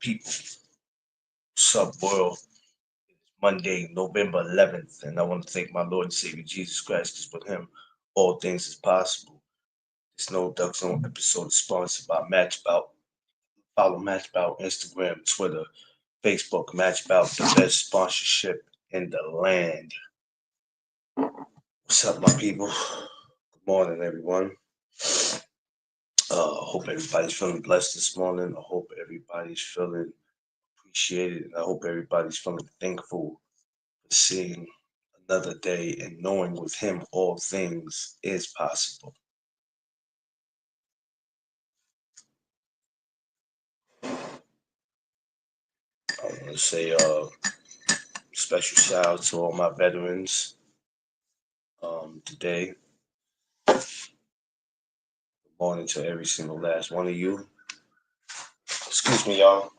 people. What's up, world? It's Monday, November 11th, and I want to thank my Lord and Savior Jesus Christ because with Him, all things is possible. This No Duck Zone episode is sponsored by Matchbout. Follow Matchbout Instagram, Twitter, Facebook. Matchbout, the best sponsorship in the land. What's up, my people? Good morning, everyone. I hope everybody's feeling blessed this morning. I hope everybody's feeling appreciated, and I hope everybody's feeling thankful for seeing another day and knowing with Him all things is possible. I want to say special shout out to all my veterans today. Good morning to every single last one of you. Excuse me, y'all.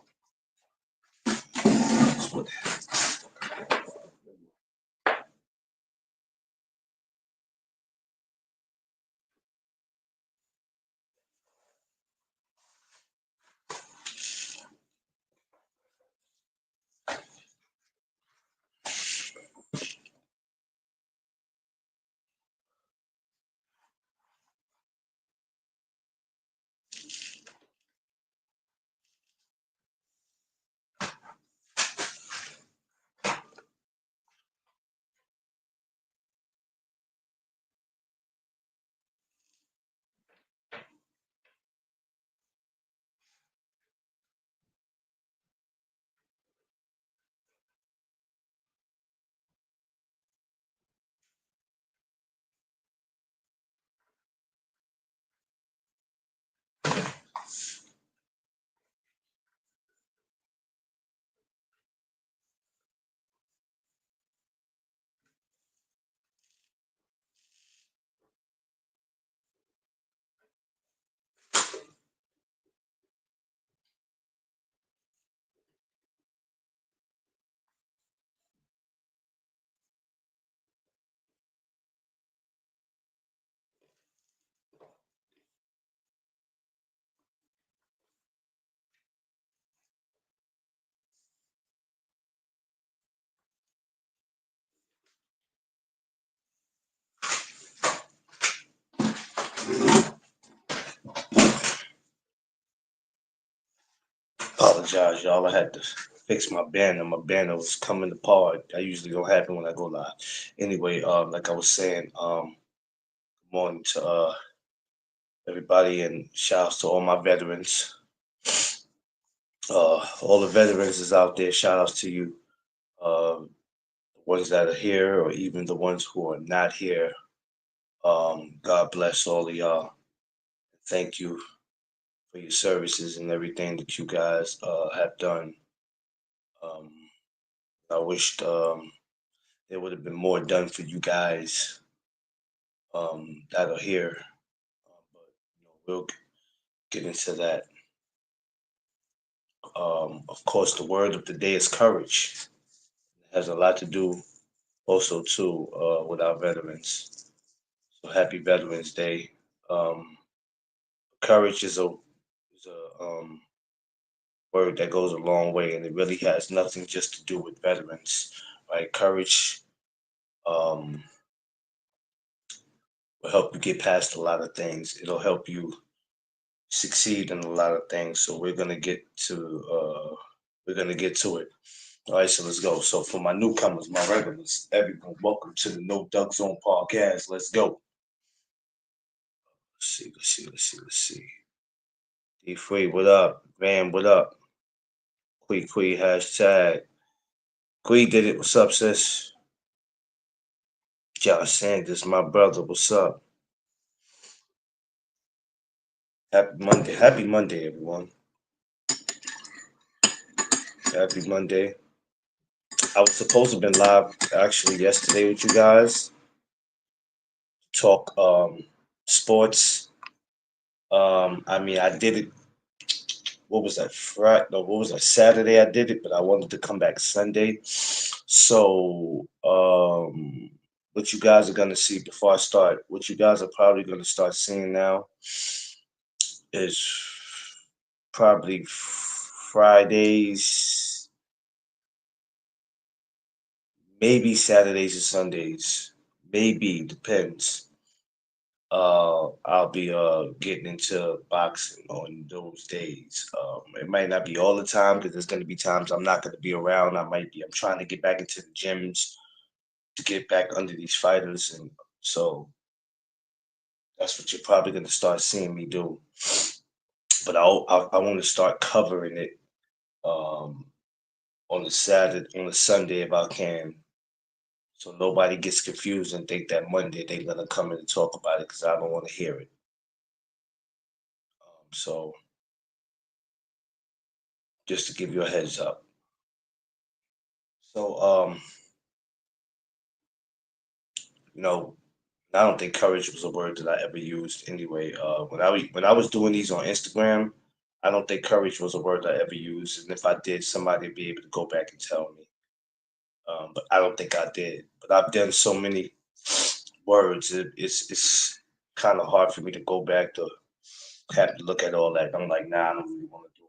Apologize, y'all. I had to fix my banner. My banner was coming apart. That usually don't happen when I go live. Anyway, like I was saying, good morning to everybody and shouts to all my veterans. All the veterans is out there. Shout outs to you. The ones that are here or even the ones who are not here. God bless all of y'all. Thank you for your services and everything that you guys have done. Um, I wished there would have been more done for you guys that are here, but we'll get into that. Of course, the word of the day is courage. It has a lot to do also too with our veterans. So happy Veterans Day. Um, Courage is a word that goes a long way, and it really has nothing just to do with veterans, right? Courage um, will help you get past a lot of things. It'll help you succeed in a lot of things. So we're gonna get to it. All right, so let's go. So for my newcomers, my regulars, everyone, welcome to the No Duck Zone podcast. Let's go. Let's see. D Free, what up? Van, what up? Quee, hashtag. Quee did it. What's up, sis? Josh Sanders, my brother. What's up? Happy Monday. Happy Monday, everyone. Happy Monday. I was supposed to have been live actually yesterday with you guys. Talk sports. I mean, I did it. What was that? Friday? No, what was that? Saturday. I did it, but I wanted to come back Sunday. So, what you guys are gonna see before I start, what you guys are probably gonna start seeing now is probably Fridays, maybe Saturdays or Sundays. Maybe, depends. I'll be getting into boxing on those days. It might not be all the time because there's gonna be times I'm not gonna be around. I'm trying to get back into the gyms to get back under these fighters, and so that's what you're probably gonna start seeing me do. But I want to start covering it um on the Sunday if I can, so nobody gets confused and think that Monday they're gonna come in and talk about it because I don't want to hear it. So just to give you a heads up. So you know, I don't think courage was a word that I ever used anyway. When I was doing these on Instagram, I don't think courage was a word I ever used, and if I did, somebody would be able to go back and tell me. But I don't think I did. But I've done so many words, it's kind of hard for me to go back to have to look at all that. I'm like, nah, I don't really want to do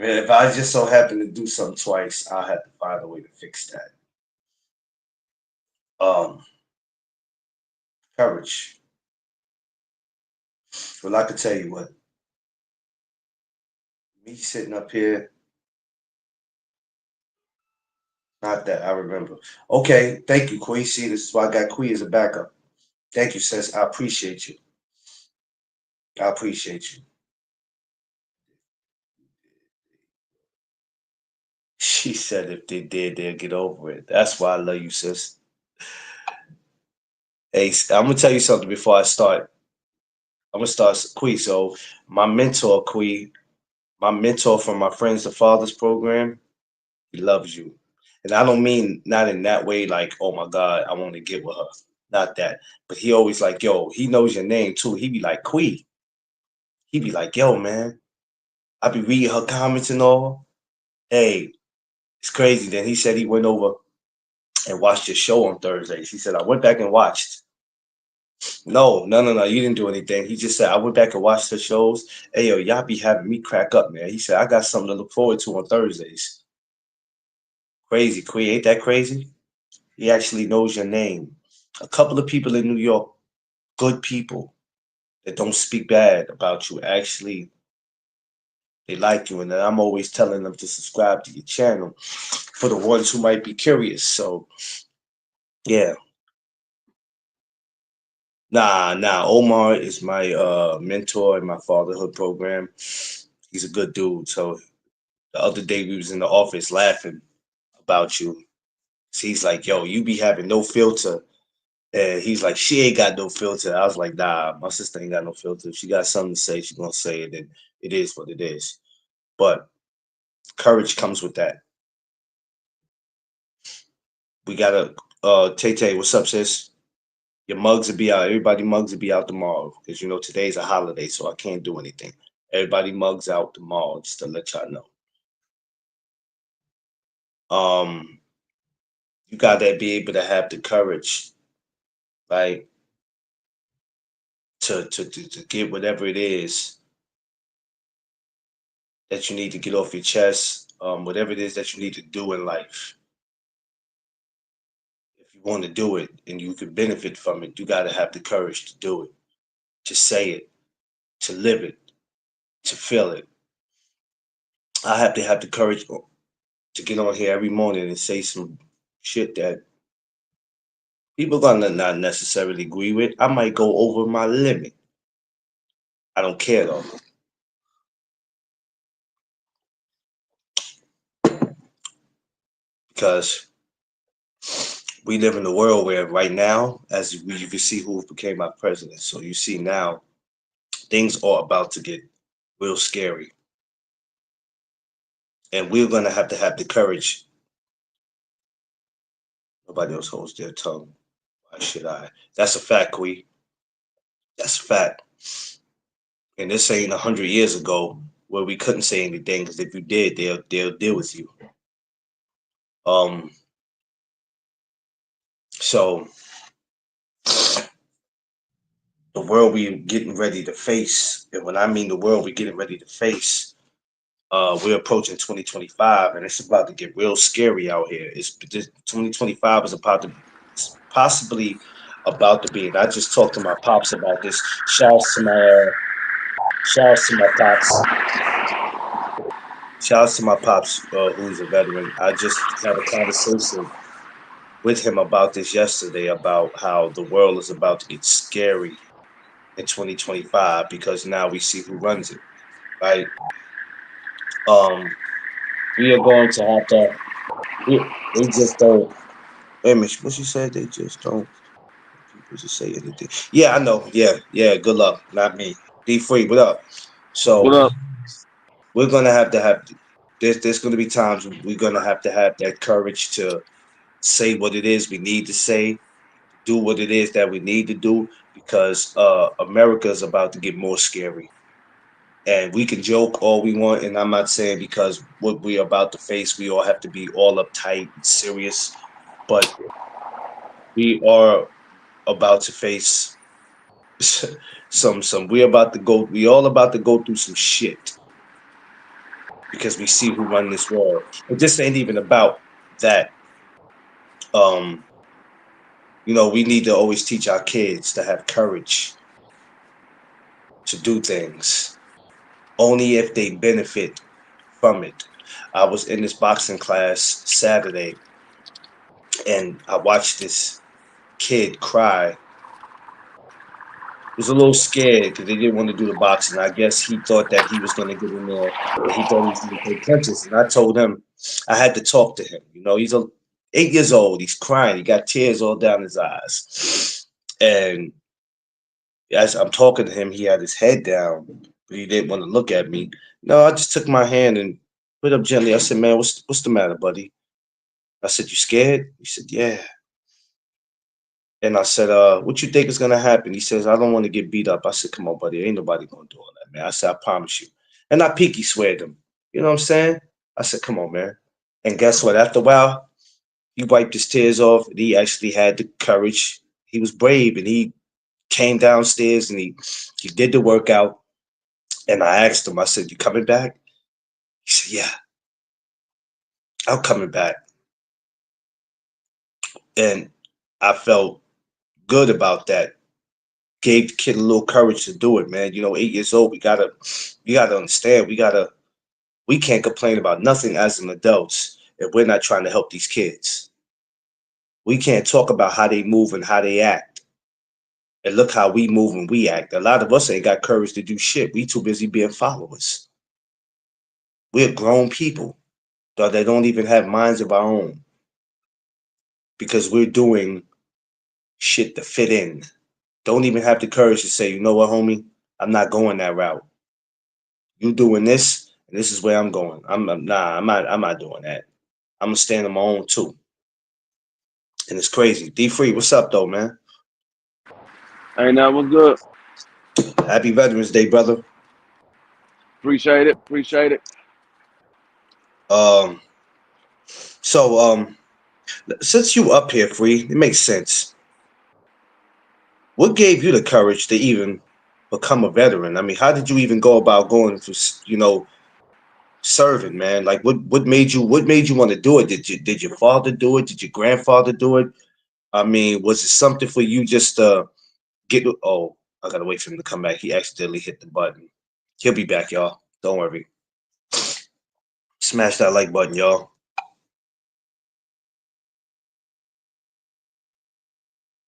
it. If I just so happen to do something twice, I'll have to find a way to fix that. Um, Courage. Well, I could tell you what, me sitting up here, not that I remember. Okay, thank you, Quee. See, this is why I got Quee as a backup. Thank you, sis. I appreciate you. I appreciate you. She said if they did, they'll get over it. That's why I love you, sis. Hey, I'm gonna tell you something before I start. I'm gonna start Quee. So my mentor, Quee, my mentor from my Friends to Fathers program, he loves you. And I don't mean not in that way, like, oh my God, I want to get with her. Not that. But he always like, yo, he knows your name too. He be like, Quee. He be like, yo, man, I be reading her comments and all. Hey, it's crazy. Then he said he went over and watched your show on Thursdays. He said, I went back and watched. No, no, no, no. You didn't do anything. He just said, I went back and watched the shows. Hey, yo, y'all be having me crack up, man. He said, I got something to look forward to on Thursdays. Crazy, Queen. Ain't that crazy? He actually knows your name. A couple of people in New York, good people that don't speak bad about you, actually, they like you. And then I'm always telling them to subscribe to your channel for the ones who might be curious. So, yeah. Nah. Omar is my mentor in my fatherhood program. He's a good dude. So the other day we was in the office laughing about you. He's like, yo, you be having no filter. And he's like, she ain't got no filter. I was like, nah, my sister ain't got no filter. If she got something to say, she gonna say it, and it is what it is. But courage comes with that. We gotta Tay, what's up, sis? Your mugs will be out. Everybody mugs will be out tomorrow. Because you know today's a holiday, so I can't do anything. Everybody mugs out tomorrow, just to let y'all know. Um, you gotta be able to have the courage, like to get whatever it is that you need to get off your chest, whatever it is that you need to do in life. If you want to do it and you can benefit from it, you got to have the courage to do it, to say it, to live it, to feel it. I have to have the courage to get on here every morning and say some shit that people gonna not necessarily agree with. I might go over my limit. I don't care though, because we live in a world where right now, you can see who became our president. So you see now things are about to get real scary, and we're gonna have the courage. Nobody else holds their tongue. Why should I? That's a fact, Quee. That's a fact. And this ain't 100 years ago where we couldn't say anything because if you did, they'll deal with you. Um, so the world we getting ready to face, and when I mean the world we getting ready to face, We're approaching 2025, and it's about to get real scary out here. 2025 is about to it's possibly about to be. And I just talked to my pops about this. Shouts to my pops. Shouts to my pops, who's a veteran. I just had a conversation with him about this yesterday about how the world is about to get scary in 2025 because now we see who runs it, right? Um, we are going to have to. They just don't. Image, what she said, they just don't. People just say anything. Yeah, I know. Yeah, yeah. Good luck, not me. Be free. What up? What So up? we're gonna have to have. There's gonna be times when we're gonna have to have that courage to say what it is we need to say, do what it is that we need to do, because America is about to get more scary. And we can joke all we want, and I'm not saying because what we're about to face, we all have to be all uptight and serious, but we are about to face some. We all about to go through some shit because we see who run this world. It just ain't even about that. Um, we need to always teach our kids to have courage to do things only if they benefit from it. I was in this boxing class Saturday and I watched this kid cry. Was a little scared because they didn't want to do the boxing. I guess he thought that he was going to get in there and he thought he was going to take punches. And I told him I had to talk to him. He's 8 years old. He's crying. He got tears all down his eyes. And as I'm talking to him, he had his head down, but he didn't want to look at me. No, I just took my hand and put it up gently. I said, "Man, what's the matter, buddy?" I said, "You scared?" He said, "Yeah." And I said, "What you think is gonna happen?" He says, "I don't want to get beat up." I said, "Come on, buddy. Ain't nobody gonna do all that, man." I said, "I promise you." And I peaky sweared him. You know what I'm saying? I said, "Come on, man." And guess what? After a while, he wiped his tears off and he actually had the courage. He was brave and he came downstairs and he did the workout. And I asked him, I said, "You coming back?" He said, "Yeah, I'm coming back." And I felt good about that. Gave the kid a little courage to do it, man. 8 years old, we gotta understand, we can't complain about nothing as an adults if we're not trying to help these kids. We can't talk about how they move and how they act. And look how we move and we act. A lot of us ain't got courage to do shit. We too busy being followers. We're grown people that don't even have minds of our own because we're doing shit to fit in. Don't even have the courage to say, "You know what, homie? I'm not going that route. You doing this, and this is where I'm going. Nah, I'm not doing that. I'm gonna stand on my own too." And it's crazy. D Free, what's up though, man? Ain't that was good. Happy Veterans Day, brother. Appreciate it. Appreciate it. Um, so since you up here, Free, it makes sense. What gave you the courage to even become a veteran? I mean, how did you even go about going for, serving, man? Like, what made you want to do it? Did your father do it? Did your grandfather do it? I mean, was it something for you just get? Oh, I gotta wait for him to come back. He accidentally hit the button. He'll be back, y'all. Don't worry. Smash that like button, y'all.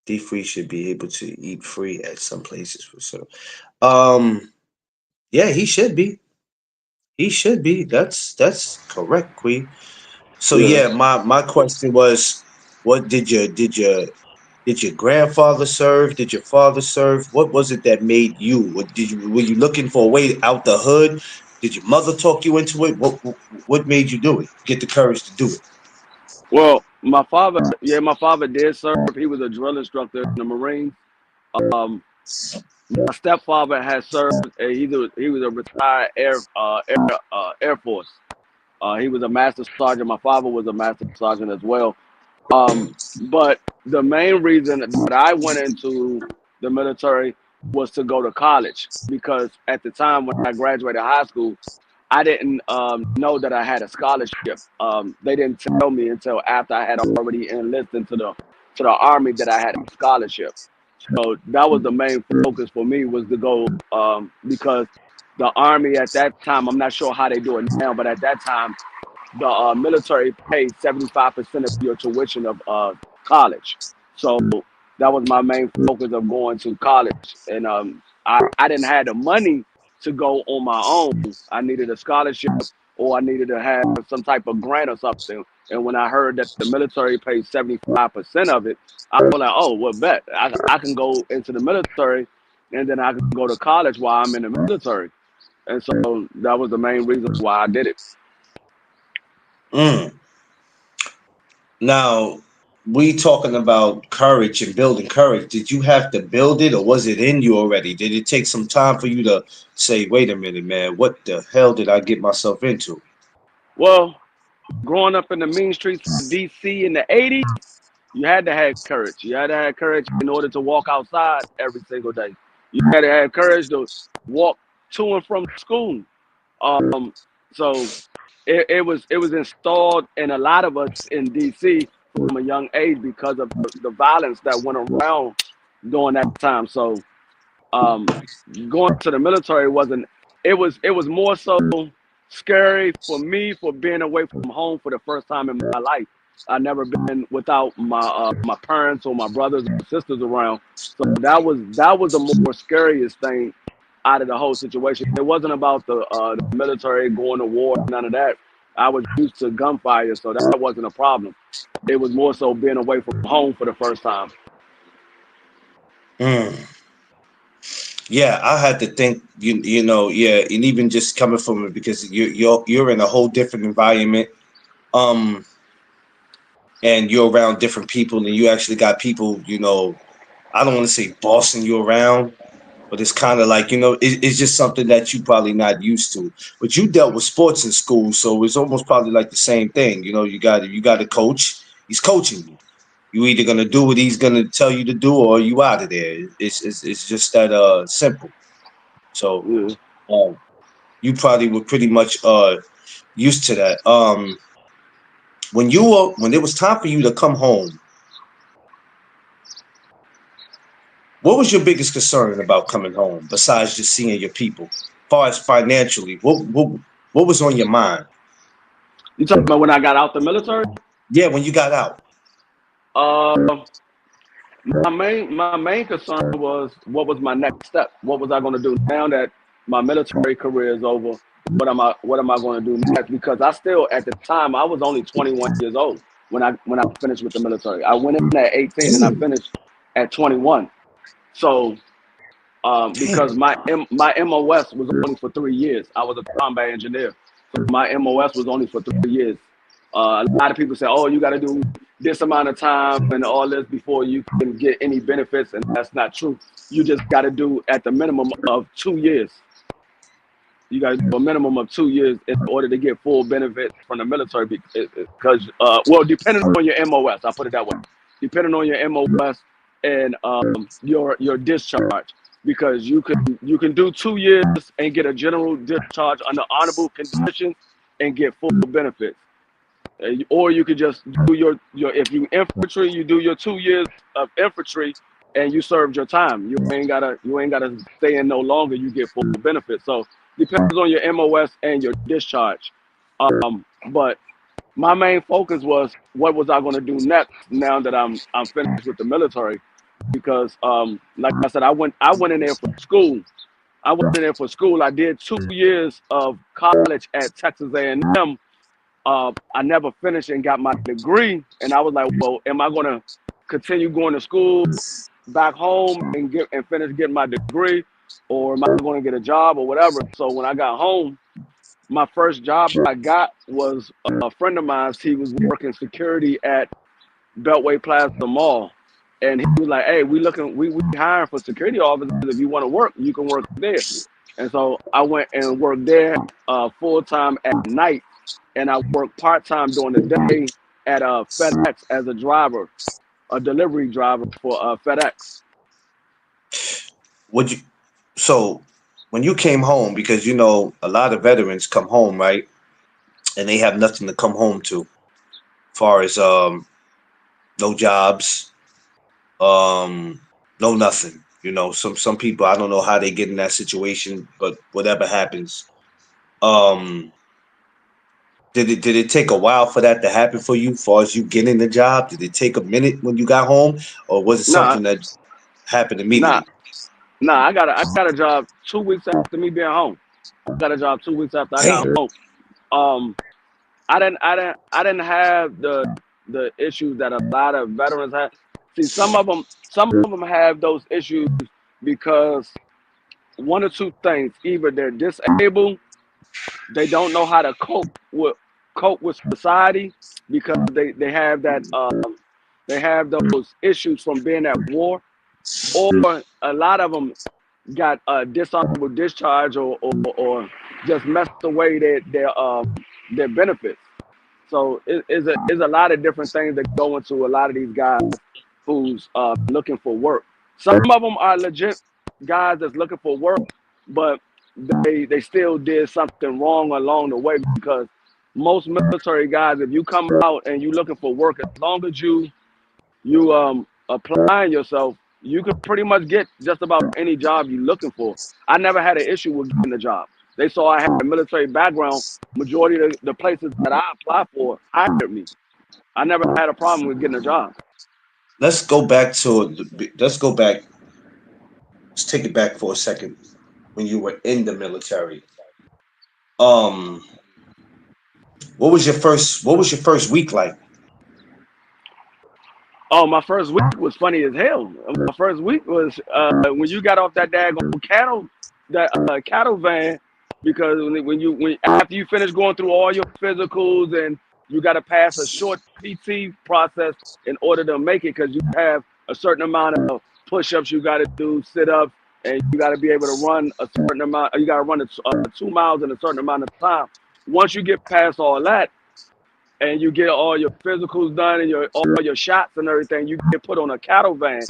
D free should be able to eat free at some places for sure. Um, yeah, he should be. He should be. That's correct, Queen. So Yeah. yeah, my question was, what did your grandfather serve? Did your father serve? What was it that made you? Were you looking for a way out the hood? Did your mother talk you into it? What made you do it? Get the courage to do it. Well, my father did serve. He was a drill instructor in the Marines. Um, my stepfather has served. He was a retired Air Force. He was a master sergeant. My father was a master sergeant as well. But the main reason that I went into the military was to go to college because at the time when I graduated high school, I didn't know that I had a scholarship. They didn't tell me until after I had already enlisted to the army that I had a scholarship. So that was the main focus for me, was to go, because the army at that time, I'm not sure how they do it now, but at that time the military paid 75% of your tuition of college. So that was my main focus of going to college. And I didn't have the money to go on my own. I needed a scholarship, or I needed to have some type of grant or something. And when I heard that the military paid 75% of it, I was like, oh, well, bet. I can go into the military, and then I can go to college while I'm in the military. And so that was the main reason why I did it. Mm. Now, we talking about courage and building courage. Did you have to build it, or was it in you already? Did it take some time for you to say, "Wait a minute, man, what the hell did I get myself into?" Well, growing up in the mean streets of DC in the 80s, you had to have courage. You had to have courage in order to walk outside every single day. You had to have courage to walk to and from school. Um, so it was installed in a lot of us in DC from a young age because of the violence that went around during that time. So um, going to the military wasn't. It was more so scary for me for being away from home for the first time in my life. I never been without my parents or my brothers or sisters around. So that was the more scariest thing out of the whole situation. It wasn't about the military going to war, none of that. I was used to gunfire, so that wasn't a problem. It was more so being away from home for the first time. Mm. Yeah, I had to think. Yeah, and even just coming from it because you're in a whole different environment. Um, and you're around different people, and you actually got people. I don't want to say bossing you around, but it's kind of like it's just something that you probably not used to. But you dealt with sports in school, so it's almost probably like the same thing. You got a coach. He's coaching you. You either gonna do what he's gonna tell you to do, or you out of there. It's just that simple. So Yeah. um, you probably were pretty much used to that. When it was time for you to come home, what was your biggest concern about coming home besides just seeing your people? As far as financially, what was on your mind? You talking about when I got out the military? Yeah, when you got out. Uh, my main concern was, what was my next step? What was I going to do now that my military career is over? What am I going to do next? Because I still, at the time, I was only 21 years old when I finished with the military. I went in at 18 and I Damn, finished at 21. So because damn. my MOS was only for 3 years. I was a combat engineer, so my MOS was only for 3 years. A lot of people say, "Oh, you got to do this amount of time and all this before you can get any benefits," and that's not true. You just got to do at the minimum of 2 years. You got to do a minimum of 2 years in order to get full benefits from the military. Because, well, depending on your MOS, I'll put it that way. Depending on your MOS and your discharge, because you can do 2 years and get a general discharge under honorable conditions and get full benefits. Or you could just do your if you infantry, you do your 2 years of infantry and you served your time. You ain't gotta stay in no longer. You get full benefits. So depends on your MOS and your discharge. But my main focus was, what was I going to do next now that I'm finished with the military, because like I said, I went in there for school. I went in there for school. I did 2 years of college at Texas A&M. I never finished and got my degree, and I was like, well, am I going to continue going to school back home and finish getting my degree, or am I going to get a job or whatever? So when I got home, my first job I got was a friend of mine. He was working security at Beltway Plaza Mall, and he was like, "Hey, we hiring for security officers. If you want to work, you can work there." And so I went and worked there full time at night, and I worked part time during the day at FedEx as a driver, a delivery driver for FedEx. Would you? So when you came home, because you know a lot of veterans come home, right, and they have nothing to come home to, far as no jobs, um, no nothing. You know, some people I don't know how they get in that situation, but whatever happens, um, did it take a while for that to happen for you, far as you getting the job? Did it take a minute when you got home, or was it Nah, something that happened nah, immediately? nah. I got a job 2 weeks after me being home. I got a job 2 weeks after I got Damn. home. Um, I didn't have the issues that a lot of veterans have. See, some of them have those issues because one or two things: either they're disabled, they don't know how to cope with society because they have those issues from being at war, or a lot of them got a dishonorable discharge or just messed away their benefits. So it's a lot of different things that go into a lot of these guys who's looking for work. Some of them are legit guys that's looking for work, but they still did something wrong along the way because most military guys, if you come out and you looking for work, as long as you applying yourself, you can pretty much get just about any job you're looking for. I never had an issue with getting a job. They saw I had a military background. Majority of the places that I applied for hired me. I never had a problem with getting a job. Let's go back to let's go back. Let's take it back for a second. When you were in the military, um, what was your first week like? Oh, my first week was funny as hell. My first week was when you got off that daggone cattle van, because when after you finish going through all your physicals and you got to pass a short PT process in order to make it, because you have a certain amount of push-ups you got to do, sit-ups, and you got to be able to run a certain amount. You got to run 2 miles in a certain amount of time. Once you get past all that, and you get all your physicals done and all your shots and everything, you get put on a cattle van,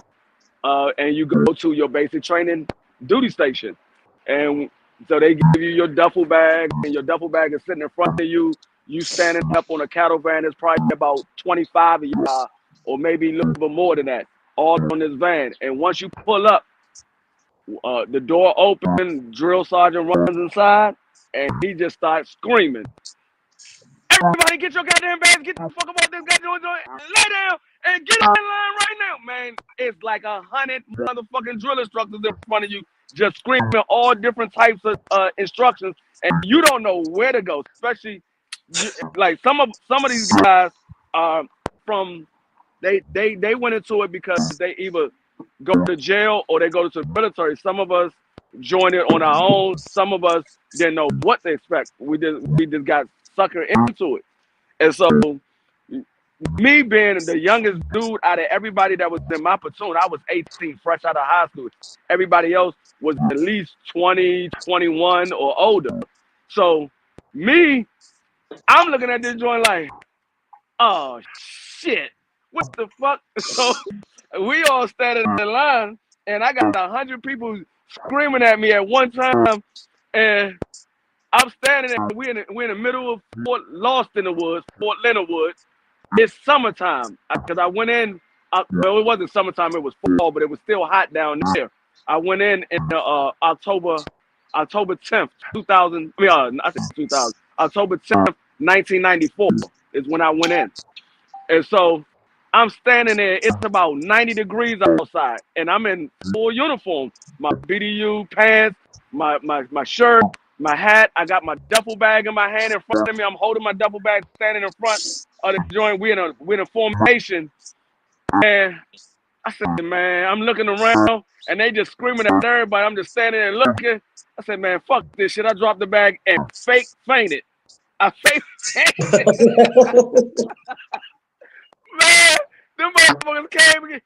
and you go to your basic training duty station. And so they give you your duffel bag, and your duffel bag is sitting in front of you. You standing up on a cattle van. There's probably about 25 of y'all, or maybe a little bit more than that, all on this van. And once you pull up, the door open, drill sergeant runs inside, and he just starts screaming, "Everybody get your goddamn bags, get the fuck about this goddamn joint, lay down and get in line right now." Man, it's like 100 motherfucking drill instructors in front of you just screaming all different types of instructions, and you don't know where to go. Especially like some of these guys are from they went into it because they either go to jail or they go to the military. Some of us joined it on our own. Some of us didn't know what to expect. We just got suckered into it. And so me being the youngest dude out of everybody that was in my platoon, I was 18, fresh out of high school. Everybody else was at least 20, 21 or older. So me, I'm looking at this joint like, oh shit, what the fuck? So we all standing in line, and I got 100 people screaming at me at one time, and I'm standing there. We're in the middle of Lost in the Woods, Fort Leonard Woods. It's summertime because I went in. Well, it wasn't summertime; it was fall, but it was still hot down there. I went in October 10th, 2000. I mean, I said 2000. October 10th, 1994 is when I went in. And so I'm standing there. It's about 90 degrees outside, and I'm in full uniform. My BDU pants, my shirt, my hat. I got my duffel bag in my hand in front of me. I'm holding my duffel bag, standing in front of the joint. We're in a formation, and I said, man, I'm looking around, and they just screaming at everybody. I'm just standing there looking. I said, man, fuck this shit. I dropped the bag and fake fainted. I fake fainted. Man, them motherfuckers came again.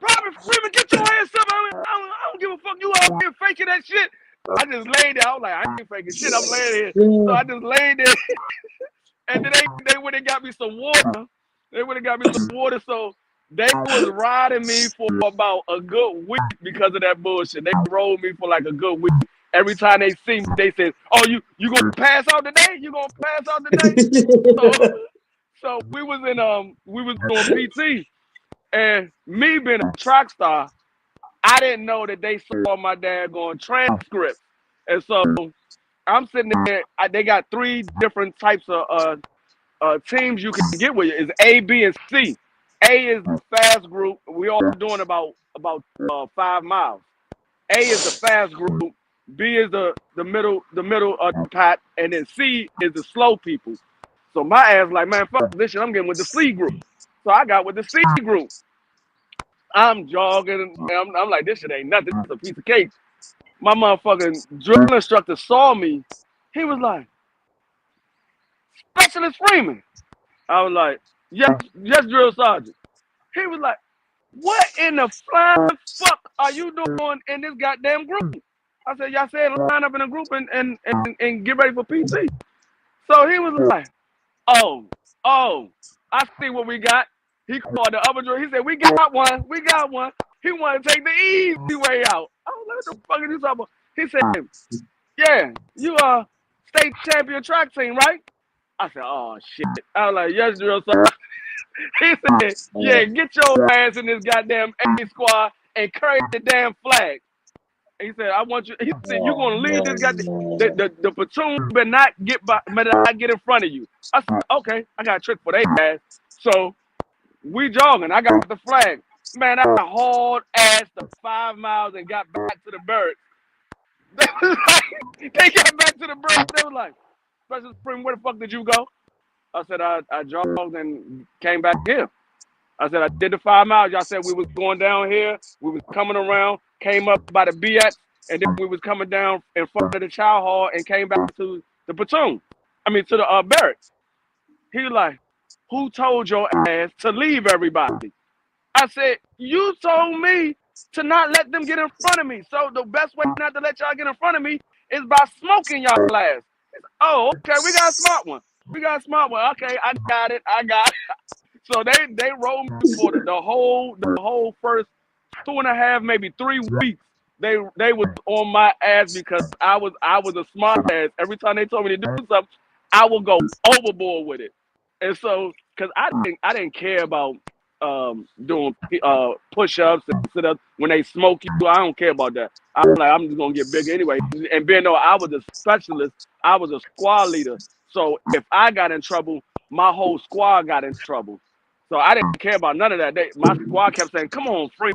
Private Freeman, get your ass up. I don't give a fuck. You out here faking that shit. I just laid there. I was like, I ain't faking shit. I'm laying here. So I just laid there. And then they went and got me some water. They went and got me some water. So They was riding me for about a good week because of that bullshit. They rolled me for like a good week. Every time they see me, they said, "Oh, you gonna pass out today? You gonna pass out today?" So so we was doing PT, and me being a track star, I didn't know that they saw my dad going transcripts, and so I'm sitting there. They got 3 different types of teams you can get with you. Is A, B, and C. A is the fast group. We all doing about 5 miles. A is the fast group. B is the middle of the pack, and then C is the slow people. So my ass like, man, fuck this shit. I'm getting with the C group. So I got with the C group. I'm jogging. I'm like, this shit ain't nothing. It's a piece of cake. My motherfucking drill instructor saw me. He was like, Specialist Freeman. I was like, yes, drill sergeant. He was like, what in the flying fuck are you doing in this goddamn group? I said, y'all said line up in a group and get ready for PT. So he was like, oh, I see what we got. He called the other drill. He said, we got one. He wanted to take the easy way out. I was like, what the fuck are you talking about? He said, yeah, you are state champion track team, right? I said, oh, shit. I was like, yes, drill sergeant. He said, yeah, get your ass in this goddamn A squad and carry the damn flag. And he said, I want you, he said, you're going to lead this goddamn, the platoon better not get in front of you. I said, okay, I got a trick for their ass. So we jogging. I got the flag. Man, I hauled ass to 5 miles and got back to the barracks. They got back to the barracks. They were like, Special Spring, where the fuck did you go? I said, I jogged and came back here. I said, I did the 5 miles. Y'all said we was going down here. We was coming around, came up by the BX, and then we was coming down in front of the chow hall and came back to the platoon. I mean, to the barracks. He was like, who told your ass to leave everybody? I said, you told me to not let them get in front of me. So the best way not to let y'all get in front of me is by smoking y'all ass. Oh, okay, we got a smart one. Okay, I got it. So they rolled me for the whole first 2.5, maybe 3 weeks. They was on my ass because I was a smart ass. Every time they told me to do something, I would go overboard with it. And so, because I didn't care about doing push-ups and sit-ups when they smoke you. I don't care about that. I'm like, I'm just gonna get bigger anyway. And being though I was a specialist, I was a squad leader. So if I got in trouble, my whole squad got in trouble. So I didn't care about none of that. My squad kept saying, "Come on, Free,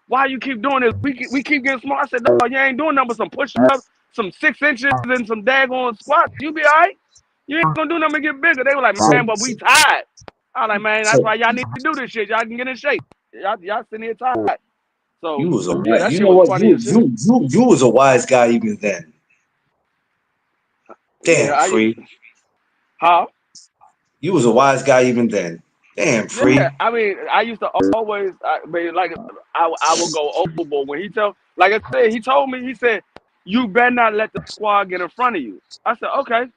why you keep doing this? We keep getting smart." I said, "No, you ain't doing nothing but some push-ups, some 6 inches, and some daggone squats. You be all right. You ain't gonna do nothing to get bigger." They were like, "Man, but we tired." I was like, "Man, that's why y'all need to do this shit. Y'all can get in shape. Y'all sitting here tired." So You was a yeah, that you shit know was what funny as shit. you was a wise guy even then. Damn, Yeah, Free. huh? You was a wise guy even then. Damn, Yeah, Free. I mean, I used to always, I would go overboard when like I said, he told me, he said, you better not let the squad get in front of you. I said, okay.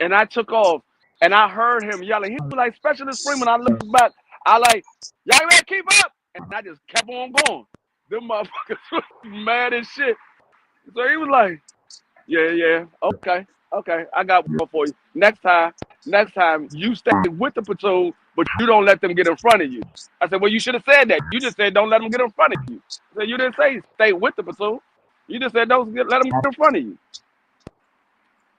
And I took off and I heard him yelling. He was like, Specialist Freeman. I looked back. I like, y'all better keep up. And I just kept on going. Them motherfuckers was mad as shit. So he was like, yeah, okay, I got one for you. Next time you stay with the platoon, but you don't let them get in front of you. I said, well, you should have said that. You just said don't let them get in front of you. I said, you didn't say stay with the platoon. You just said let them get in front of you.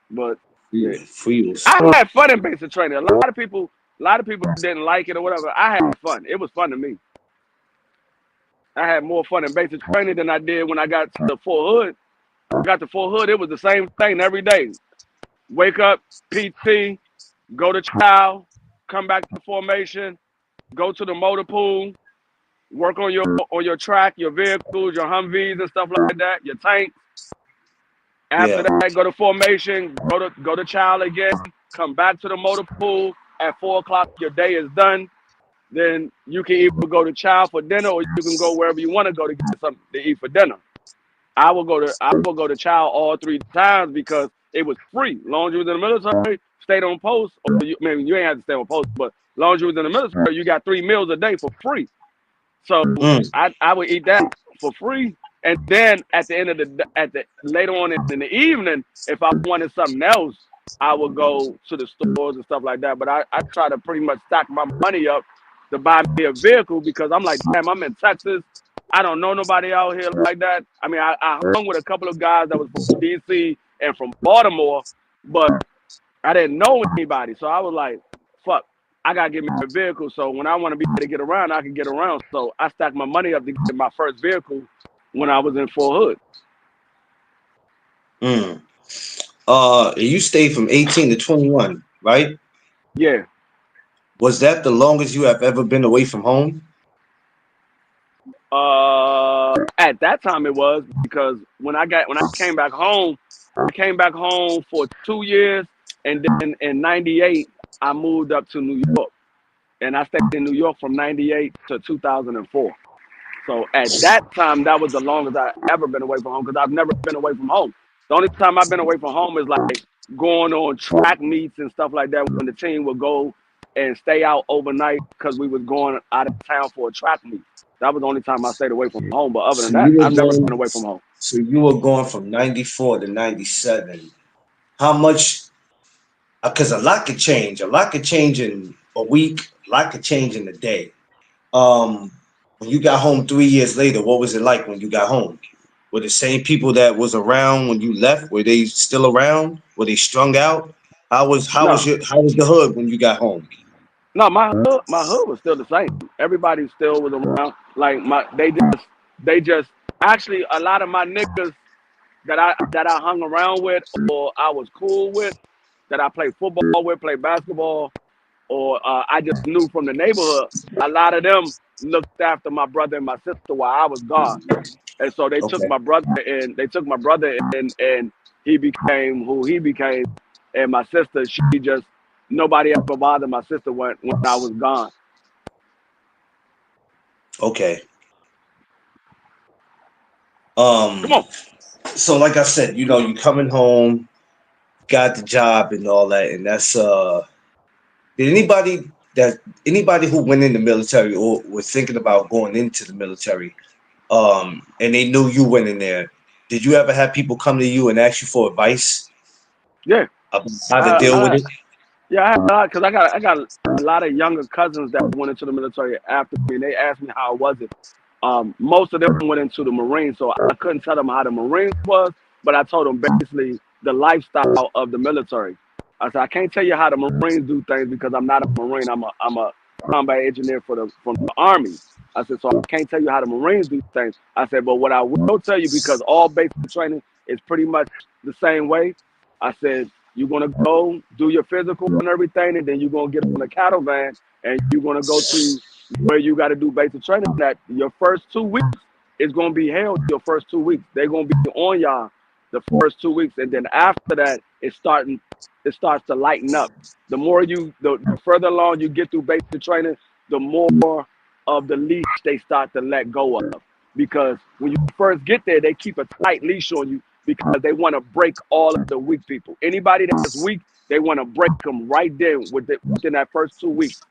But yeah, Free was I had fun in basic training. A lot of people didn't like it or whatever. I had fun. It was fun to me. I had more fun in basic training than I did when I got to the full hood. I got to full hood. It was the same thing every day. Wake up, PT, go to chow, come back to formation, go to the motor pool, work on your track, your vehicles, your Humvees and stuff like that, your tank. After yeah. that, go to formation, go to chow again, come back to the motor pool. At 4 o'clock, your day is done. Then you can either go to chow for dinner or you can go wherever you want to go to get something to eat for dinner. I will go to chow all 3 times because it was free. Long as you was in the military, stayed on post, or you ain't have to stay on post, but long as you was in the military, you got 3 meals a day for free. So Mm, I would eat that for free. And then at the end of the later on in the evening, if I wanted something else, I would go to the stores and stuff like that. But I try to pretty much stack my money up to buy me a vehicle because I'm like, damn, I'm in Texas. I don't know nobody out here like that. I mean, I hung with a couple of guys that was from DC and from Baltimore, but I didn't know anybody. So I was like, fuck, I gotta get me a vehicle. So when I want to be able to get around, I can get around. So I stacked my money up to get my first vehicle when I was in Fort Hood. mm. You stayed from 18 to 21, right? Yeah. Was that the longest you have ever been away from home? At that time it was because when I came back home for 2 years, and then in '98 I moved up to New York, and I stayed in New York from '98 to 2004. So at that time, that was the longest I ever been away from home because I've never been away from home. The only time I've been away from home is like going on track meets and stuff like that when the team would go and stay out overnight because we was going out of town for a track meet. That was the only time I stayed away from home. But other than So that, you were I've never been going. away from home. So you were going from 94 to 97. How much? Because a lot could change. A lot could change in a week. A lot could change in a day. Um, when you got home 3 years later, what was it like when you got home? Were the same people that was around when you left? Were they still around? Were they strung out? No, How was the hood when you got home? no, my hood was still the same. Everybody still was around. Like they just actually a lot of my niggas that I hung around with or I was cool with, that I played football with, played basketball, or I just knew from the neighborhood. A lot of them looked after my brother and my sister while I was gone, and so they took Okay, my brother and and he became who he became, and my sister she just nobody ever bothered my sister when I was gone. okay. Come on. So like I said, you coming home, got the job and all that, and that's did anybody who went in the military or was thinking about going into the military, and they knew you went in there, did you ever have people come to you and ask you for advice Yeah, about how to deal with I, it? yeah, I had a lot because I got a lot of younger cousins that went into the military after me, and they asked me how was it. Most of them went into the Marines, so I couldn't tell them how the Marines was, but I told them basically the lifestyle of the military. I said I can't tell you how the Marines do things because I'm not a Marine. I'm a combat engineer from the Army. I said so I can't tell you how the Marines do things. I said, but what I will tell you because all basic training is pretty much the same way. I said you're gonna go do your physical and everything, and then you're gonna get on a cattle van and you're gonna go to where you got to do basic training. That your first 2 weeks is gonna be hell. Your first 2 weeks, they're gonna be on y'all the first 2 weeks, and then after that, it starts to lighten up. The more the further along you get through basic training, the more of the leash they start to let go of. Because when you first get there, they keep a tight leash on you because they want to break all of the weak people. Anybody that's weak, they want to break them right there within that first 2 weeks.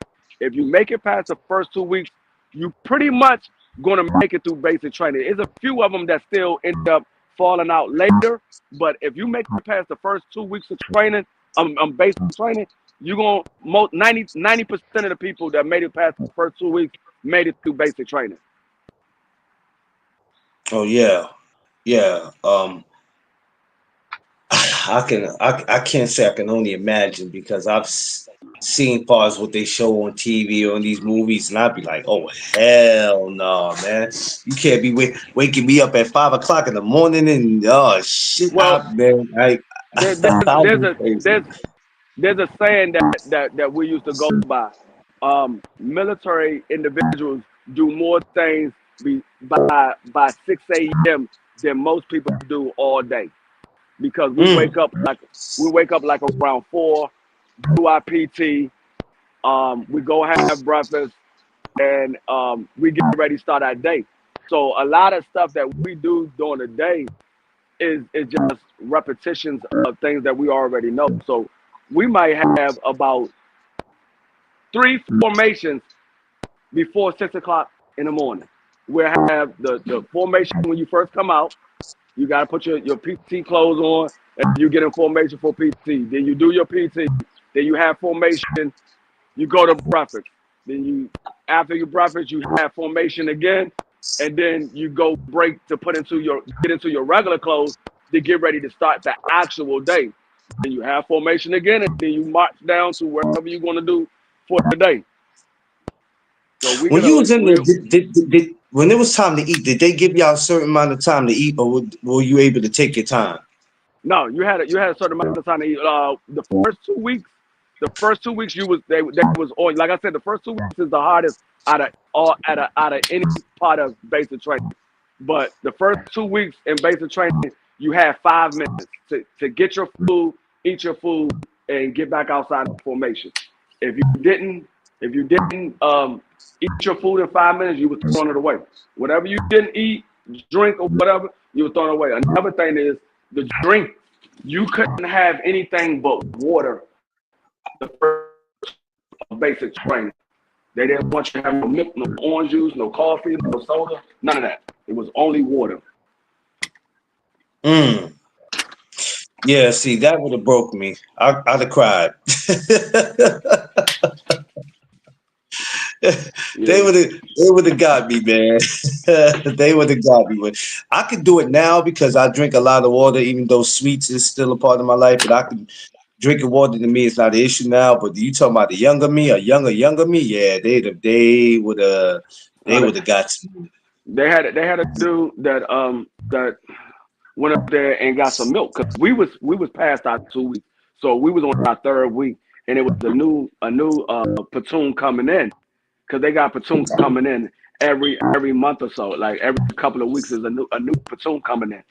If you make it past the first 2 weeks, you pretty much gonna make it through basic training. There's a few of them that still end up falling out later, but if you make it past the first 2 weeks of training, basic training, you're gonna most 90% of the people that made it past the first 2 weeks made it through basic training. Oh yeah, yeah. I can't say I can only imagine because seen parts what they show on TV or in these movies, and I'd be like, oh hell no, man! You can't be waking me up at 5 o'clock in the morning and oh shit, Well, man, there, there's I'll there's go a crazy. there's a saying that we used to go by. Military individuals do more things by 6 a.m. than most people do all day because Mm, we wake up like around 4, do our PT, we go have breakfast, and we get ready to start our day. So a lot of stuff that we do during the day is just repetitions of things that we already know. So we might have about 3 formations before 6 o'clock. in the morning. We'll have the formation when you first come out. You got to put your PT clothes on, and you get in formation for PT. Then you do your PT. Then you have formation. You go to breakfast. Then after your breakfast, you have formation again, and then you go break to get into your regular clothes to get ready to start the actual day. Then you have formation again, and then you march down to wherever you're going to do for the day. So When you was in there, when it was time to eat, did they give y'all a certain amount of time to eat, or were you able to take your time? No, you had a certain amount of time to eat. The first 2 weeks they was on. Like I said, the first 2 weeks is the hardest out of any part of basic training. But the first 2 weeks in basic training, you have 5 minutes to get your food, eat your food, and get back outside the formation. If you didn't eat your food in 5 minutes, you were throwing it away. Whatever you didn't eat, drink or whatever, you were throwing it away. Another thing is the drink. You couldn't have anything but water the first basic training. They didn't want you to have no milk, no orange juice, no coffee, no soda, none of that. It was only water. Yeah, see, that would have broke me. I'd have cried. They would have got me, man. They would have got me. But I could do it now because I drink a lot of water, even though sweets is still a part of my life. But I can drinking water to me is not an issue now. But you talking about the younger me, or younger me? Yeah, they would have got me. They had a dude that went up there and got some milk because we was past our 2 weeks, so we was on our third week, and it was a new platoon coming in because they got platoons coming in every month or so. Like every couple of weeks is a new platoon coming in.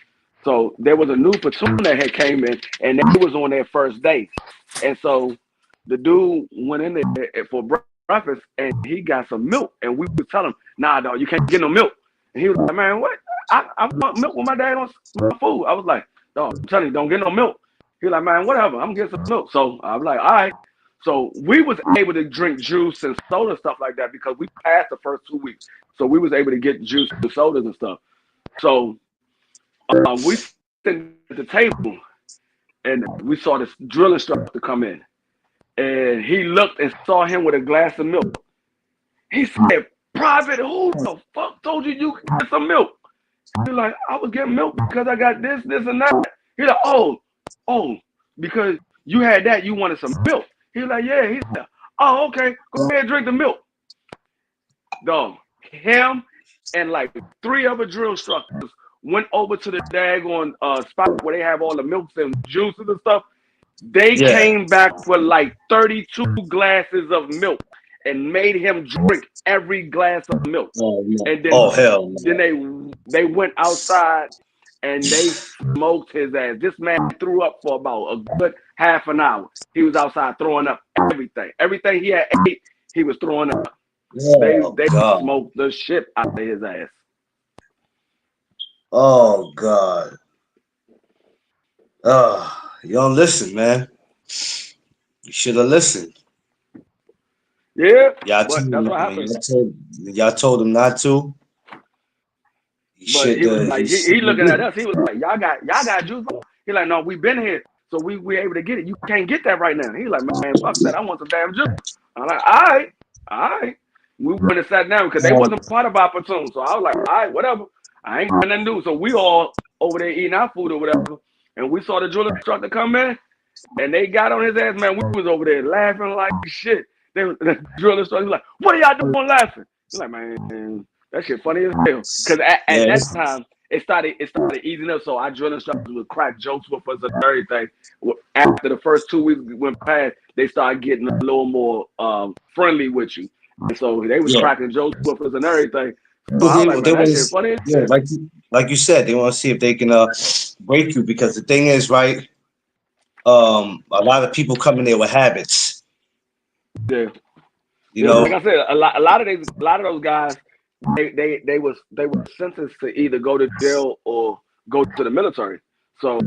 So there was a new platoon that had came in, and they was on their first day, and so the dude went in there for breakfast, and he got some milk, and we was telling him, "Nah, dog, you can't get no milk." And he was like, "Man, what? I want milk with my dad on my food." I was like, "Dog, I'm telling you, don't get no milk." He was like, "Man, whatever, I'm getting some milk." So I was like, "All right." So we was able to drink juice and soda stuff like that because we passed the first 2 weeks. So we was able to get juice and sodas and stuff. So we sitting at the table and we saw this drill instructor come in. And he looked and saw him with a glass of milk. He said, "Private, who the fuck told you could get some milk?" He's like, "I was getting milk because I got this, and that." He's like, oh, because you had that, you wanted some milk. He's like, "Yeah." He said, "Oh, okay, go ahead and drink the milk." Dog, him and like 3 other drill instructors went over to the daggone spot where they have all the milks and juices and stuff. They came back with like 32 glasses of milk and made him drink every glass of milk. And then, Hell no. then they went outside and they smoked his ass. This man threw up for about a good half an hour. He was outside throwing up everything. Everything he had ate, he was throwing up. They smoked the shit out of his ass. Oh God. You don't listen, man. You should have listened. Yeah, Y'all but that's what happened. Y'all told him not to. But he was like, he looking at us. He was like, y'all got juice. He like, "No, we been here, so we able to get it. You can't get that right now." He like, "Man, fuck that. I want some damn juice." I'm like, all right. We went and sat down because they wasn't part of our platoon. So I was like, all right, whatever. I ain't got nothing to do. So we all over there eating our food or whatever. And we saw the drill instructor come in and they got on his ass, man. We was over there laughing like shit. The drill instructor was like, "What are y'all doing laughing?" He's like, "Man, that shit funny as hell." Because at that time, it started easing up. So our drill instructors would crack jokes with us and everything. After the first 2 weeks went past, they started getting a little more friendly with you. And so they was cracking jokes with us and everything. So I was like, "Man, that shit funny as hell." Like you said, they want to see if they can break you, because the thing is, right? A lot of people come in there with habits. Yeah. You know, like I said, a lot of those guys, they were sentenced to either go to jail or go to the military. So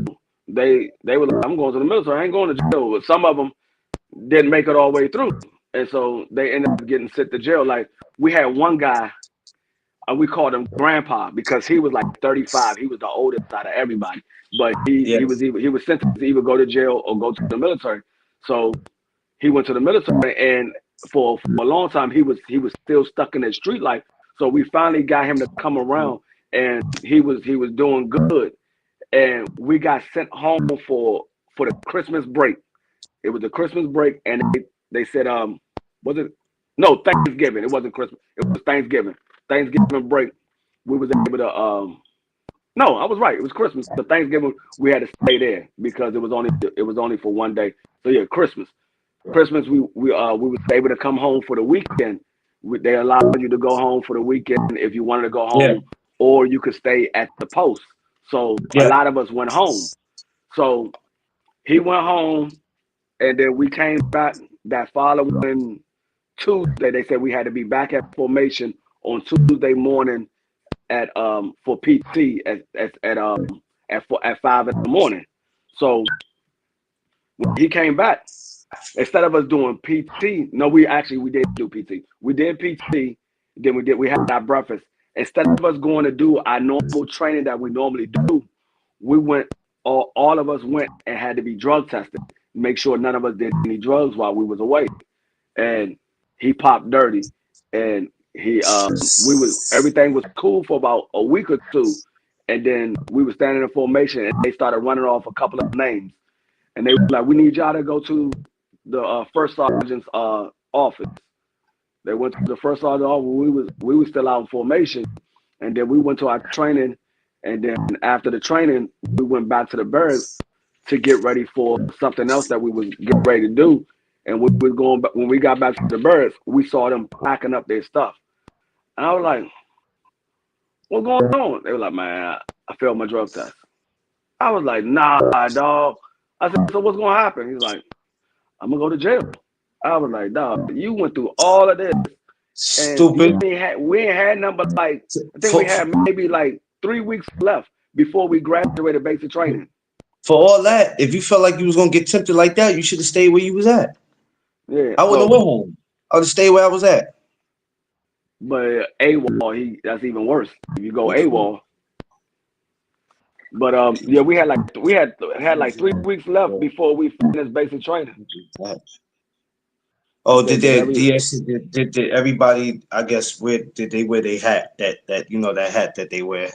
they were like, "I'm going to the military. I ain't going to jail." But some of them didn't make it all the way through, and so they ended up getting sent to jail. Like we had one guy we called him Grandpa because he was like 35. He was the oldest out of everybody, but Yeah. he was sentenced to either go to jail or go to the military. So he went to the military, and for a long time he was still stuck in that street life. So we finally got him to come around, and he was doing good, and we got sent home for the Christmas break. It was the Christmas break, and they said, was it? No, Thanksgiving. It wasn't Christmas. It was Thanksgiving. Thanksgiving break. We was able to. No, I was right. It was Christmas. The Thanksgiving we had to stay there because it was only for one day. So yeah, Christmas. Christmas we was able to come home for the weekend. They allowed you to go home for the weekend if you wanted to go Yeah. home, or you could stay at the post. So a Yeah. lot of us went home. So he went home, and then we came back that following Tuesday. They said we had to be back at formation on Tuesday morning at for PT at 5 in the morning. So when he came back, instead of us doing PT, no, we did do PT. We did PT, then we had our breakfast. Instead of us going to do our normal training that we normally do, we went all of us went and had to be drug tested, make sure none of us did any drugs while we was away. And he popped dirty, and we was everything was cool for about a week or two, and then we were standing in formation, and they started running off a couple of names, and they were like, "We need y'all to go to the first sergeant's office." They went to the first sergeant's office. We was still out in formation, and then we went to our training, and then after the training, we went back to the barracks to get ready for something else that we was getting ready to do. And we was going when we got back to the barracks, we saw them packing up their stuff, and I was like, "What's going on?" They were like, "Man, I failed my drug test." I was like, "Nah, dog." I said, "So what's gonna happen?" He's like, "I'm gonna go to jail." I was like, "Dog, you went through all of this, and Stupid. we ain't had number like I think we For, had maybe like 3 weeks left before we graduated basic training." for all that, if you felt like you was gonna get tempted like that, you should have stayed where you was at. Yeah, I wouldn't so have went home. I would have stayed where I was at. but AWOL, that's even worse. If you go AWOL, but yeah, we had like 3 weeks left before we finished basic training. Oh, Yeah, did because they? every Yes, did everybody? I guess did they wear their hat? That that hat that they wear.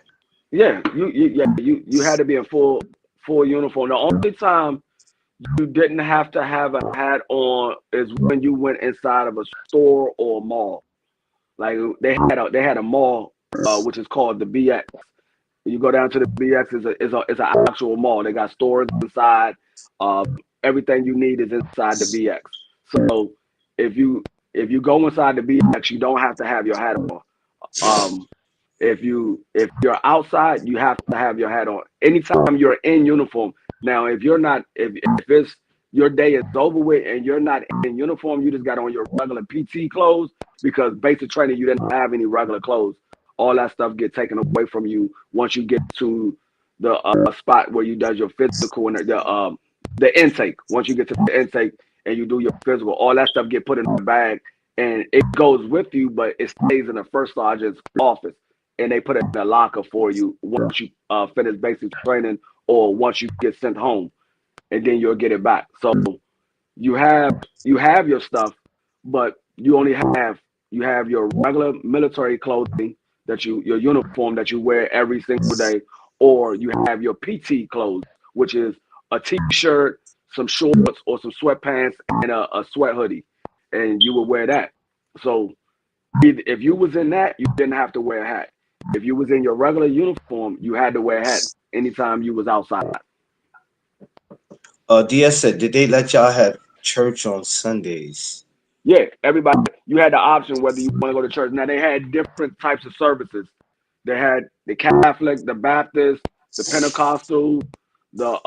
you had to be in full uniform. The only time you didn't have to have a hat on is when you went inside of a store or a mall. Like they had a mall, which is called the BX. You go down to the BX is an actual mall. They got stores inside. Uh, Everything you need is inside the BX. So if you if you go inside the BX, you don't have to have your hat on. Um, if you're outside, you have to have your hat on. Anytime you're in uniform. Now, if you're not, if it's your day is over with and you're not in uniform, you just got on your regular PT clothes because basic training you didn't have any regular clothes. All that stuff get taken away from you once you get to the spot where you does your physical and the intake. Once you get to the intake and you do your physical, all that stuff get put in the bag and it goes with you, but it stays in the first sergeant's office and they put it in a locker for you once you finish basic training or once you get sent home, and then you'll get it back. So you have you have your stuff, but you have your regular military clothing that your uniform that you wear every single day, or you have your PT clothes, which is a t-shirt, some shorts, or some sweatpants, and a sweat hoodie, and you will wear that. So if you was in that, you didn't have to wear a hat. If you was in your regular uniform, you had to wear a hat anytime you was outside. DS said, did they let y'all have church on Sundays? Yeah, everybody, you had the option whether you want to go to church. Now they had different types of services. They had the Catholic, the Baptist, the Pentecostal, the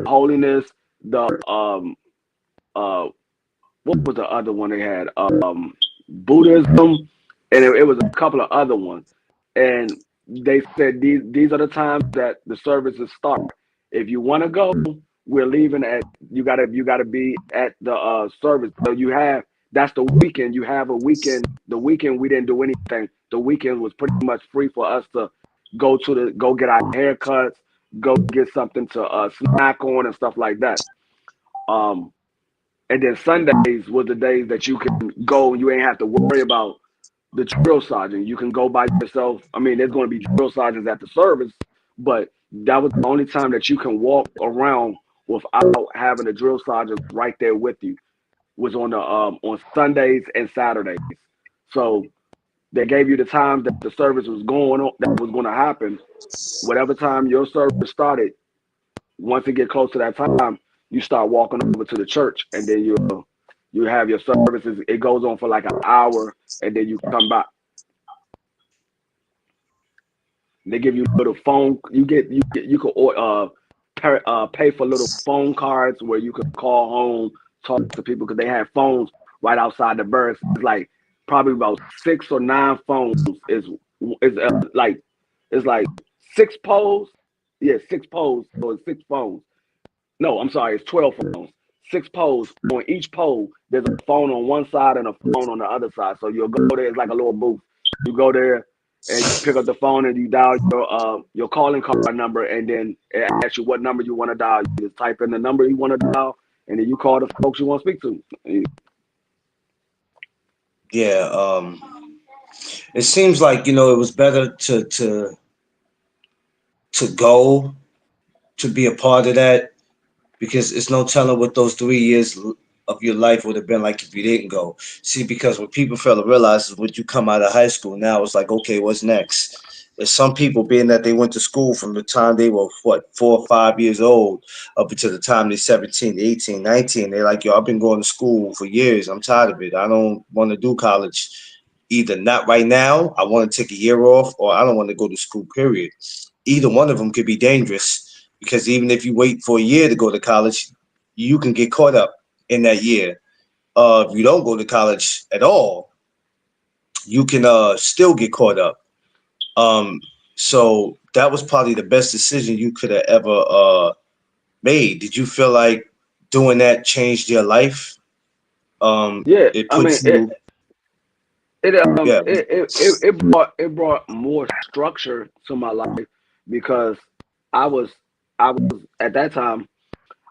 holiness, the uh what was the other one they had? Buddhism, and it was a couple of other ones. And they said these are the times that the services start. If you want to go, we're leaving at you gotta be at the service. So you have that's the weekend. You have a weekend. The weekend we didn't do anything. the weekend was pretty much free for us to go get our haircuts, go get something to snack on and stuff like that. Um, and then Sundays was the days that you can go and you ain't have to worry about the drill sergeant. You can go by yourself. I mean, there's going to be drill sergeants at the service, but that was the only time that you can walk around without having a drill sergeant right there with you. Was on Sundays and Saturdays. So they gave you the time that the service was going on, that was going to happen. Whatever time your service started, once it get close to that time, you start walking over to the church, and then you have your services. It goes on for like an hour, and then you come back. They give you little phone. You could pay for little phone cards where you could call home, talk to people because they have phones right outside the barracks. It's like probably about 6 or 9 phones. Is like it's like 6 poles. Yeah, 6 poles. So it's 6 phones. No, I'm sorry, it's 12 phones. 6 poles. On each pole, there's a phone on one side and a phone on the other side. So you'll go there, it's like a little booth. You go there and you pick up the phone and you dial your calling card number, and then it asks you what number you want to dial. You just type in the number you want to dial, and then you call the folks you want to speak to. Yeah, it seems like, you know, it was better to go, to be a part of that, because it's no telling what those 3 years of your life would have been like if you didn't go. See, because what people fail to realize is when you come out of high school, now it's like, okay, what's next? There's some people, being that they went to school from the time they were, what, 4 or 5 years old up until the time they're 17, 18, 19. They're like, yo, I've been going to school for years. I'm tired of it. I don't want to do college. Either not right now, I want to take a year off, or I don't want to go to school, period. Either one of them could be dangerous, because even if you wait for a year to go to college, you can get caught up in that year. If you don't go to college at all, you can still get caught up. Um, so that was probably the best decision you could have ever made. Did you feel like doing that changed your life? Yeah, It I mean puts you, yeah. it brought more structure to my life because I was I was at that time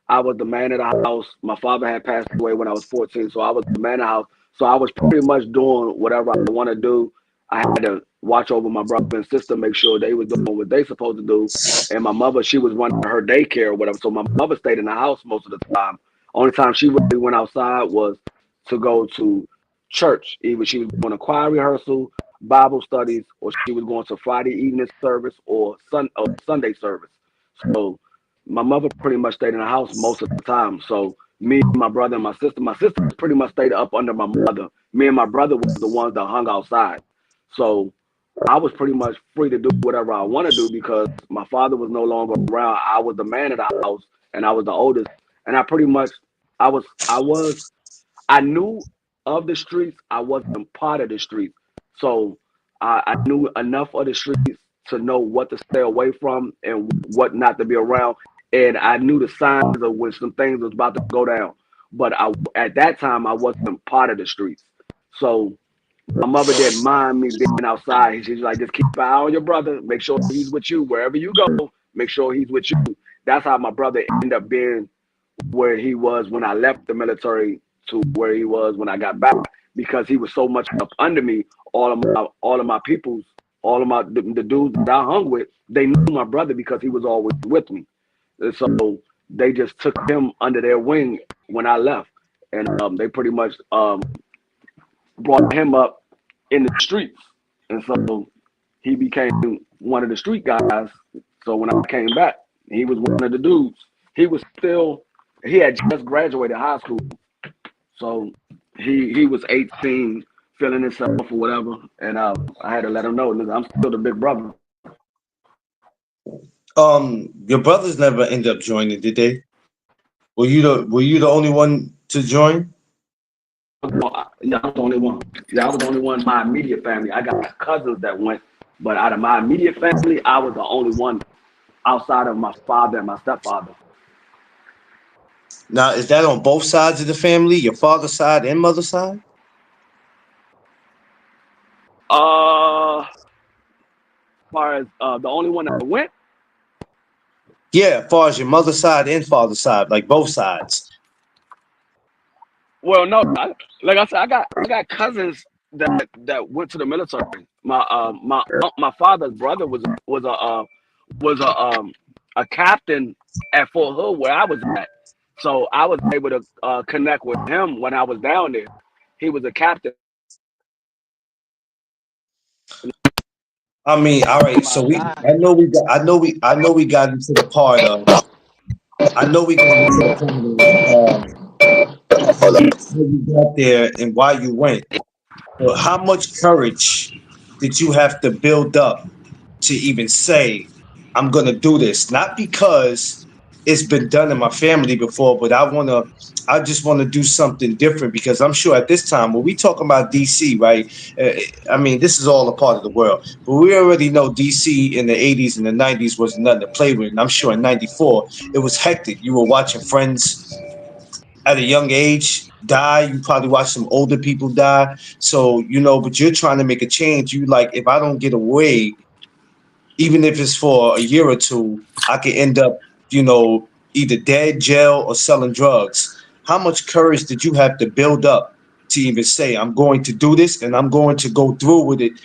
I was the man of the house. My father had passed away when I was 14, so I was the man of the house. So I was pretty much doing whatever I want to do. I had to watch over my brother and sister, make sure they were doing what they supposed to do. And my mother, she was running her daycare or whatever. So my mother stayed in the house most of the time. Only time she really went outside was to go to church. Either she was going to choir rehearsal, Bible studies, or she was going to Friday evening service or Sunday service. So my mother pretty much stayed in the house most of the time. So me, my brother, and my sister pretty much stayed up under my mother. Me and my brother was the ones that hung outside. So I was pretty much free to do whatever I want to do because my father was no longer around. I was the man of the house and I was the oldest. And I pretty much I knew of the streets. I wasn't part of the streets. So I knew enough of the streets to know what to stay away from and what not to be around. And I knew the signs of when some things was about to go down. But at that time, I wasn't part of the streets. So my mother didn't mind me being outside. She's like, just keep an eye on your brother. Make sure he's with you wherever you go. Make sure he's with you. That's how my brother ended up being where he was when I left the military to where he was when I got back because he was so much up under me. All of my peoples, all of the dudes that I hung with, they knew my brother because he was always with me. And so they just took him under their wing when I left, and they pretty much brought him up in the streets, and so he became one of the street guys. So when I came back, he was one of the dudes. He was still he had just graduated high school, so he was 18, feeling himself or whatever, and I had to let him know, "Listen, I'm still the big brother." Your brothers never end up joining, did they? Were you the only one to join? Yeah, I was the only one. Yeah, I was the only one in my immediate family. I got cousins that went, but out of my immediate family, I was the only one outside of my father and my stepfather. Now, is that on both sides of the family, your father's side and mother's side? far as the only one that went. Yeah, as far as your mother's side and father's side, like both sides. Well, no, like I said, I got cousins that went to the military. My father's brother was a captain at Fort Hood where I was at, so I was able to connect with him when I was down there. He was a captain. I mean, all right. So My we, guy. I know we got into the part of, I know we got into the part of how you got there and why you went. But how much courage did you have to build up to even say, I'm gonna do this? Not because it's been done in my family before, but I just wanna do something different because I'm sure at this time when we talk about DC, right? I mean, this is all a part of the world, but we already know DC in the 80s and the 90s was nothing to play with. And I'm sure in '94 it was hectic. You were watching friends at a young age die. You probably watch some older people die. So, but you're trying to make a change. You like, if I don't get away, even if it's for a year or two, I could end up, either dead, jail, or selling drugs. How much courage did you have to build up to even say, I'm going to do this and I'm going to go through with it,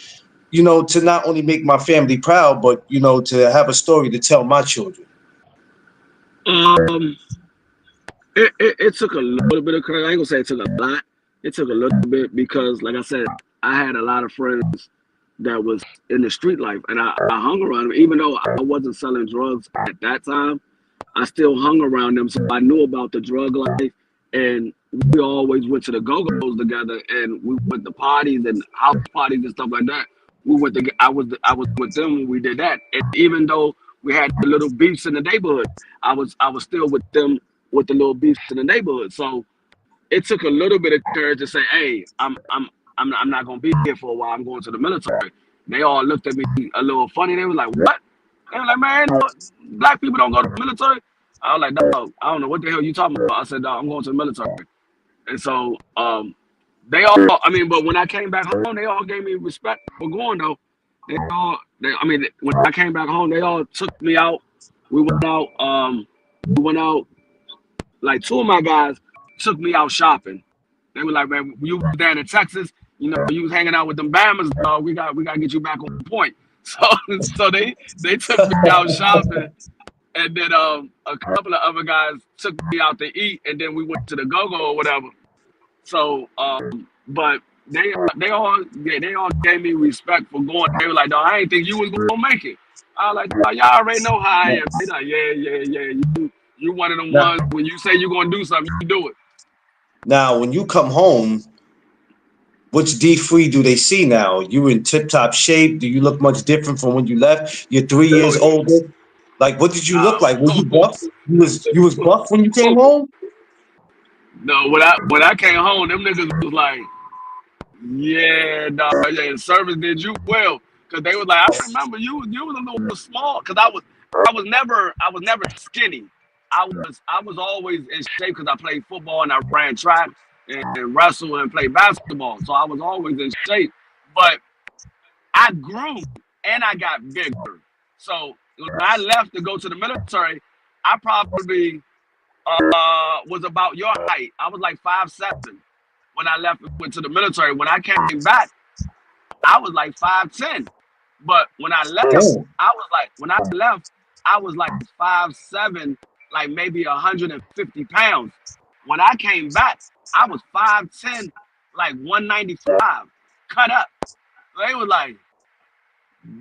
to not only make my family proud, but, to have a story to tell my children? Um, it took a little bit of courage. I ain't gonna say it took a lot. It took a little bit because, like I said, I had a lot of friends that was in the street life, and I hung around them. Even though I wasn't selling drugs at that time, I still hung around them, so I knew about the drug life, and we always went to the go-go's together, and we went to parties and house parties and stuff like that. We went to, I was with them when we did that, and even though we had the little beefs in the neighborhood, I was still with them with the little beefs in the neighborhood. So it took a little bit of courage to say, "Hey, I'm not gonna be here for a while. I'm going to the military." They all looked at me a little funny. They were like, "What?" They were like, "Man, no, black people don't go to the military." I was like, "Dog, I don't know what the hell you talking about." I said, "Dog, I'm going to the military." And so they all, I mean, but when I came back home, they all gave me respect for going though. I mean, when I came back home, they all took me out. We went out. We went out. Like two of my guys took me out shopping. They were like, "Man, you was down in Texas. You was hanging out with them Bammers, dog. We got to get you back on point." So so they took me out shopping, and then a couple of other guys took me out to eat, and then we went to the go go or whatever. So but they all gave me respect for going. They were like, "No, I ain't think you was gonna make it." I was like, "Oh, y'all already know how I am." They like, "Yeah, yeah, yeah. You one of them Now, ones when you say you're gonna do something, you do it." now, when you come home, which D free do they see now? You in tip top shape? Do you look much different from when you left? You're three Oh years yeah. older. Like, what did you look like? Were you Nah. buff? You was buff when you came home? No, when I came home, them niggas was like, "Yeah, dog, yeah, service did you well." Cause they was like, "I remember you was a little small." Cause I was never skinny. I was always in shape because I played football and I ran track and wrestled and played basketball. So I was always in shape. But I grew and I got bigger. So when I left to go to the military, I probably was about your height. I was like 5'7" when I left and went to the military. When I came back, I was like 5'10". But Damn. when I left, I was like 5'7", like maybe 150 pounds. When I came back, I was 5'10", like 195, cut up. They were like,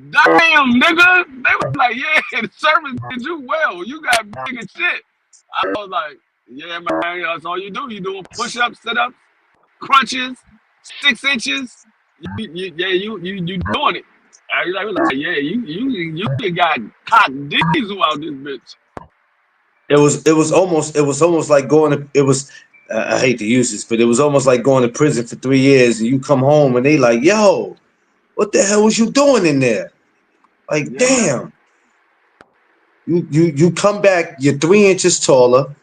"Damn, nigga." They were like, "Yeah, the service did you well. You got big and shit." I was like, "Yeah, man, that's all you do. You doing push-ups, sit-ups, crunches, 6 inches. Yeah, you doing it." I was like, "Yeah, you got cock diesel out this bitch." It was almost like going to it was I hate to use this, but it was almost like going to prison for 3 years and you come home and they like, yo, what the hell was you doing in there? Like, Yeah, man. damn. You come back, you're 3 inches taller,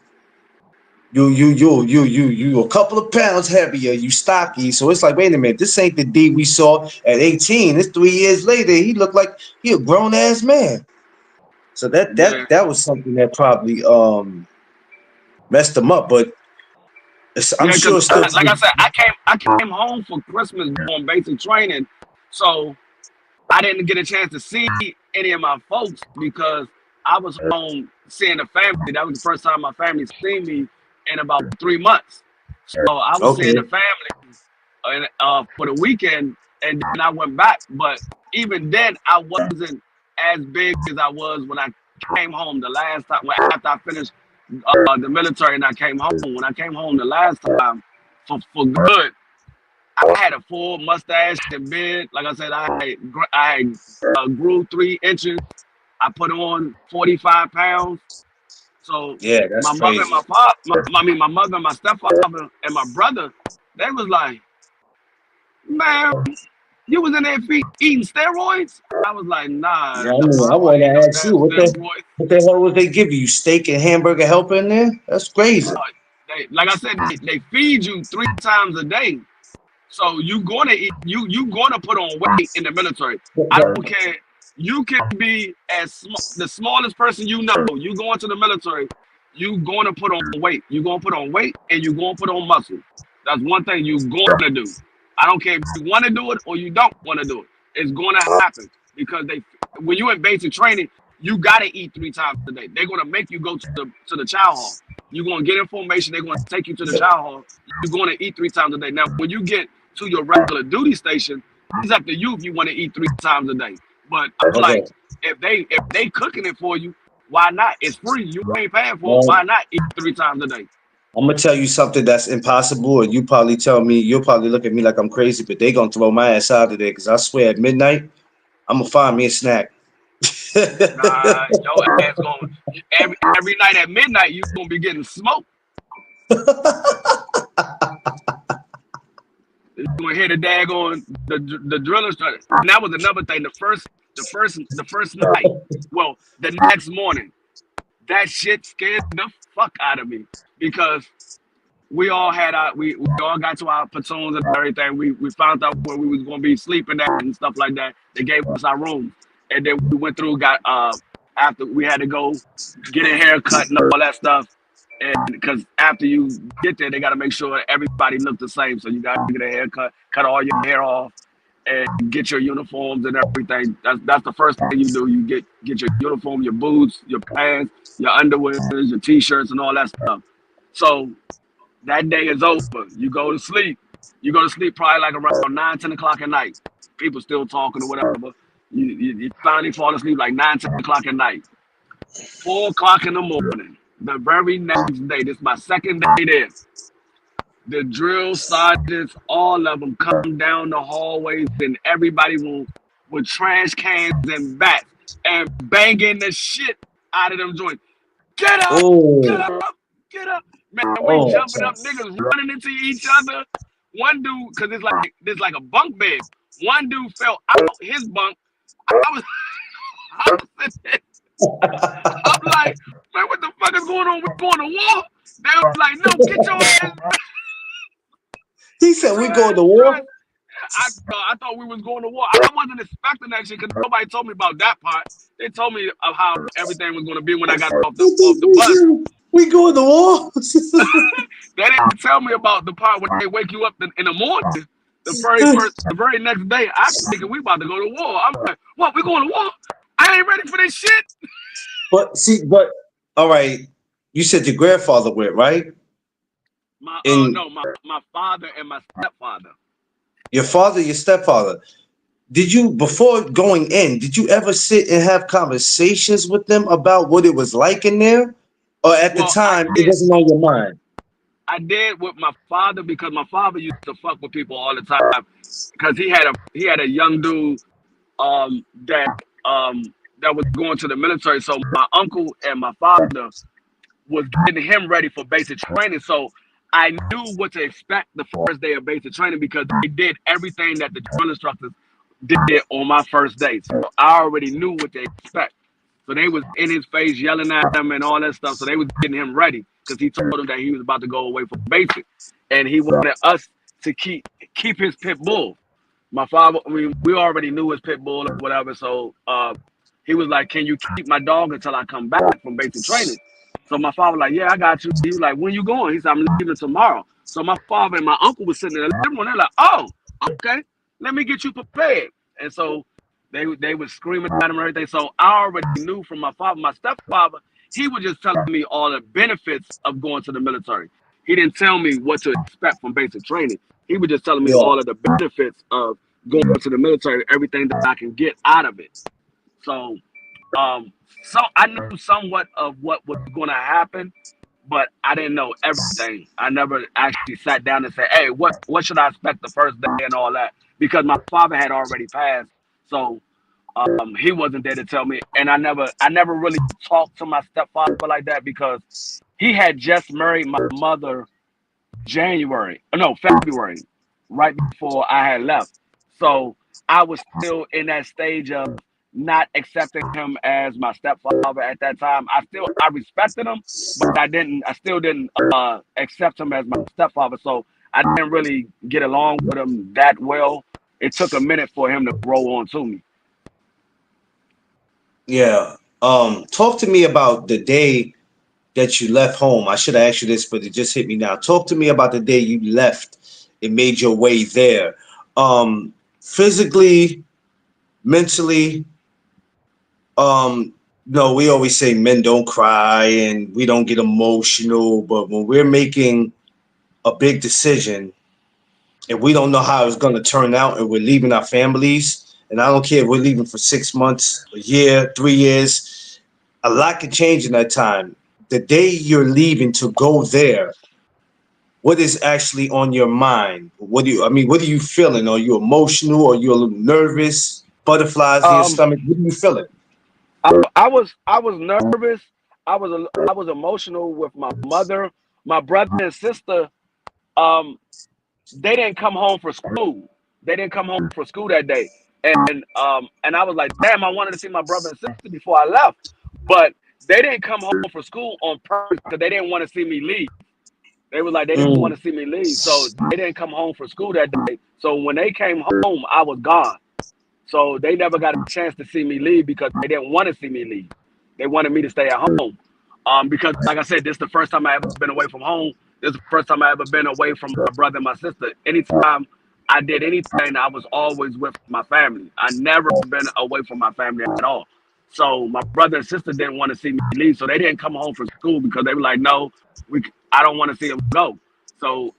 you a couple of pounds heavier, you stocky. So it's like, wait a minute, this ain't the D we saw at 18. It's 3 years later. He looked like he a grown ass man. So that Yeah, that that was something that probably messed him up. But I'm yeah. Because sure still. like I said, I came home for Christmas doing basic training, so I didn't get a chance to see any of my folks because I was home seeing the family. That was the first time my family seen me in about 3 months. So I was seeing the Okay. family for the weekend, and then I went back. But even then, I wasn't as big as I was when I came home the last time. After I finished the military and I came home. When I came home the last time for good, I had a full mustache and beard. Like I said, I grew 3 inches. I put on 45 pounds. So Yeah, my that's mother and crazy. my father, my mother and my stepfather and my brother, they was like, man, you was in there eating steroids? I was like, nah, Yeah, I nah, mean, I I want wasn't eating to no ask damn you steroids. what the hell would they give you? Steak and hamburger helper in there? That's crazy. Like I said, they feed you 3 times a day. So you gonna eat, you gonna put on weight in the military. I don't care. You can be the smallest person you know. You go into the military, you gonna put on weight. You gonna put on weight and you gonna put on muscle. That's one thing you gonna do. I don't care if you want to do it or you don't want to do it. It's gonna happen because when you in basic training, you gotta eat 3 times a day. They're gonna make you go to the chow hall. You're gonna get information. They're gonna take you to the chow hall. You're gonna eat 3 times a day. Now, when you get to your regular duty station, it's up to you if you want to eat 3 times a day. But I'm like, Okay. if they cooking it for you, why not? It's free. You ain't paying for it. Well, Why not eat 3 times a day? I'm gonna tell you something that's impossible, and you'll probably look at me like I'm crazy, but they gonna throw my ass out of there because I swear at midnight I'm gonna find me a snack. Nah, your ass going every night at midnight you gonna be getting smoked. You gonna hear the daggone the driller start. And that was another thing. The first night. Well, the next morning, that shit scared the fuck out of me because we all got to our platoons and everything. We found out where we was gonna be sleeping at and stuff like that. They gave us our rooms, and then we went through. Got after we had to go get a haircut and all that stuff, and because after you get there, they got to make sure everybody looks the same. So you got to get a haircut, cut all your hair off, and get your uniforms and everything. That's the first thing you do. You get your uniform, your boots, your pants, your underwear, your t-shirts, and all that stuff. So that day is over. You go to sleep. You go to sleep probably like around 9, 10 o'clock at night. People still talking or whatever. You finally fall asleep like 9, 10 o'clock at night. 4 o'clock in the morning. The very next day. This is my second day there. The drill sergeants, all of them come down the hallways and everybody with trash cans and bats and banging the shit out of them joints. Get up, get Oh, up, get up. Man, we oh, jumping up, niggas running into each other. One dude, cause it's like a bunk bed. One dude fell out his bunk. I was, I was sitting there, I'm like, man, what the fuck is going on? We going to war? They was like, no, get your ass he said we going to war. dressed. I thought we was going to war. I wasn't expecting that shit because nobody told me about that part. They told me of how everything was going to be when I got off the bus. We going to war. They didn't tell me about the part when they wake you up in the morning. The very next day, I'm thinking we about to go to war. I'm like, what? We going to war? I ain't ready for this shit. But see, but all right, you said your grandfather went, right? My And no, my father and my stepfather. your father, your stepfather. Did you, before going in, did you ever sit and have conversations with them about what it was like in there? Or at the Well, I time, it did. wasn't on your mind? I did with my father because my father used to fuck with people all the time because he had a young dude that that was going to the military. So my uncle and my father was getting him ready for basic training. So I knew what to expect the first day of basic training because they did everything that the drill instructors did on my first day. So I already knew what to expect. So they was in his face yelling at him and all that stuff. So they was getting him ready because he told him that he was about to go away for basic, and he wanted us to keep his pit bull. My father, we already knew his pit bull or whatever. So he was like, "Can you keep my dog until I come back from basic training?" So my father was like, "Yeah, I got you." He was like, "When you going?" He said, "I'm leaving tomorrow." So my father and my uncle was sitting in the living room. They're like, "Oh, okay, let me get you prepared." And so they was screaming at him and everything. So I already knew from my father, my stepfather, he was just telling me all the benefits of going to the military. He didn't tell me what to expect from basic training. He was just telling me Yeah. all of the benefits of going to the military, everything that I can get out of it. So, um, so I knew somewhat of what was going to happen, but I didn't know everything. I never actually sat down and said, "Hey, what should I expect the first day and all that?" Because my father had already passed, so he wasn't there to tell me, and I never really talked to my stepfather like that because he had just married my mother February, right before I had left. So I was still in that stage of not accepting him as my stepfather at that time. I respected him, but I still didn't accept him as my stepfather. So I didn't really get along with him that well. It took a minute for him to grow on to me. Yeah. Talk to me about the day that you left home. I should have asked you this, but it just hit me now. Talk to me about the day you left and made your way there. Physically, mentally, no, we always say men don't cry and we don't get emotional, but when we're making a big decision and we don't know how it's going to turn out and we're leaving our families, and I don't care if we're leaving for 6 months, a year, 3 years, a lot can change in that time. The day you're leaving to go there, what is actually on your mind? What are you feeling? Are you emotional? Are you a little nervous? Butterflies in your Um, stomach? What are you feeling? I was nervous. I was emotional with my mother, my brother and sister. Um, they didn't come home for school. They didn't come home for school that day, and I was like, damn, I wanted to see my brother and sister before I left, but they didn't come home for school on purpose because they didn't want to see me leave. They were like, they didn't want Mm. to see me leave, so they didn't come home for school that day. So when they came home, I was gone. So they never got a chance to see me leave because they didn't want to see me leave. They wanted me to stay at home. Because like I said, this is the first time I ever been away from home. This is the first time I ever been away from my brother and my sister. Anytime I did anything, I was always with my family. I never been away from my family at all. So my brother and sister didn't want to see me leave, so they didn't come home from school because they were like, "No, I don't want to see him go." So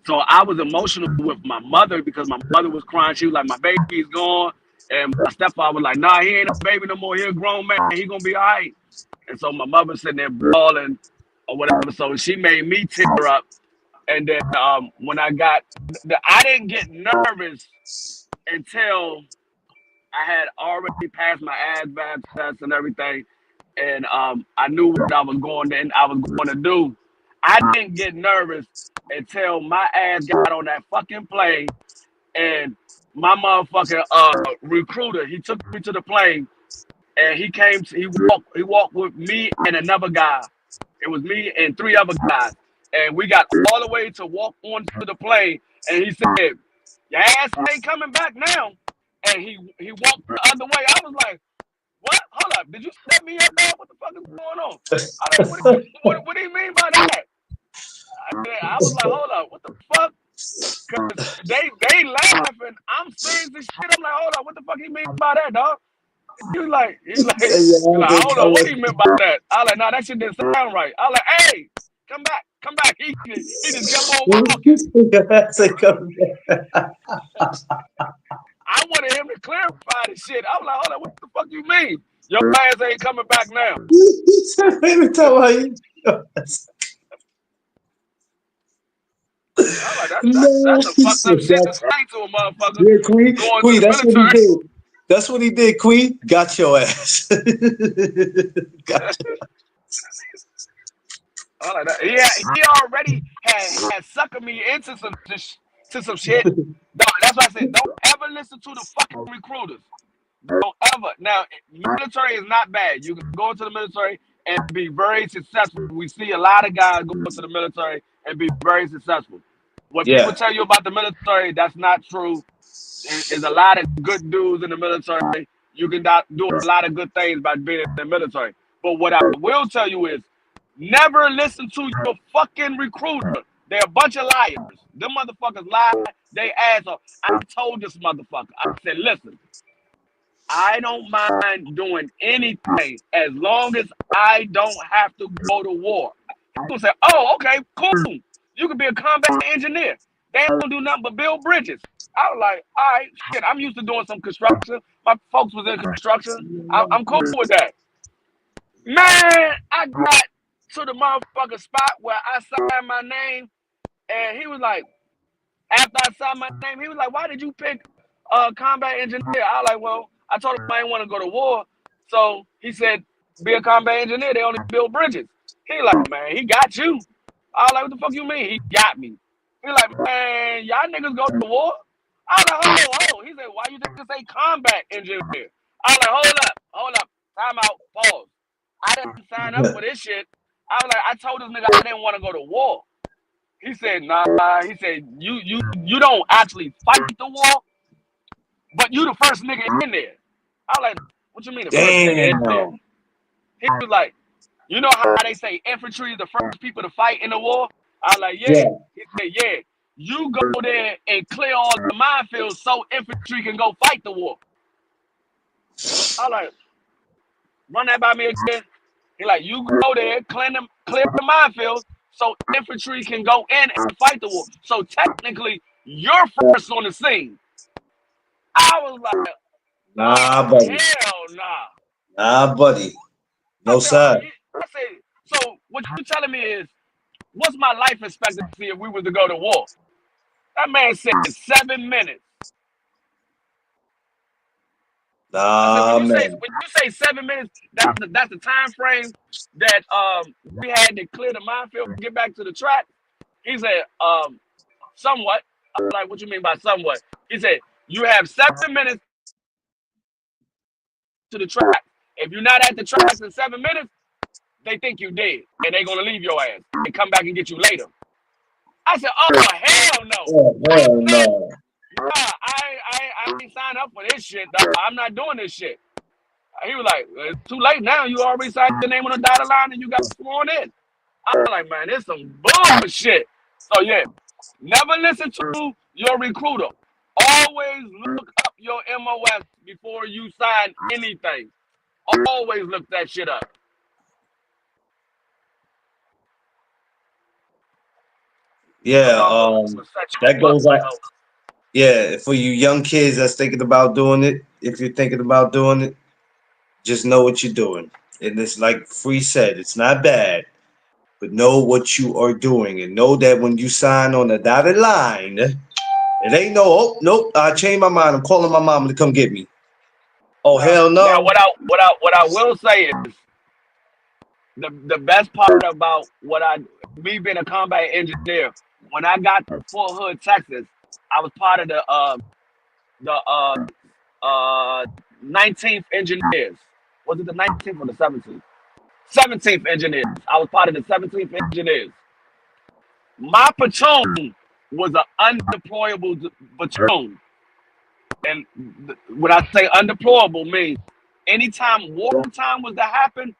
so I was emotional with my mother because my mother was crying. She was like, "My baby's gone," and my stepfather was like, "Nah, he ain't a baby no more. He a grown man. He gonna be all right." And so my mother sitting there bawling or whatever. So she made me tear up. And then when I didn't get nervous until I had already passed my ASVAB test and everything, and I knew what I was going to do. I didn't get nervous until my ass got on that fucking plane, and my motherfucking recruiter, he took me to the plane, and he walked with me and another guy. It was me and three other guys, and we got all the way to walk onto the plane, and he said, "Your ass ain't coming back now." And he walked the other way. I was like, "What? Hold up! Did you set me up, dog? What the fuck is going on?" I like, what do you mean by that? I was like, "Hold up! What the fuck?" Because they laughing. I'm serious as shit. I'm like, "Hold up! What the fuck he mean by that, dog?" He like, "I don't know what he meant by that." I like, "Nah, that shit didn't sound right." I like, "Hey, come back." He just kept on walking. That's a come I wanted him to clarify the shit. I was like, "Hold up! What the fuck you mean? Your ass ain't coming back now." Every time I I was like, no, that's some he fucked up said shit to that. say to a motherfucker Yeah, Queen, going to Queen, the that's what he military. did. That's what he did, Queen. Got your ass. Got I was like that. Yeah, he already had suckered me into some shit. Dog, that's why I said don't ever listen to the fucking recruiters. Don't ever. Now, military is not bad. You can go into the military and be very successful. We see a lot of guys go into the military and be very successful. What people Yeah, tell you about the military, that's not true. There's a lot of good dudes in the military. You can do a lot of good things by being in the military. But what I will tell you is never listen to your fucking recruiter. They're a bunch of liars. Them motherfuckers lie. They ass off. I told this motherfucker, I said, listen, I don't mind doing anything as long as I don't have to go to war. People say, oh, okay, cool. You could be a combat engineer. They don't do nothing but build bridges. I was like, all right, shit, I'm used to doing some construction. My folks was in construction. I'm cool with that. Man, I got to the motherfucking spot where I signed my name, and he was like, after I signed my name, he was like, why did you pick combat engineer? I was like, well, I told him I didn't want to go to war. So he said, be a combat engineer. They only build bridges. He like, man, he got you. I was like, what the fuck you mean? He got me. He like, man, y'all niggas go to war? I was like, hold. He said, why you think say combat engineer? I was like, hold up. Time out, pause. I didn't sign up for this shit. I was like, I told this nigga I didn't want to go to war. He said, nah. He said, you don't actually fight the war, but you the first nigga in there. I was like, what you mean the first nigga in there? damn. He was like, you know how they say infantry is the first people to fight in the war? I was like, yeah. Yeah. He said, yeah. You go there and clear all the minefields so infantry can go fight the war. I was like, run that by me again. He like, you go there, clear the minefield so infantry can go in and fight the war. So technically, you're first on the scene. I was like, oh, Nah, buddy. hell nah. Nah, buddy. I No said, oh, side. yeah. I said, so what you telling me is, what's my life expectancy if we were to go to war? That man said 7 minutes. I said, Nah, man. when you say 7 minutes, that's the time frame that we had to clear the minefield and get back to the track. He said, somewhat. I was like, what you mean by somewhat? He said, you have 7 minutes to the track. If you're not at the tracks in 7 minutes, they think you dead and they're gonna leave your ass and come back and get you later. I said, oh hell no. Oh, I hell said, no. nah, I ain't signed up for this shit. Dog. I'm not doing this shit. He was like, it's too late now. You already signed your name on the dotted line and you got sworn in. I was like, man, this some bullshit. So yeah, never listen to your recruiter. Always look up your MOS before you sign anything. Always look that shit up. Yeah, I'm gonna set that you up, goes out. so. Yeah, for you young kids that's thinking about doing it, if you're thinking about doing it, just know what you're doing. And it's like Free said, it's not bad, but know what you are doing and know that when you sign on the dotted line, it ain't no, oh, nope, I changed my mind. I'm calling my mom to come get me. Oh, Now, hell now no. what I will say is the best part about me being a combat engineer. When I got to Fort Hood, Texas, I was part of the 19th engineers. Was it the 19th or the 17th? 17th engineers. I was part of the 17th engineers. My platoon was an undeployable platoon. And when I say undeployable means anytime wartime was to happen,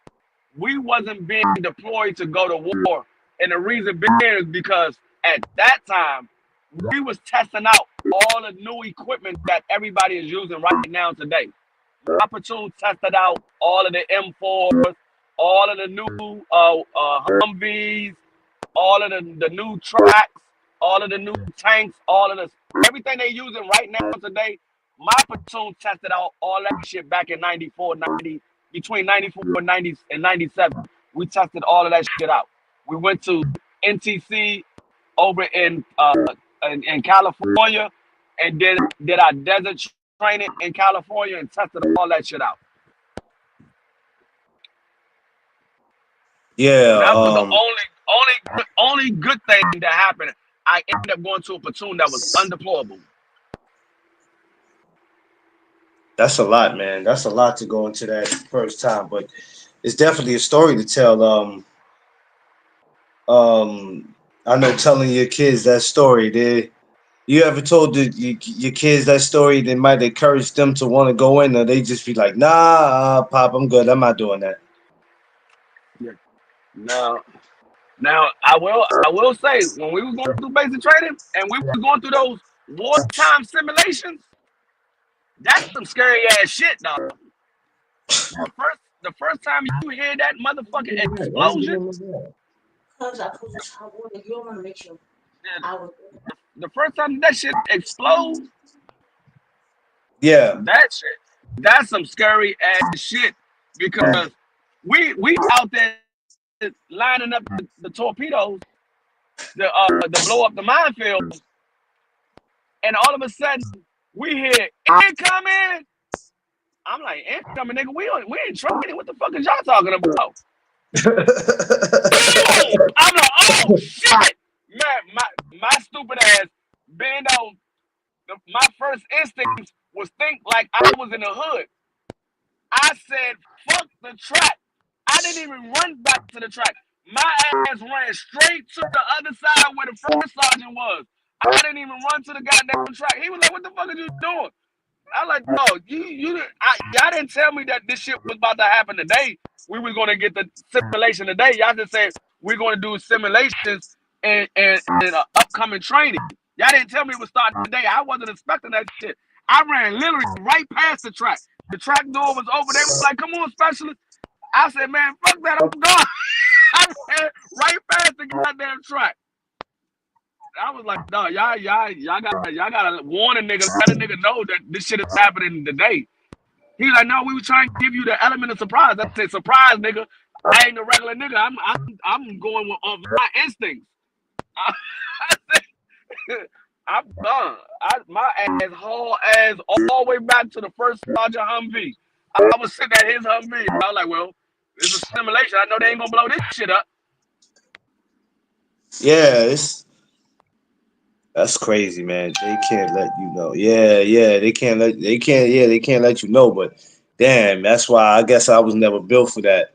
we wasn't being deployed to go to war. And the reason being is because at that time, we was testing out all the new equipment that everybody is using right now today. My platoon tested out all of the M4s, all of the new Humvees, all of the new tracks, all of the new tanks, all of the everything they using right now today. My platoon tested out all that shit back in 94, 90, between 94 and 90 and 97. We tested all of that shit out. We went to NTC over in California and did our desert training in California and tested all that shit out. Yeah, That was the only good thing that happened. I ended up going to a platoon that was undeployable. That's a lot, man. That's a lot to go into that first time, but it's definitely a story to tell. Um, I know telling your kids that story, you ever told your kids that story, they might encourage them to want to go in, or they just be like, nah, Pop, I'm good. I'm not doing that. Yeah. Now, now I will say when we was going through basic training and we was going through those wartime simulations, that's some scary ass shit, dog. The first time you hear that motherfucking explosion, the, the first time that shit explodes, Yeah. that shit, that's some scary ass shit because we out there lining up the torpedoes, to blow up the minefield, and all of a sudden we hear incoming. I'm like, incoming, nigga. We ain't training. What the fuck is y'all talking about? Boom! I'm like, oh shit, man. My stupid ass, being on my first instincts was think like I was in the hood. I said, fuck the track. I didn't even run back to the track. My ass ran straight to the other side where the first sergeant was. I didn't even run to the goddamn track. He was like, what the fuck are you doing? I like, no, y'all didn't tell me that this shit was about to happen today. We was gonna get the simulation today. Y'all just said we're gonna do simulations and upcoming training. Y'all didn't tell me it was starting today. I wasn't expecting that shit. I ran literally right past the track. The track door was open. They were like, "Come on, specialist." I said, "Man, fuck that. I'm gone." I ran right past the goddamn track. I was like, "No, y'all gotta warn a nigga, let a nigga know that this shit is happening today." He's like, "No, we were trying to give you the element of surprise." I said, "Surprise, nigga. I ain't a regular nigga. I'm going with off my instincts." I, I'm done. My ass haul ass all the way back to the first Sergeant Humvee. I was sitting at his Humvee. I was like, well, it's a simulation. I know they ain't gonna blow this shit up. Yeah, that's crazy, man. They can't let you know. Yeah, yeah, they can't let you know, but damn, that's why I guess I was never built for that.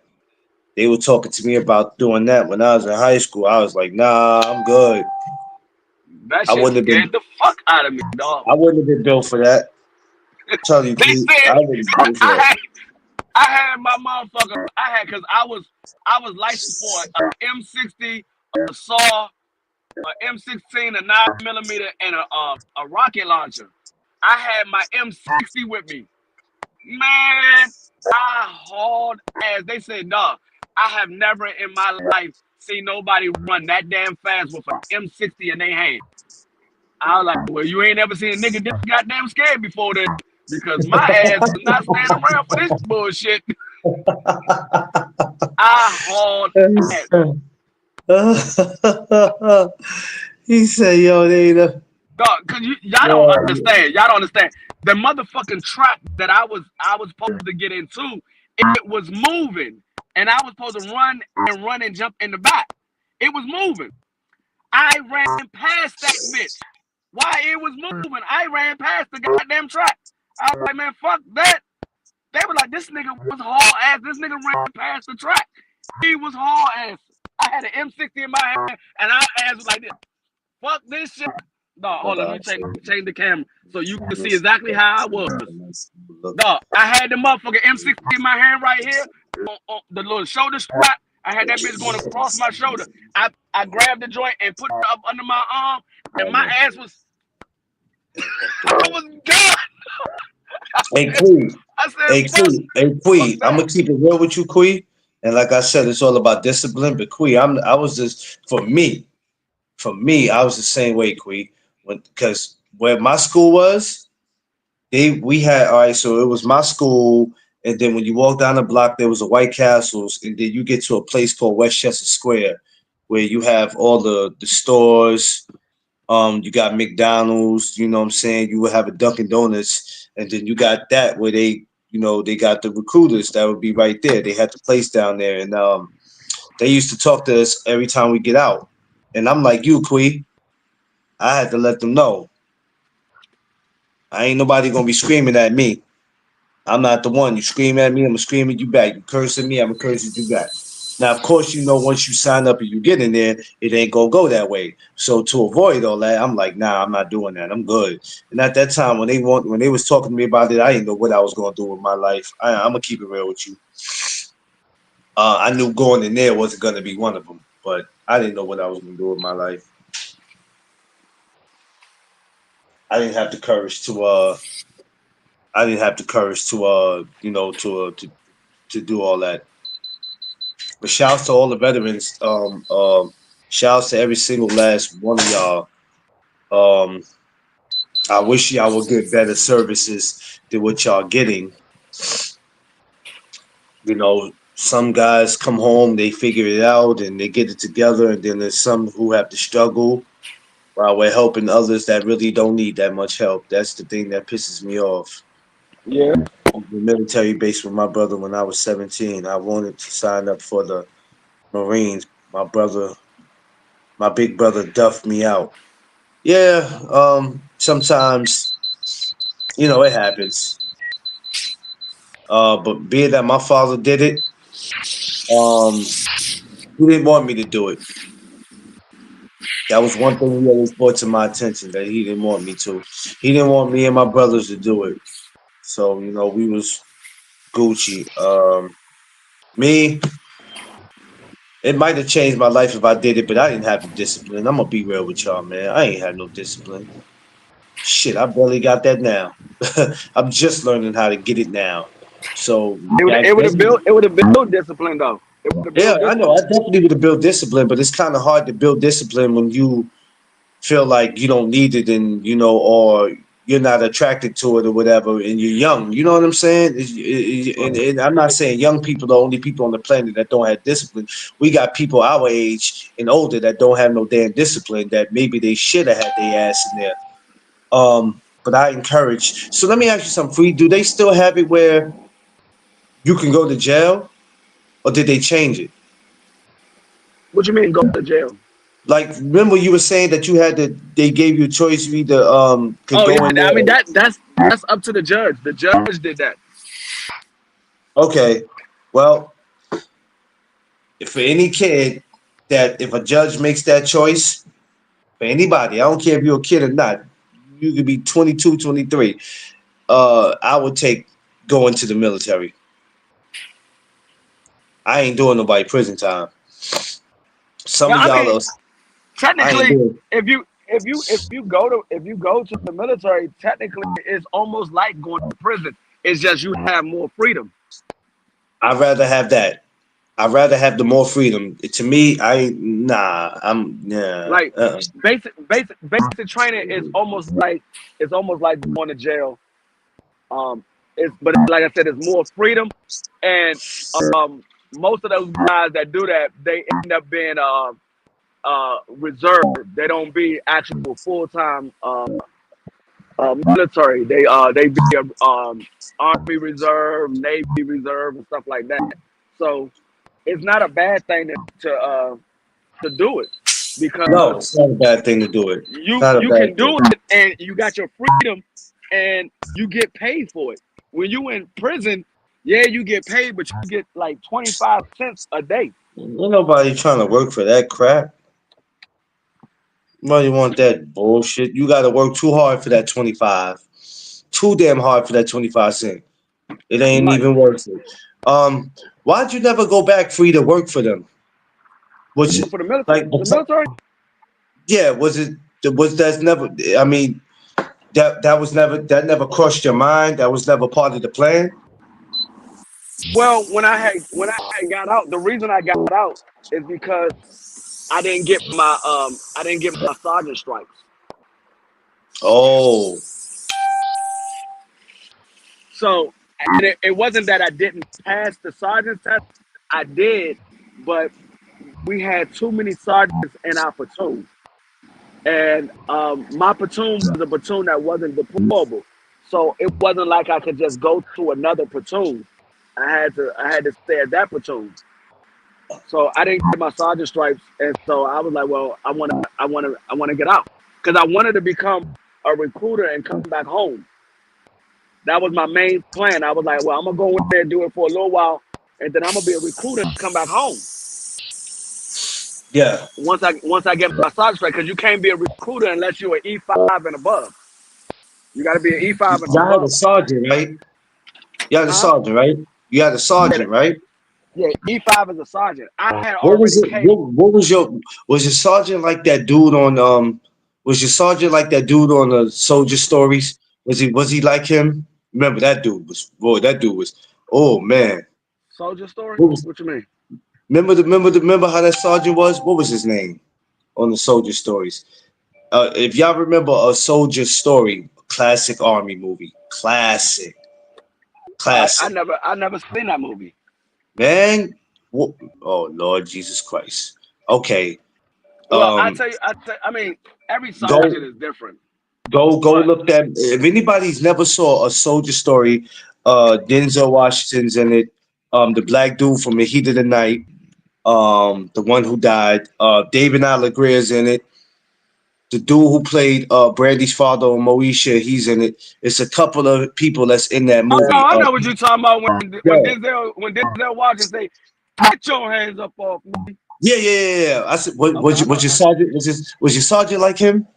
They were talking to me about doing that when I was in high school. I was like, nah, I'm good. That I shit wouldn't have been scared the fuck out of me, dog. I wouldn't have been built for that. Tell you, They Pete, said I wouldn't have been built for I that. had I had my motherfucker. I had because I was licensed for a M60, a saw, a M16, a 9 millimeter, and a rocket launcher. I had my M60 with me. Man, I hauled ass. They said, "Nah, I have never in my life seen nobody run that damn fast with an M60 in their hand." I was like, "Well, you ain't ever seen a nigga this goddamn scared before then, because my ass was not standing around for this bullshit." I hauled ass. He said, "Yo, they ain't a Dog, cause y'all don't yeah, understand. Y'all don't understand. The motherfucking track that I was supposed to get into, it was moving. And I was supposed to run and jump in the back. It was moving. I ran past that bitch. Why it was moving, I ran past the goddamn track. I was like, man, fuck that. They were like, this nigga was haul ass. This nigga ran past the track. He was haul ass. I had an M60 in my hand, and our ass was like this. Fuck this shit. No, hold on. Let me change the camera so you can see exactly how I was. No, I had the motherfucking M60 in my hand right here on the little shoulder strap. I had that bitch going across my shoulder. I grabbed the joint and put it up under my arm, and my ass was I was gone. Hey, Quee. I said, Hey, Quee. Hey, fuck Quee. I'm that. gonna keep it real with you, Quee. And like I said, it's all about discipline. But Quee, I was just for me, I was the same way, Quee. Because where my school was, we had all right. So it was my school, and then when you walk down the block, there was a White Castles, and then you get to a place called Westchester Square, where you have all the stores. You got McDonald's, you know what I'm saying? You would have a Dunkin' Donuts, and then you got that where they got the recruiters that would be right there. They had the place down there, and they used to talk to us every time we get out. And I'm like you, Quee. I had to let them know I ain't nobody gonna be screaming at me. I'm not the one. You scream at me, I'm gonna scream at you back. You curse at me, I'm gonna curse at you back. Now, of course, once you sign up and you get in there, it ain't gonna go that way. So to avoid all that, I'm like, nah, I'm not doing that. I'm good. And at that time, when they was talking to me about it, I didn't know what I was gonna do with my life. I'm gonna keep it real with you. I knew going in there wasn't gonna be one of them, but I didn't know what I was gonna do with my life. I didn't have the courage to. I didn't have the courage to. To do all that. But shouts to all the veterans. Shouts to every single last one of y'all. Um, I wish y'all would get better services than what y'all getting. Some guys come home, they figure it out, and they get it together, and then there's some who have to struggle while we're helping others that really don't need that much help. That's the thing that pisses me off. Yeah. The military base with my brother when I was 17. I wanted to sign up for the Marines. My big brother duffed me out. Yeah, sometimes, it happens. But being that my father did it, um, he didn't want me to do it. That was one thing he always brought to my attention that he didn't want me to. He didn't want me and my brothers to do it. So, we was Gucci. Me, it might have changed my life if I did it, but I didn't have the discipline. I'm gonna be real with y'all, man. I ain't had no discipline. Shit, I barely got that now. I'm just learning how to get it now. So back then, It would have built discipline though. It would have yeah, built I know. I discipline. definitely would have built discipline, but it's kind of hard to build discipline when you feel like you don't need it, and or you're not attracted to it or whatever, and you're young. You know what I'm saying? And I'm not saying young people are the only people on the planet that don't have discipline. We got people our age and older that don't have no damn discipline. That maybe they should have had their ass in there. But I encourage. So let me ask you something. Free? Do they still have it where you can go to jail, or did they change it? What you mean go to jail? Like, remember you were saying that you had to. They gave you a choice. You either could Oh go in yeah, I there. mean that's up to the judge. The judge did that. Okay. Well, if for any kid that if a judge makes that choice for anybody, I don't care if you're a kid or not, you could be 22, 23. I would take going to the military. I ain't doing nobody prison time. Some Yeah, of I y'all mean else, I ain't technically, doing. if you go to the military, it's almost like going to prison. It's just you have more freedom. I'd rather have that. I'd rather have the more freedom. To me, I ain't nah. I'm yeah. Like basic training is almost like going to jail. It's but like I said, it's more freedom, and um, most of those guys that do that, they end up being reserve. They don't be actual full time military. They be Army Reserve, Navy Reserve, and stuff like that. So it's not a bad thing to do it No, because it's not a bad thing to do it. It's not a you bad can thing. do it and you got your freedom and you get paid for it. When you in prison, yeah, you get paid, but you get like 25 cents a day. Ain't nobody trying to work for that crap. Nobody want that bullshit. You got to work too hard for that 25. Too damn hard for that 25 cent. It ain't Like even worth it. Why'd you never go back free to work for them? Which for like the military. yeah, was it was that's never I mean that never crossed your mind. That was never part of the plan. Well, when I had got out, the reason I got out is because I didn't get my sergeant stripes. Oh, So and it wasn't that I didn't pass the sergeant's test. I did, but we had too many sergeants in our platoon, and my platoon was a platoon that wasn't deployable. So it wasn't like I could just go to another platoon. I had to stay at that platoon. So I didn't get my sergeant stripes, and so I was like, well, I want to get out because I wanted to become a recruiter and come back home. That was my main plan. I was like, well, I'm gonna go in there and do it for a little while, and then I'm gonna be a recruiter and come back home Yeah. once I get my sergeant straight. Because you can't be a recruiter unless you're an E5 and above. You got to be an E5 and Y'all had a above, sergeant, right? You had a huh? sergeant, right? You had a Yeah, sergeant, right? yeah. E5 is a sergeant. I had What was already it? came. What was your sergeant like that dude on was your sergeant like that dude on the Soldier Stories? Was he like him? Remember that dude was boy, that dude was oh man. Soldier story? What was What you mean? remember how that sergeant was? What was his name on the Soldier Stories? If y'all remember a Soldier Story, classic army movie. Classic. I Classic. never seen that movie. Man. Oh Lord Jesus Christ. Okay. Well, Um I mean, every sergeant go is different, Go but look that. If anybody's never saw a Soldier Story, Denzel Washington's in it. The black dude from The Heat of the Night, the one who died. David Allegrea's in it. The dude who played Brandy's father on Moesha, he's in it. It's a couple of people that's in that oh, movie. I know what you're talking about Yeah, when Denzel Washington say, "Get your hands up off me." yeah. I said, Okay, I was know. your sergeant? Was your sergeant like him?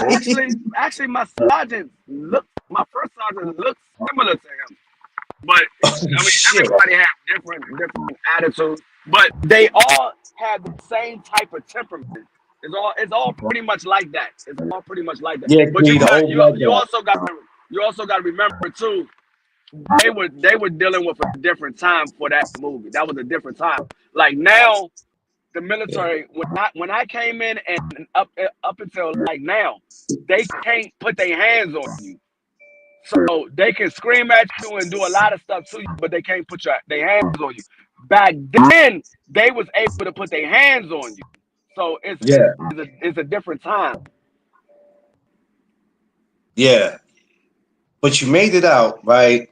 Actually, my first sergeant looks similar to him. But Oh I mean, shit! everybody has different attitudes, but they all have the same type of temperament. It's all pretty much like that. It's all pretty much like that. Yeah, But Creed, the old black guy. you also got to remember too. They were dealing with a different time for that movie. That was a different time. Like now, the Yeah, military when I came in and up until like now, they can't put their hands on you. So they can scream at you and do a lot of stuff to you, but they can't put their hands on you. Back then, they was able to put their hands on you. So yeah, it's a different time. yeah. But you made it out, right?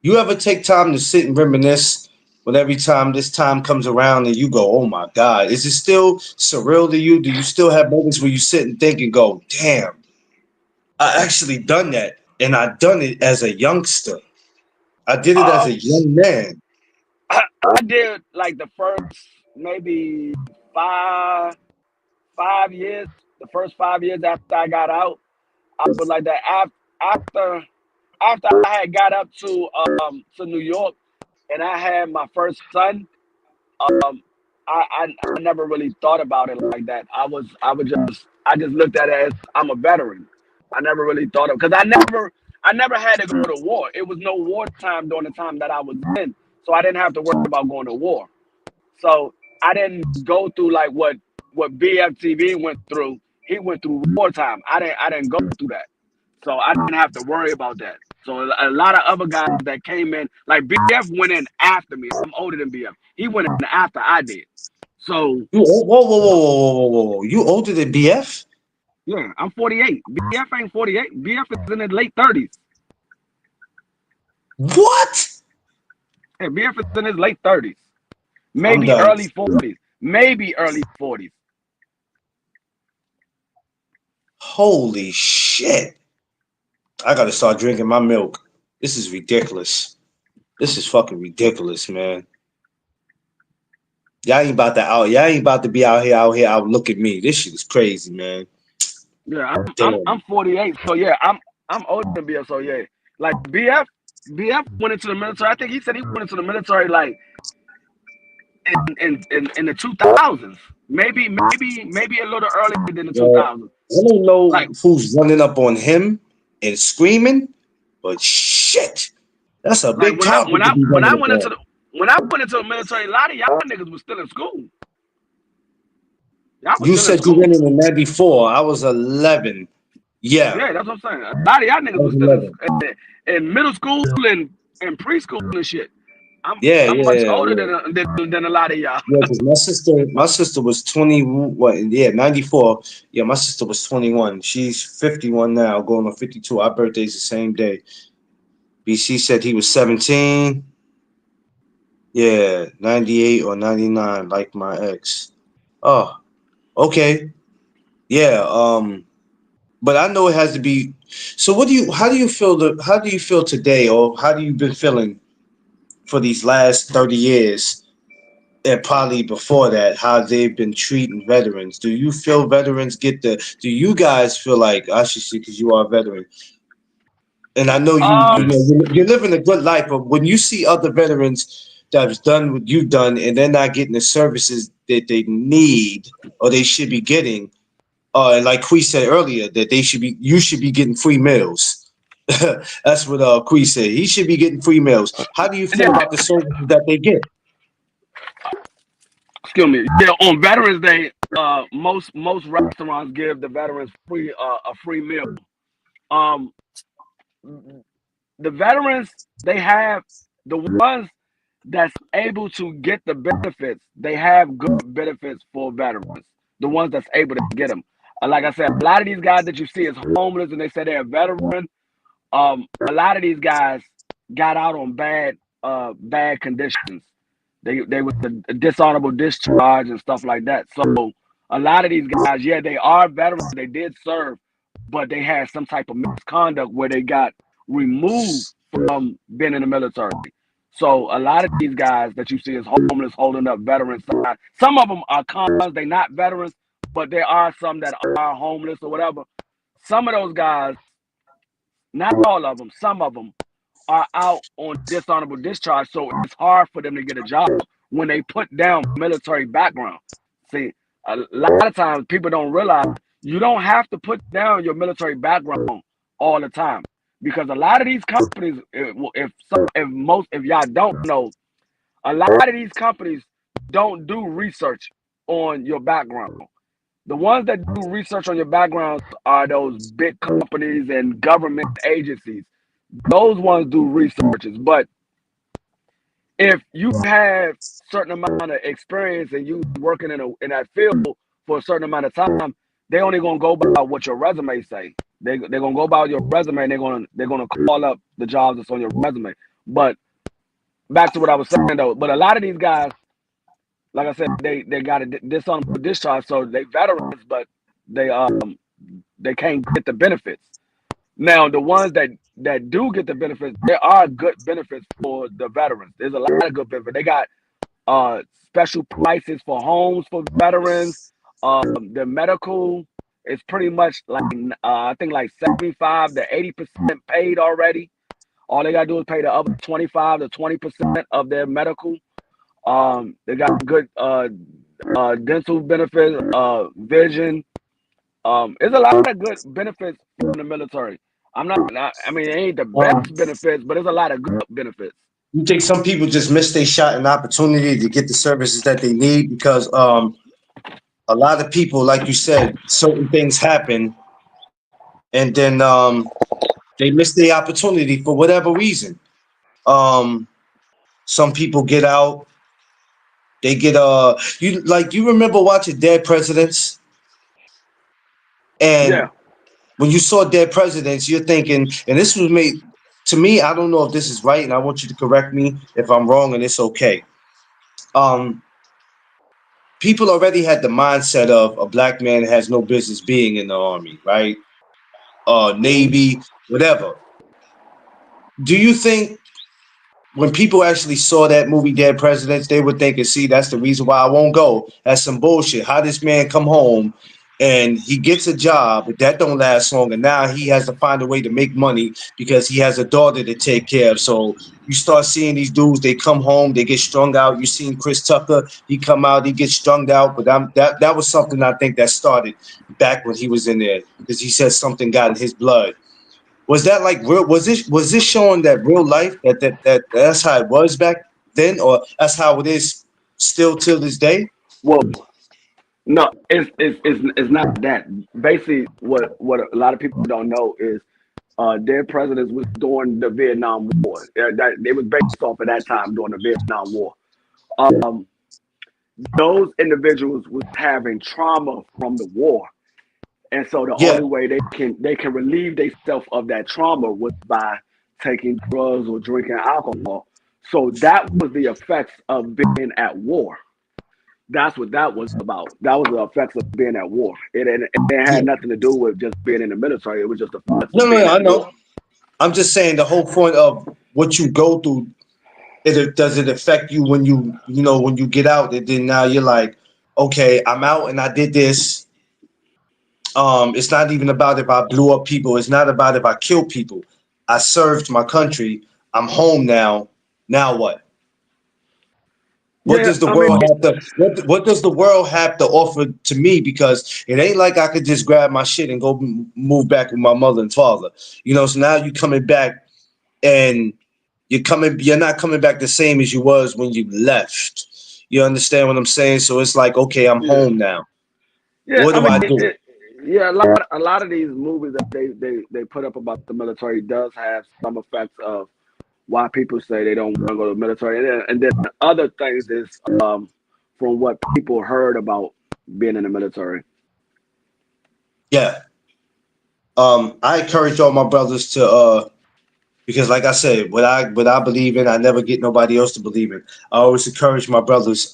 You ever take time to sit and reminisce when every time this time comes around and you go, oh my God, is it still surreal to you? Do you still have moments where you sit and think and go, damn, I actually done that. And I done it as a youngster. I did it as a Um, young man. I did like the first maybe five 5 years. The first 5 years after I got out, I was like that. After after I had got up to New York and I had my first son, um, I never really thought about it like that. I just looked at it as I'm a veteran. I never really thought of because I never had to go to war. It was no wartime during the time that I was in, so I didn't have to worry about going to war. So I didn't go through like what BFTV went through. He went through wartime. I didn't go through that, so I didn't have to worry about that. So a lot of other guys that came in, like BF went in after me. I'm older than BF. He went in after I did. So Whoa. You older than BF? yeah, I'm 48. BF ain't 48. BF is in his late 30s. What? Hey, BF is in his late 30s, I'm maybe done. early 40s, maybe early 40s. Holy shit. I gotta start drinking my milk. This is ridiculous. This is fucking ridiculous, man. Y'all ain't about to be out look at me. This shit is crazy, man. Yeah, I'm Damn. 48. So yeah, I'm older than BF. So yeah, like BF went into the military. I think he said he went into the military like in the 2000s. Maybe a little earlier than the Well, 2000s. I don't know Like who's running up on him and screaming, but shit, that's a like big topic to be running up on. when I went into the military, a lot of y'all niggas was still in school. Y'all was You still in said you school. went in '94. I was 11. Yeah, Yeah, that's what I'm saying. A lot of y'all I niggas was was still 11. in middle school and preschool and shit. I'm Yeah, I'm much yeah, older yeah. than a lot of y'all. Yeah, because my sister was 20, what, yeah, 94. Yeah, my sister was 21. She's 51 now, going on 52. Our birthday's the same day. BC said he was 17. Yeah, 98 or 99, like my ex. Oh, okay. Yeah, but I know it has to be. So what do you? How do you feel? How do you feel today, or how do you been feeling for these last 30 years, and probably before that? How they've been treating veterans? Do you feel veterans get the? Do you guys feel like I should see because you are a veteran, and I know you Um, know you're living a good life, but when you see other veterans that have done what you've done, and they're not getting the services that they need or they should be getting, and like Quee said earlier, that you should be getting free meals. That's what Quee said. He should be getting free meals. How do you feel yeah, about the services that they get? excuse me. Yeah, on Veterans Day, most restaurants give the veterans a free meal. Um, the veterans, they have the ones that's able to get the benefits. They have good benefits for veterans. The ones that's able to get them. Like I said, a lot of these guys that you see is homeless and they say they're a veteran. A lot of these guys got out on bad conditions. They was a dishonorable discharge and stuff like that. So a lot of these guys, yeah, they are veterans. They did serve, but they had some type of misconduct where they got removed from being in the military. So a lot of these guys that you see is homeless, holding up veteran signs. Some of them are cons. They not veterans, but there are some that are homeless or whatever. Some of those guys, not all of them, some of them are out on dishonorable discharge, so it's hard for them to get a job when they put down military background. See, a lot of times people don't realize you don't have to put down your military background all the time because a lot of these companies, if y'all don't know, a lot of these companies don't do research on your background. The ones that do research on your backgrounds are those big companies and government agencies. Those ones do researches. But if you have certain amount of experience and you working in that field for a certain amount of time, they only gonna go by what your resume say. They're gonna go by your resume and they're gonna call up the jobs that's on your resume. But back to what I was saying though, but a lot of these guys, like I said, they got a dishonorable discharge, so they veterans, but they they can't get the benefits. Now, the ones that do get the benefits, there are good benefits for the veterans. There's a lot of good benefits. They got special prices for homes for veterans. The medical is pretty much like I think like 75 to 80% paid already. All they gotta do is pay the other 25 to 20% of their medical. They got good dental benefits, vision. It's a lot of good benefits from the military. I mean, it ain't the Um, best benefits, but there's a lot of good benefits. you think some people just miss their shot and opportunity to get the services that they need because a lot of people, like you said, certain things happen, and then they miss the opportunity for whatever reason. Um, some people get out. They get you remember watching Dead Presidents, Yeah. and when you saw Dead Presidents, you're thinking, and this was made to me. I don't know if this is right, and I want you to correct me if I'm wrong, and it's okay. Um, People already had the mindset of a black man has no business being in the army, right? Mm-hmm. Navy, whatever. Do you think when people actually saw that movie Dead Presidents, they were thinking, see, that's the reason why I won't go. That's some bullshit. How this man come home and he gets a job, but that don't last long, and now he has to find a way to make money because he has a daughter to take care of. So you start seeing these dudes, they come home, they get strung out. You seen Chris Tucker, he come out, he gets strung out. But that was something I think that started back when he was in there because he said something got in his blood. Was that like real? Was this showing that real life that's how it was back then, or that's how it is still till this day? Well, no, it's not that. Basically, what a lot of people don't know is their presidents was during the Vietnam War. That it was based off of that time during the Vietnam War. Um, those individuals was having trauma from the war, and so the Yeah. only way they can relieve themselves of that trauma was by taking drugs or drinking alcohol. So that was the effects of being at war. That's what that was about. That was the effects of being at war. It had nothing to do with just being in the military. It was just the effects No, of no, being no, I at war. know. I'm just saying the whole point of what you go through. Does it affect you when when you get out? And then now you're like, okay, I'm out and I did this. It's not even about if I blew up people. It's not about if I killed people. I served my country. I'm home now. Now what? What Yeah, does the I mean, world have to what does the world have to offer to me? Because it ain't like I could just grab my shit and go move back with my mother and father. So now you coming back and you're not coming back the same as you was when you left. You understand what I'm saying? So it's like, okay, I'm yeah, home now. yeah. What I do mean, I do? yeah. A lot of these movies that they put up about the military does have some effects of why people say they don't want to go to the military, and then other things is from what people heard about being in the military. Yeah. I encourage all my brothers to because like I said, what I believe in, I never get nobody else to believe in. I always encourage my brothers,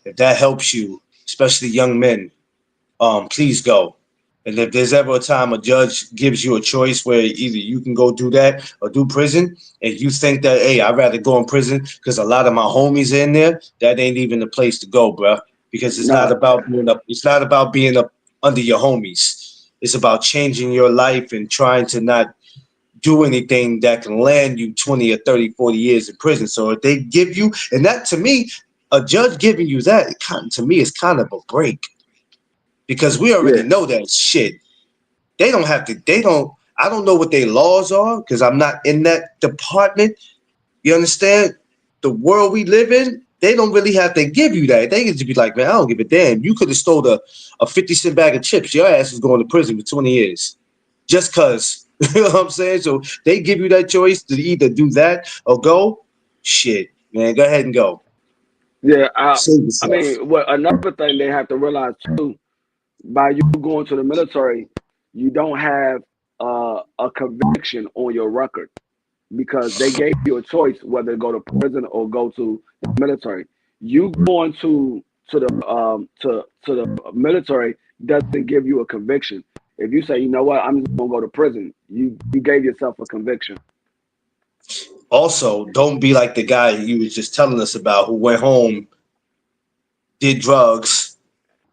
if that helps you, especially young men, please go. And if there's ever a time a judge gives you a choice where either you can go do that or do prison, and you think that, hey, I'd rather go in prison because a lot of my homies are in there, that ain't even the place to go, bruh. Because it's not No, about being up. It's not about being up under your homies. It's about changing your life and trying to not do anything that can land you 20 or 30, 40 years in prison. So if they give you, and that to me, a judge giving you that, to me, is kind of a break because we already yeah, know that shit. They don't have to. They don't. I don't know what their laws are because I'm not in that department. You understand? The world we live in, they don't really have to give you that. They can just be like, man, I don't give a damn. You could have stole a 50-cent bag of chips. Your ass is going to prison for 20 years. Just cause. You know what I'm saying? So they give you that choice to either do that or go. Shit, man, go ahead and go. yeah. Save I yourself. mean, what another thing they have to realize too, by you going to the military, you don't have a conviction on your record because they gave you a choice whether to go to prison or go to the military. You going to the military doesn't give you a conviction. If you say, you know what, I'm just gonna go to prison, you gave yourself a conviction. Also, don't be like the guy you was just telling us about who went home, did drugs,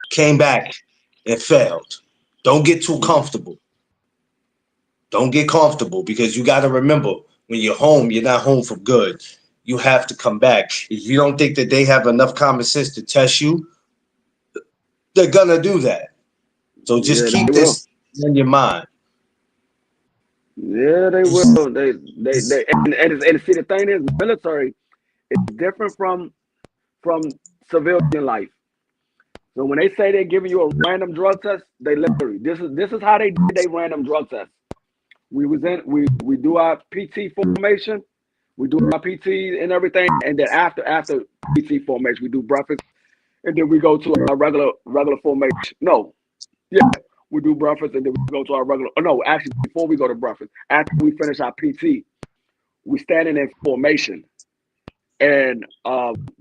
came back, and failed. Don't get too comfortable. Don't get comfortable because you got to remember when you're home, you're not home for good. You have to come back. If you don't think that they have enough common sense to test you, they're gonna do that. So just Yeah, they keep will. this in your mind. Yeah, they will. And see, the thing is, military is different from civilian life. So when they say they're giving you a random drug test, they literally this is how they did their random drug test. We do our PT formation, we do our PT and everything, and then after PT formation, we do breakfast, and then we go to our regular formation. No, yeah, we do breakfast, and then we go to our regular. Oh, no, actually, before we go to breakfast, after we finish our PT, we standing in formation, and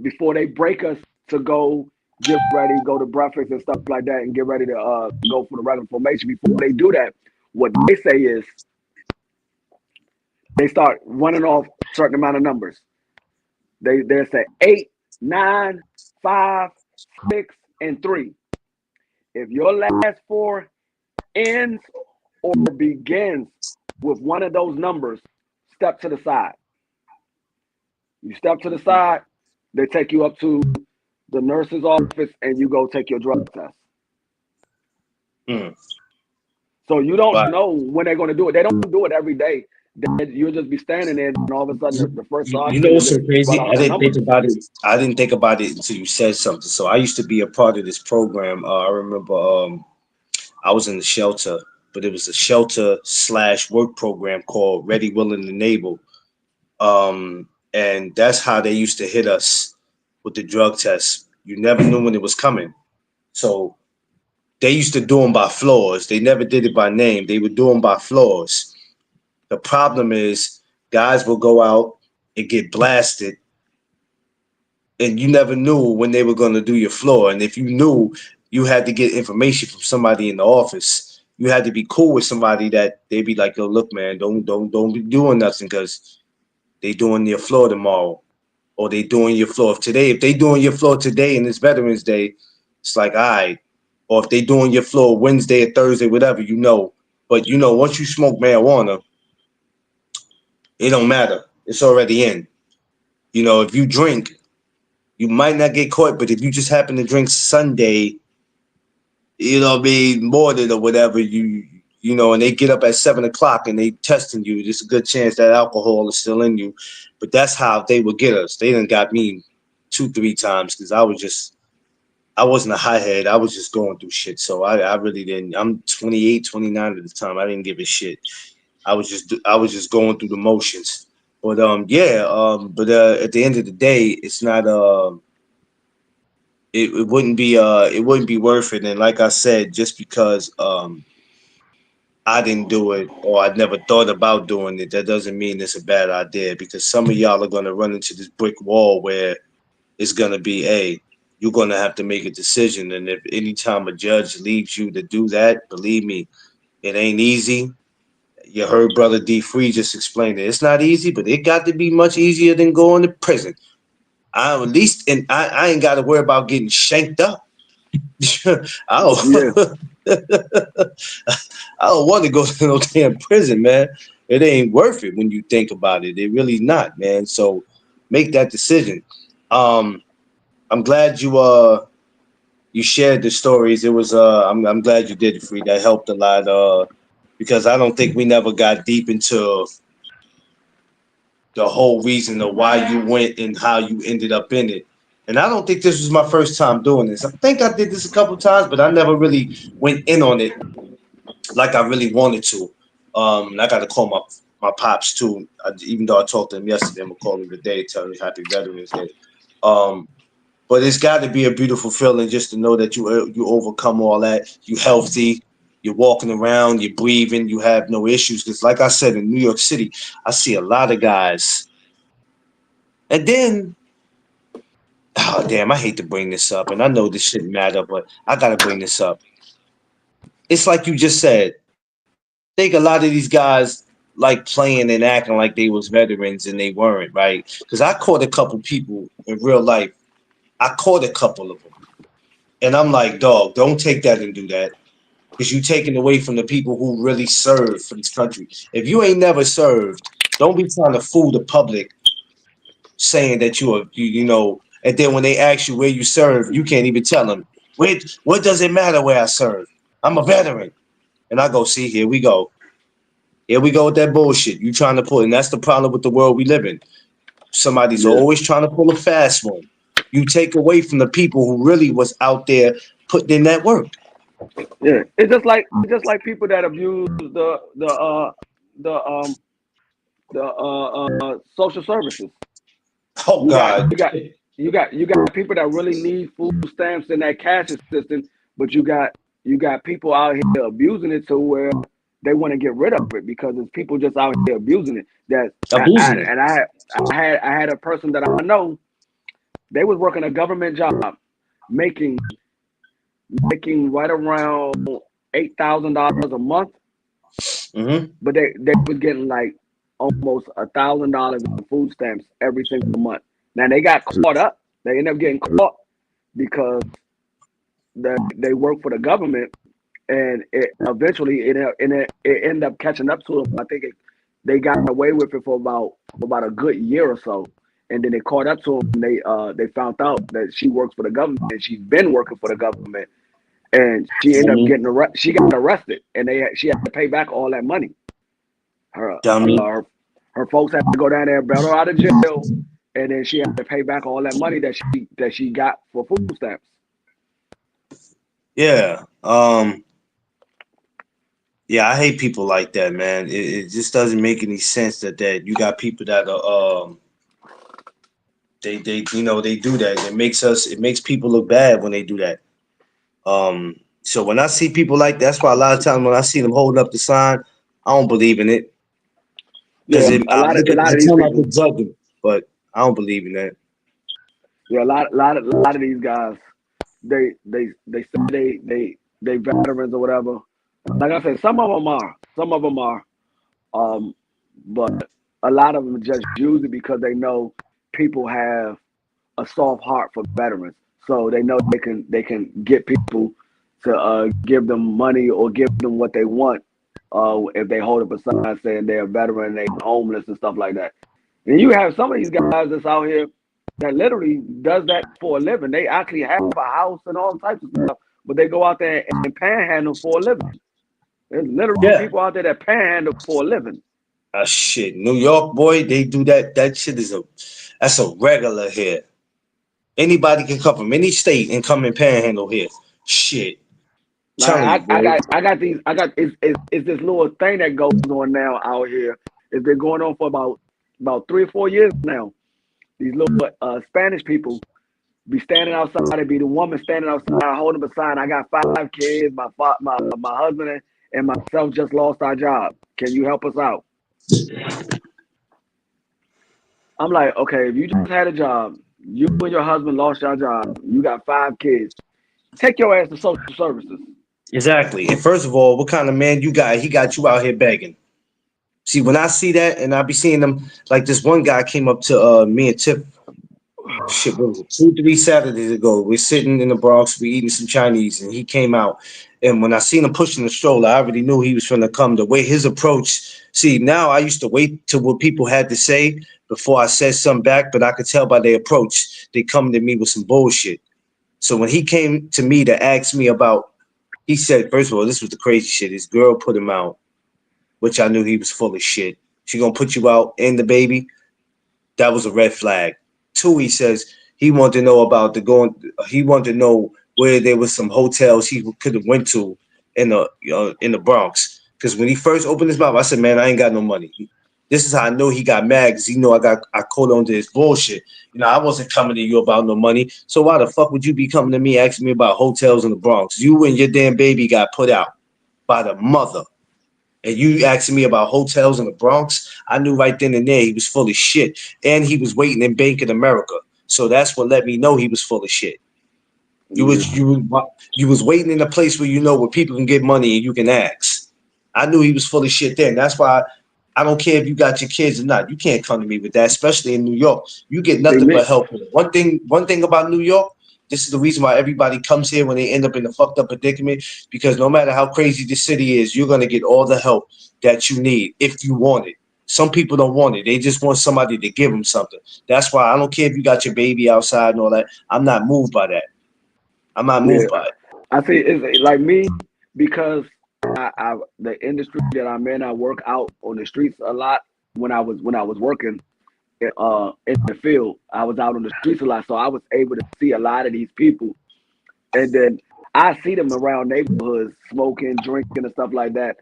before they break us to go get ready, go to breakfast and stuff like that, and get ready to go for the regular formation. Before they do that, what they say is they start running off a certain amount of numbers. They say 8, 9, 5, 6, and 3. If your last four ends or begins with one of those numbers, step to the side. You step to the side, they take you up to the nurse's office and you go take your drug test. Mm, So you don't right. know when they're going to do it. They don't do it every day. You'll just be standing there, and all of a sudden, the first You sergeant know will what's just so run crazy? out I the didn't think numbers. about it. I didn't think about it until you said something. So I used to be a part of this program. I remember I was in the shelter, but it was a shelter slash work program called Ready, Willing, and Able. And that's how they used to hit us with the drug test. You never knew when it was coming. So they used to do them by floors. They never did it by name. They would do them by floors. The problem is guys will go out and get blasted and you never knew when they were going to do your floor. And if you knew, you had to get information from somebody in the office. You had to be cool with somebody that they'd be like, "Yo, look, man, don't be doing nothing because they doing your floor tomorrow, or they doing your floor today. If they doing your floor today and it's Veterans Day, it's like, all right. Or if they doing your floor Wednesday or Thursday, whatever, you know. But you know, once you smoke marijuana, it don't matter. It's already in. You know, if you drink, you might not get caught, but if you just happen to drink Sunday, you know what I mean, more than or whatever, you know, and they get up at 7 o'clock and they testing you, there's a good chance that alcohol is still in you. But that's how they would get us. They done got me 2, 3 times because I wasn't a hothead. I was just going through shit. So I really didn't. I'm 28, 29 at the time. I didn't give a shit. I was just going through the motions. But yeah, but at the end of the day, it's not it wouldn't be worth it. And like I said, just because I didn't do it or I never thought about doing it, that doesn't mean it's a bad idea because some of y'all are gonna run into this brick wall where it's gonna be you're gonna have to make a decision. And if anytime a judge leaves you to do that, believe me, it ain't easy. You heard Brother D Free just explain it. It's not easy, but it got to be much easier than going to prison. I at least and I ain't gotta worry about getting shanked up. Yeah, I don't want to go to no damn prison, man. It ain't worth it when you think about it. It really not, man. So make that decision. Um, I'm glad you shared the stories. It was I'm glad you did it, Free. That helped a lot. Because I don't think we never got deep into the whole reason of why you went and how you ended up in it. And I don't think this was my first time doing this. I think I did this a couple times, but I never really went in on it like I really wanted to. And I got to call my pops too. Even though I talked to him yesterday, I'm gonna call him today, tell him Happy Veterans Day. Um, but it's got to be a beautiful feeling just to know that you overcome all that. You healthy. You're walking around. You're breathing. You have no issues. Because, like I said, in New York City, I see a lot of guys. And then, oh damn, I hate to bring this up, and I know this shouldn't matter, but I gotta bring this up. It's like you just said. I think a lot of these guys like playing and acting like they was veterans and they weren't, right? Because I caught a couple people in real life. I caught a couple of them, and I'm like, dog, don't take that and do that because you taking away from the people who really served for this country. If you ain't never served, don't be trying to fool the public saying that you know, and then when they ask you where you serve, you can't even tell them. What does it matter where I serve? I'm a veteran. And I go, see, here we go. Here we go with that bullshit. You trying to pull, and that's the problem with the world we live in. Somebody's yeah, always trying to pull a fast one. You take away from the people who really was out there putting in that work. yeah. It's just like people that abuse the social services. Oh You got God. you got people that really need food stamps and that cash assistance, but you got people out here abusing it to where they want to get rid of it because it's people just out here abusing it. That Abusing it. I had a person that I know. They was working a government job, making right around $8,000 a month, Mm-hmm. but they was getting like almost $1,000 in food stamps every single month. Now they got caught up. They ended up getting caught because they work for the government, and it eventually it ended up catching up to them. I think they got away with it for about a good year or so, and then they caught up to them. They found out that she works for the government, and she's been working for the government, and she ended up Dummy. she got arrested, and she had to pay back all that money. Her Dummy. her folks had to go down there and bail her out of jail, and then she had to pay back all that money that she got for food stamps. Yeah. Yeah, I hate people like that, man. It just doesn't make any sense that you got people that are they you know they do that. It makes people look bad when they do that. So when I see people like that's why a lot of times when I see them holding up the sign, I don't believe in it because Yeah, I a lot of I these try not to people. judge them, but I don't believe in that. Yeah, a lot of these guys, they say they veterans or whatever. Like I said, some of them are, um, but a lot of them just use it because they know people have a soft heart for veterans, so they know they can get people to give them money or give them what they want if they hold up a sign saying they're a veteran and they homeless and stuff like that. And you have some of these guys that's out here that literally does that for a living. They actually have a house and all types of stuff, but they go out there and panhandle for a living. There's literally Yeah. people out there that panhandle for a living. Shit. New York, boy, they do that. That shit that's a regular here. Anybody can come from any state and come and panhandle here. Shit. Like Telling you, boy. it's this little thing that goes on now out here. It's been going on for about 3 or 4 years now. These little Spanish people be standing outside and be the woman standing outside holding up a sign. I got 5 kids. My husband and myself just lost our job. Can you help us out? I'm like, okay, if you just had a job, you and your husband lost your job, you got 5 kids, take your ass to social services. Exactly. And first of all, what kind of man you got? He got you out here begging. See, when I see that, and I be seeing them, like this one guy came up to me and Tip. Shit, what was it? 2, 3 Saturdays ago. We're sitting in the Bronx, we eating some Chinese, and he came out. And when I seen him pushing the stroller, I already knew he was going to come. The way his approach. See, now I used to wait to what people had to say before I said something back, but I could tell by their approach they come to me with some bullshit. So when he came to me to ask me about, he said, first of all, this was the crazy shit. His girl put him out, which I knew he was full of shit. She gonna put you out and the baby. That was a red flag. Two, he says he wanted to know about the going. He wanted to know where there was some hotels he could have went to in the Bronx. Because when he first opened his mouth, I said, "Man, I ain't got no money." This is how I know he got mad because he know I caught on to his bullshit. I wasn't coming to you about no money. So why the fuck would you be coming to me asking me about hotels in the Bronx? You and your damn baby got put out by the mother. And you asking me about hotels in the Bronx, I knew right then and there he was full of shit. And he was waiting in Bank in America. So that's what let me know he was full of shit. You Yeah, was you was waiting in a place where where people can get money and you can ask. I knew he was full of shit then. That's why I don't care if you got your kids or not. You can't come to me with that, especially in New York. You get see nothing me. but help. One thing about New York, this is the reason why everybody comes here when they end up in a fucked up predicament. Because no matter how crazy the city is, you're gonna get all the help that you need if you want it. Some people don't want it. They just want somebody to give them something. That's why I don't care if you got your baby outside and all that. I'm not moved by that. I'm not Yeah, moved by it. I see. It's like me because I the industry that I'm in, I work out on the streets a lot. When I was working in the field, I was out on the streets a lot, so I was able to see a lot of these people, and then I see them around neighborhoods smoking, drinking, and stuff like that,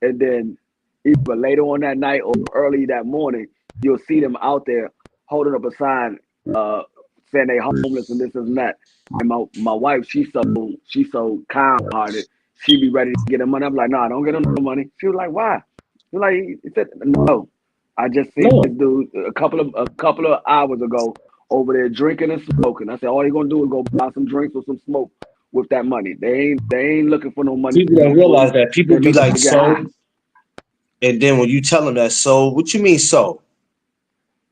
and then either later on that night or early that morning, you'll see them out there holding up a sign uh, saying they homeless and this and that. And my wife, she's so kind hearted. She be ready to get them money. I'm like, nah, don't get them no money. She was like, why? She was like, he said, no. I just seen this No. dude a couple of hours ago over there drinking and smoking. I said, all he gonna do is go buy some drinks or some smoke with that money. They ain't looking for no money to People get don't realize food. that. People They're be looking like, to get high. so, and then when you tell them that, so, what you mean, so?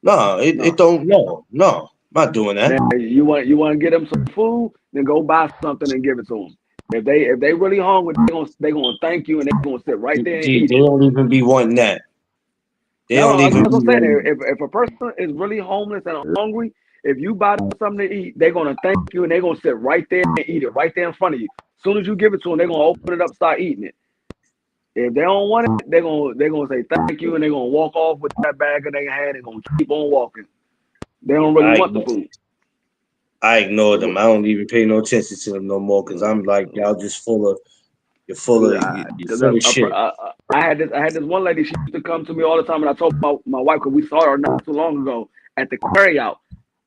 No, it No. don't. No, no, I'm not doing that. Now you want to get them some food, then go buy something and give it to them. If they really hungry, they gonna thank you and they gonna sit right there and They eat it. don't even be wanting that. They don't No, even that's be what I'm saying. wanting. If a person is really homeless and hungry, if you buy them something to eat, they're gonna thank you and they're gonna sit right there and eat it right there in front of you. As soon as you give it to them, they're gonna open it up, start eating it. If they don't want it, they're gonna say thank you and they're gonna walk off with that bag in their hand and gonna keep on walking. They don't really I want the ignore, food. I ignore them. I don't even pay no attention to them no more because I'm like, y'all just full of. You're Because full of shit. I had this one lady. She used to come to me all the time, and I told my wife because we saw her not too long ago at the carry out.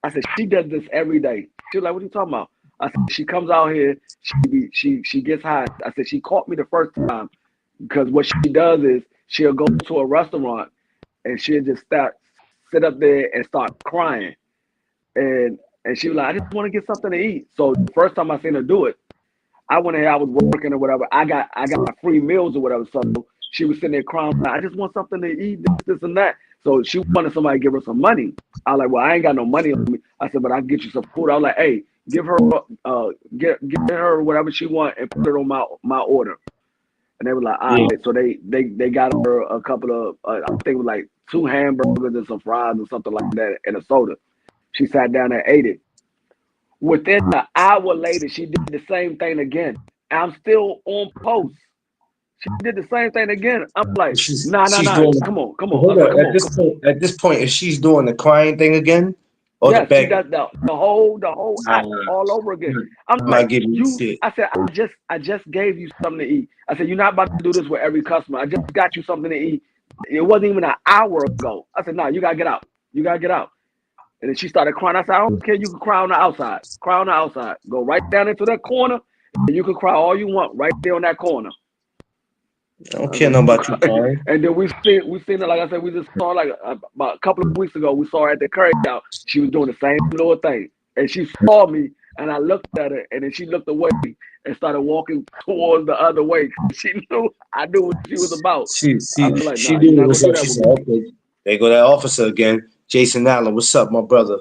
I said she does this every day. She was like, "What are you talking about?" I said she comes out here. She gets high. I said she caught me the first time because what she does is she'll go to a restaurant and she'll just sit up there and start crying and and she was like, I just want to get something to eat. So the first time I seen her do it, I went ahead, I was working or whatever. I got free meals or whatever. So she was sitting there crying, like, I just want something to eat, this and that. So she wanted somebody to give her some money. I was like, well, I ain't got no money on me. I said, but I can get you some food. I was like, hey, give her get her whatever she want and put it on my order. And they were like, all Yeah. right. So they got her a couple of I think it was like 2 hamburgers and some fries or something like that and a soda. She sat down and ate it. Within an hour later, she did the same thing again. I'm still on post. She did the same thing again. I'm like, nah, nah, She's nah. doing. Come on, come on. I Hold said, on. come on, come on. At this point, if she's doing the crying thing again, or the Yes, she begging, does the whole nah, act all over again. you're I'm not like, giving me you. shit. I said, I just gave you something to eat. I said, you're not about to do this with every customer. I just got you something to eat. It wasn't even an hour ago. I said, no, you gotta get out. You gotta get out. And then she started crying. I said, I don't care. You can cry on the outside. Cry on the outside. Go right down into that corner, and you can cry all you want right there on that corner. I don't I care said, nothing you can about you cry. crying. And then we seen it. Like I said, we just saw like about a couple of weeks ago. We saw her at the curry out. She was doing the same little thing, and she saw me, and I looked at her, and then she looked away and started walking towards the other way. She knew I knew what she was about. I was like, She nah, you're knew not it gonna was do up. that She with said, me. okay, there go that officer again. Jason Allen, what's up, my brother?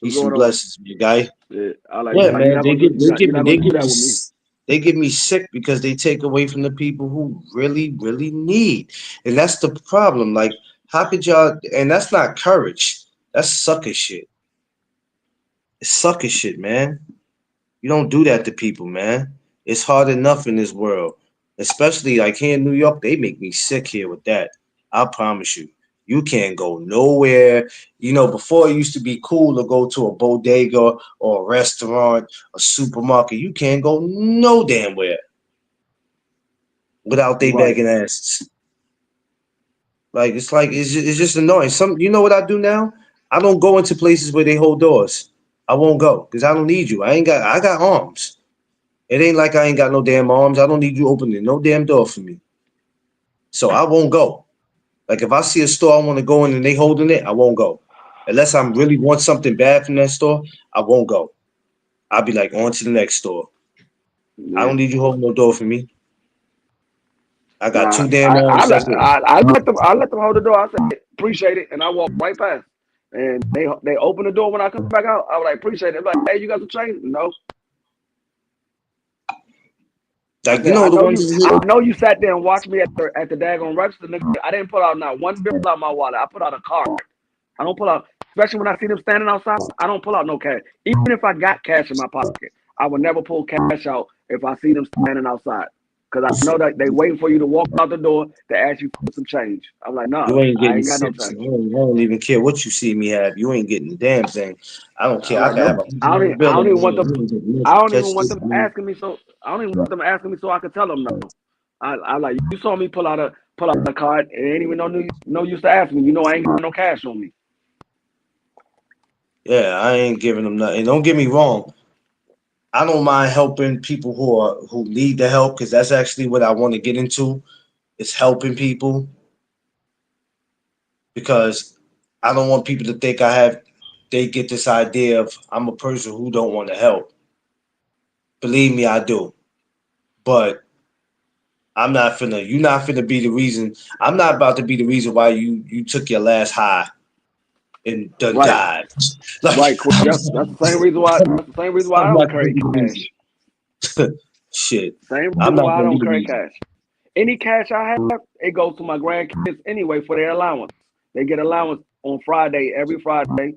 What's Peace and going on? blessings, my guy. Yeah, I like, Yeah, nah, you're man, not gonna do you're not gonna do that with me. they get me sick because they take away from the people who really, really need. And that's the problem. Like, how could y'all, and that's not courage. That's sucker shit. It's sucker shit, man. You don't do that to people, man. It's hard enough in this world. Especially like here in New York, they make me sick here with that. I promise you. You can't go nowhere. You know, before it used to be cool to go to a bodega or a restaurant, a supermarket. You can't go no damn where without they Right. begging asses. Like it's just annoying. Some you know what I do now? I don't go into places where they hold doors. I won't go because I don't need you. I got arms. It ain't like I ain't got no damn arms. I don't need you opening no damn door for me. So I won't go. Like if I see a store I want to go in and they holding it, I won't go. Unless I really want something bad from that store, I won't go. I'll be like on to the next store. I Yeah. don't need you holding no door for me. I got Nah, two damn arms. That's it. I let them hold the door. I said appreciate it, and I walk right past. And they open the door when I come back out. I was like appreciate it. Like, hey, you got some change? No. I Like you said know the ones I know you sat there and watched me at the daggone register. Nigga. I didn't pull out not one bill out my wallet. I put out a card. I don't pull out, especially when I see them standing outside. I don't pull out no cash. Even if I got cash in my pocket, I would never pull cash out if I see them standing outside. Because I know that they waiting for you to walk out the door to ask you for some change. I'm like, nah, you ain't I getting ain't got no six. change. I don't even care what you see me have. You ain't getting the damn thing. I don't care. I'm I like, can have nope. a I bill don't in even my want hand. them. You ain't getting I nothing. don't Catch even want this. them asking me so. I don't even want them asking me so I could tell them no. I like you saw me pull out a card. It ain't even no use to ask me. You know I ain't got no cash on me. Yeah, I ain't giving them nothing. Don't get me wrong. I don't mind helping people who need the help because that's actually what I want to get into is helping people because I don't want people to think they get this idea of I'm a person who don't want to help. Believe me, I do. But you're not finna be the reason. I'm not about to be the reason why you took your last high and done Right, died. Like right. Quick. That's the same reason why. That's the same reason why I I'm don't not gonna carry be the cash. reason. Shit. Same I'm reason not why I gonna be don't the carry reason. cash. Any cash I have, it goes to my grandkids anyway for their allowance. They get allowance on Friday, every Friday,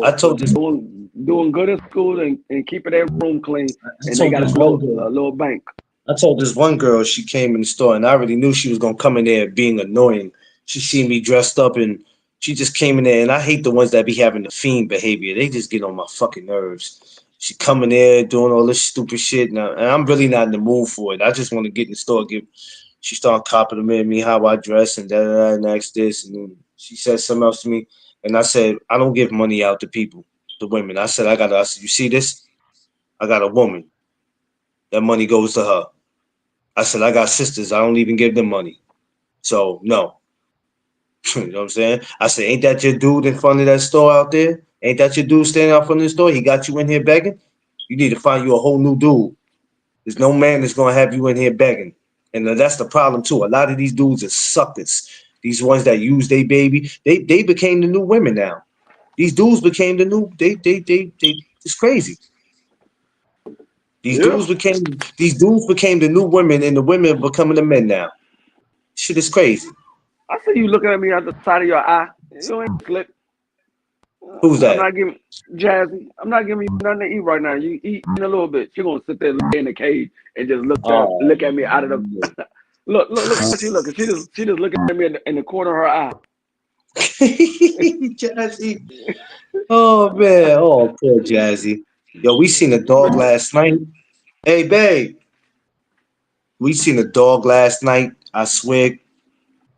I for told this doing good in school and keeping their room clean. I And they told got this one a girl little bank. I told this one girl she came in the store and I already knew she was gonna come in there being annoying. She seen me dressed up and she just came in there and I hate the ones that be having the fiend behavior. They just get on my fucking nerves. She coming there doing all this stupid shit and I'm really not in the mood for it. I just want to get in the store, give she started complimenting me how I dress and and ask this and then she said something else to me and I said I don't give money out to people, to women. I said, you see this? I got a woman. That money goes to her. I said, I got sisters. I don't even give them money. So, no. You know what I'm saying? I said, ain't that your dude in front of that store out there? Ain't that your dude standing out front of the store? He got you in here begging? You need to find you a whole new dude. There's no man that's gonna have you in here begging. And that's the problem too. A lot of these dudes are suckers. These ones that use their baby, they became the new women now. These dudes became the new they it's crazy. Yeah. These dudes became the new women and the women are becoming the men now. Shit is crazy. I see you looking at me out the side of your eye. You ain't slick. Who's I'm that? not giving Jazzy. I'm not giving you nothing to eat right now. You eat in a little bit. You're gonna sit there lay in the cage and just Oh, look at me out of the look how she looking. She just looking at me in the corner of her eye. Jazzy. Oh man. Oh poor Jazzy. Yo, we seen a dog last night. Hey babe, we seen a dog last night. I swear,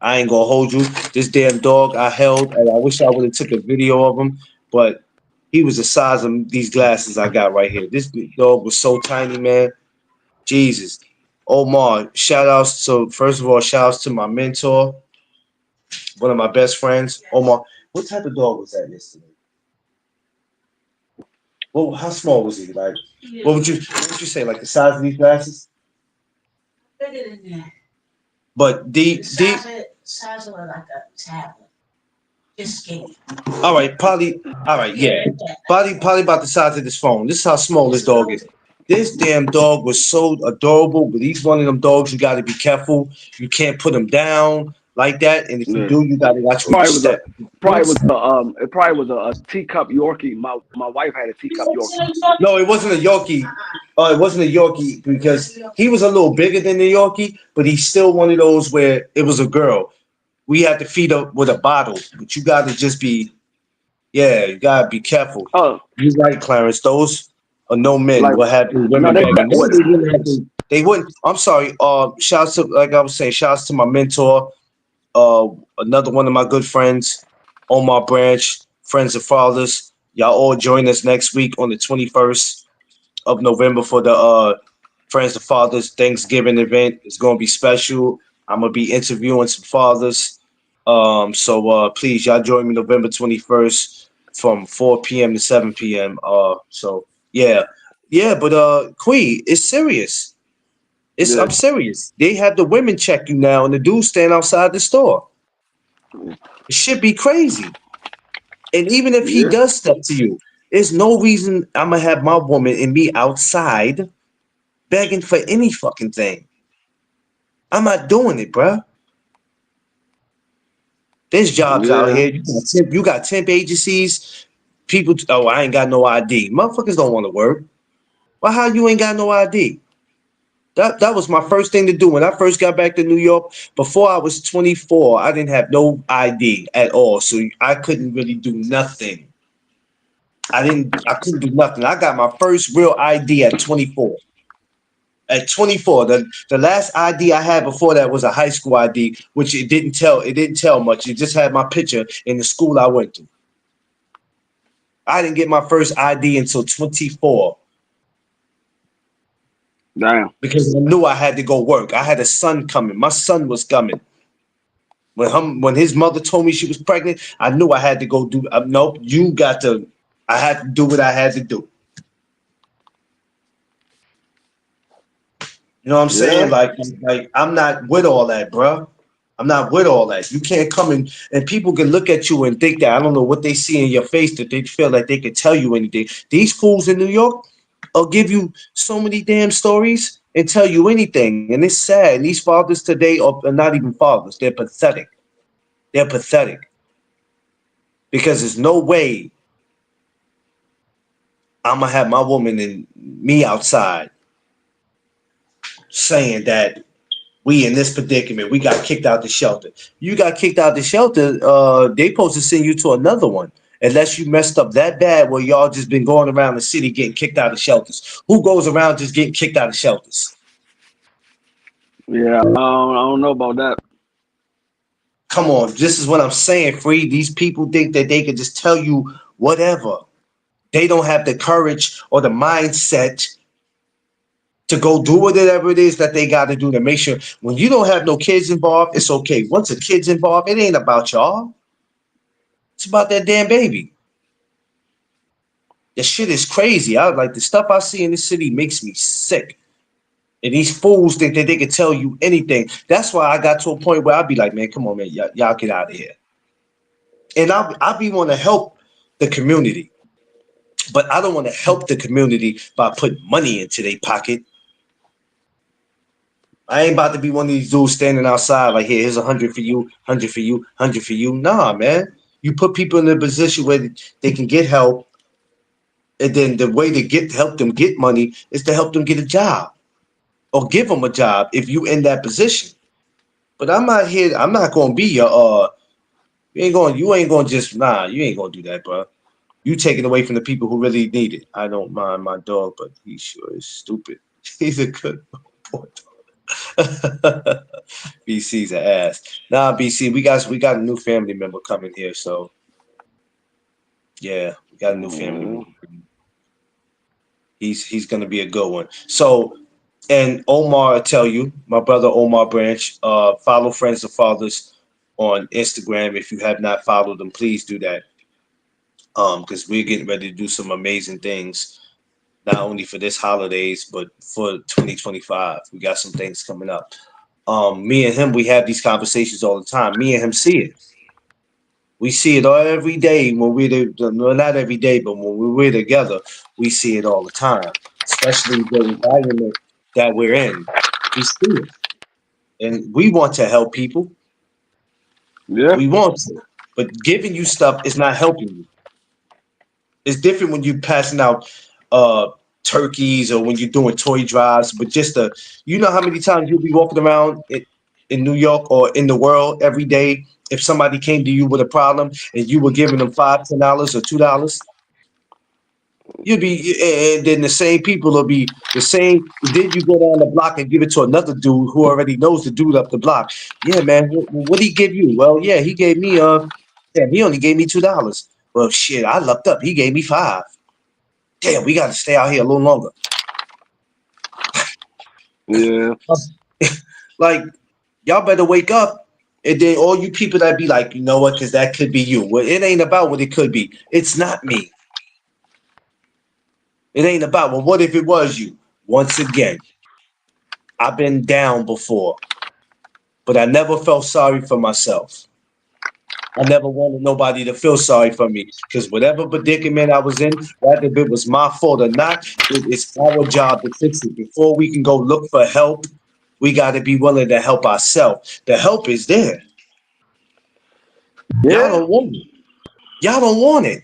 I ain't gonna hold you. This damn dog I held, and I wish I would have took a video of him, but he was the size of these glasses I got right here. This dog was so tiny, man. Jesus. Omar, shout outs to first of all, shout outs to my mentor, one of my best friends. Omar, what type of dog was that yesterday? Well, how small was he? Like, what would you say? Like the size of these glasses? But all right, probably. All right, yeah. Probably about the size of this phone. This is how small this dog is. This damn dog was so adorable, but he's one of them dogs you got to be careful. You can't put him down like that, and if you Yeah. do, you got to watch where you Probably was a step. probably was a it probably was a teacup Yorkie. My wife had a teacup Yorkie. No, it wasn't a Yorkie. It wasn't a Yorkie because he was a little bigger than the Yorkie, but he's still one of those where it was a girl. We had to feed up with a bottle, but you got to just be, yeah, you got to be careful. Oh, You're right, Clarence. Those are no men like will have the no, women they begging. got No, what? they wouldn't have the, they wouldn't. I'm sorry. Shouts to, like I was saying, shouts to my mentor, uh, another one of my good friends, Omar Branch, Friends of Fathers. Y'all all join us next week on the 21st of November for the Friends of Fathers Thanksgiving event. It's gonna be special. I'm gonna be interviewing some fathers. So please y'all join me November 21st from 4 p.m. to 7 p.m. So yeah. Yeah, but Queen, it's serious. I'm Yeah, serious. They have the women check you now and the dudes stand outside the store. It should be crazy. And even if he yeah, does step to you, there's no reason I'm gonna have my woman and me outside begging for any fucking thing. I'm not doing it, bruh. There's jobs out yeah, here. You got temp agencies. People, oh, I ain't got no ID. Motherfuckers don't want to work. Well, how you ain't got no ID? That was my first thing to do when I first got back to New York. Before I was 24, I didn't have no ID at all, so I couldn't really do nothing. I couldn't do nothing. I got my first real ID at 24. At 24, the last ID I had before that was a high school ID, which it didn't tell much. It just had my picture in the school I went to. I didn't get my first ID until 24 damn, because I knew I had to go work. I had a son coming. My son was coming. When his mother told me she was pregnant, I knew I had to go do. Nope, you got to. I had to do what I had to do. You know what I'm saying? yeah, Like I'm not with all that, bro. I'm not with all that. You can't come in and people can look at you and think that I don't know what they see in your face that they feel like they can tell you anything. These fools in New York will give you so many damn stories and tell you anything. And it's sad. These fathers today are not even fathers. They're pathetic. They're pathetic because there's no way I'm gonna have my woman and me outside saying that we in this predicament. We got kicked out the shelter. You got kicked out the shelter. They supposed to send you to another one. Unless you messed up that bad where y'all just been going around the city getting kicked out of shelters. Who goes around just getting kicked out of shelters? yeah. I don't know about that. Come on, this is what I'm saying, Free. These people think that they can just tell you whatever. They don't have the courage or the mindset to go do whatever it is that they got to do to make sure when you don't have no kids involved, it's okay. Once a kid's involved, it ain't about y'all. It's about that damn baby. The shit is crazy. I like the stuff I see in the city makes me sick. And these fools think that they can tell you anything. That's why I got to a point where I'd be like, man, come on, man, y'all get out of here. And I'll be want to help the community, but I don't want to help the community by putting money into their pocket. I ain't about to be one of these dudes standing outside like, here, here's 100 for you, 100 for you, 100 for you. Nah, man. You put people in a position where they can get help, and then the way to get help them get money is to help them get a job or give them a job if you in that position. But I'm not here. I'm not gonna be your You ain't gonna just nah. You ain't gonna do that, bro. You taking away from the people who really need it. I don't mind my dog, but he sure is stupid. He's a good boy. BC's an ass. Nah, BC, we got a new family member coming here, so yeah, we got a new family Yeah. member. He's gonna be a good one. So, and Omar, I tell you, my brother Omar Branch, follow Friends of Fathers on Instagram. If you have not followed them, please do that. Because we're getting ready to do some amazing things, not only for this holidays, but for 2025. We got some things coming up. Me and him, we have these conversations all the time. Me and him see it. We see it all every day when well, not every day, but when we're together, we see it all the time. Especially the environment that we're in. We see it, and we want to help people. Yeah. We want to, but giving you stuff is not helping you. It's different when you're passing out uh turkeys or when you're doing toy drives, but just you know how many times you'll be walking around in New York or in the world every day if somebody came to you with a problem and you were giving them $5, $10, or $2, you'd be, and then the same people will be the same. Then you go down the block and give it to another dude who already knows the dude up the block. Yeah, man, what he give you? Well, yeah, he gave me damn, he only gave me $2. Well, shit, I lucked up. He gave me five. Damn, we got to stay out here a little longer. Yeah. Like, y'all better wake up. And then all you people that be like, you know what, because that could be you. Well, it ain't about what it could be. It's not me. It ain't about, well, what if it was you? Once again, I've been down before, but I never felt sorry for myself. I never wanted nobody to feel sorry for me because whatever predicament I was in, whether it was my fault or not, it's our job to fix it. Before we can go look for help, we got to be willing to help ourselves. The help is there. Y'all Yeah. don't want it. Y'all don't want it.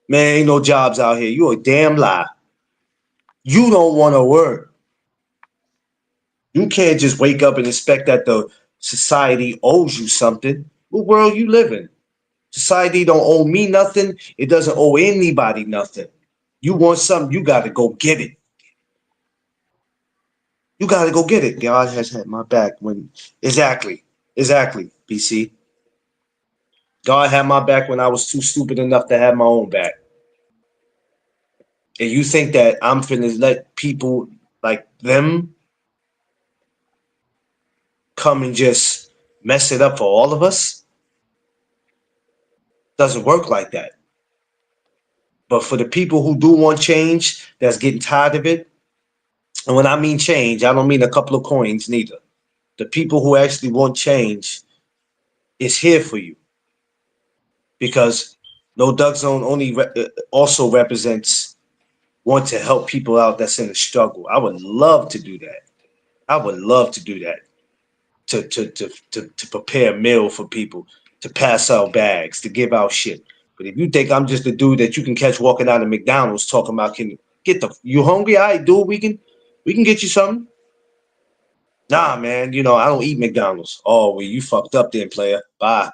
Man, ain't no jobs out here. You a damn lie. You don't want to work. You can't just wake up and expect that the society owes you something. What world you live in? Society don't owe me nothing. It doesn't owe anybody nothing. You want something, you got to go get it. You got to go get it. God has had my back when exactly, BC. God had my back when I was too stupid enough to have my own back. And you think that I'm finna let people like them come and just mess it up for all of us? Doesn't work like that. But for the people who do want change, that's getting tired of it, and when I mean change, I don't mean a couple of coins neither. The people who actually want change is here for you because No Duck Zone also represents want to help people out that's in a struggle. I would love to do that. I would love to do that. To prepare a meal for people, to pass out bags, to give out shit. But if you think I'm just a dude that you can catch walking out of McDonald's talking about can get the you hungry? All right, dude, we can get you something. Nah, man, I don't eat McDonald's. Oh, well, you fucked up then, player. Bye.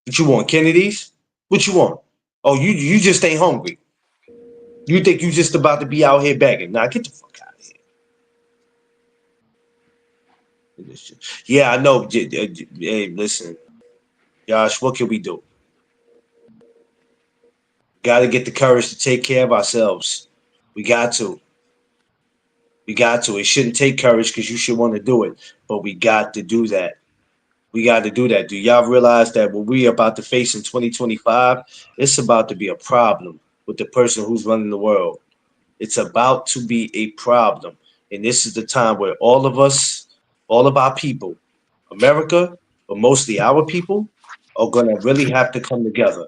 What you want, Kennedy's? What you want? Oh, you just ain't hungry. You think you just about to be out here begging? Nah, get the fuck out of here. Yeah, I know. Hey, listen, Josh, what can we do? Got to get the courage to take care of ourselves. We got to. We got to. It shouldn't take courage because you should want to do it, but we got to do that. We got to do that. Do y'all realize that what we about to face in 2025, it's about to be a problem with the person who's running the world. It's about to be a problem. And this is the time where all of us, all of our people, America, but mostly our people, are going to really have to come together.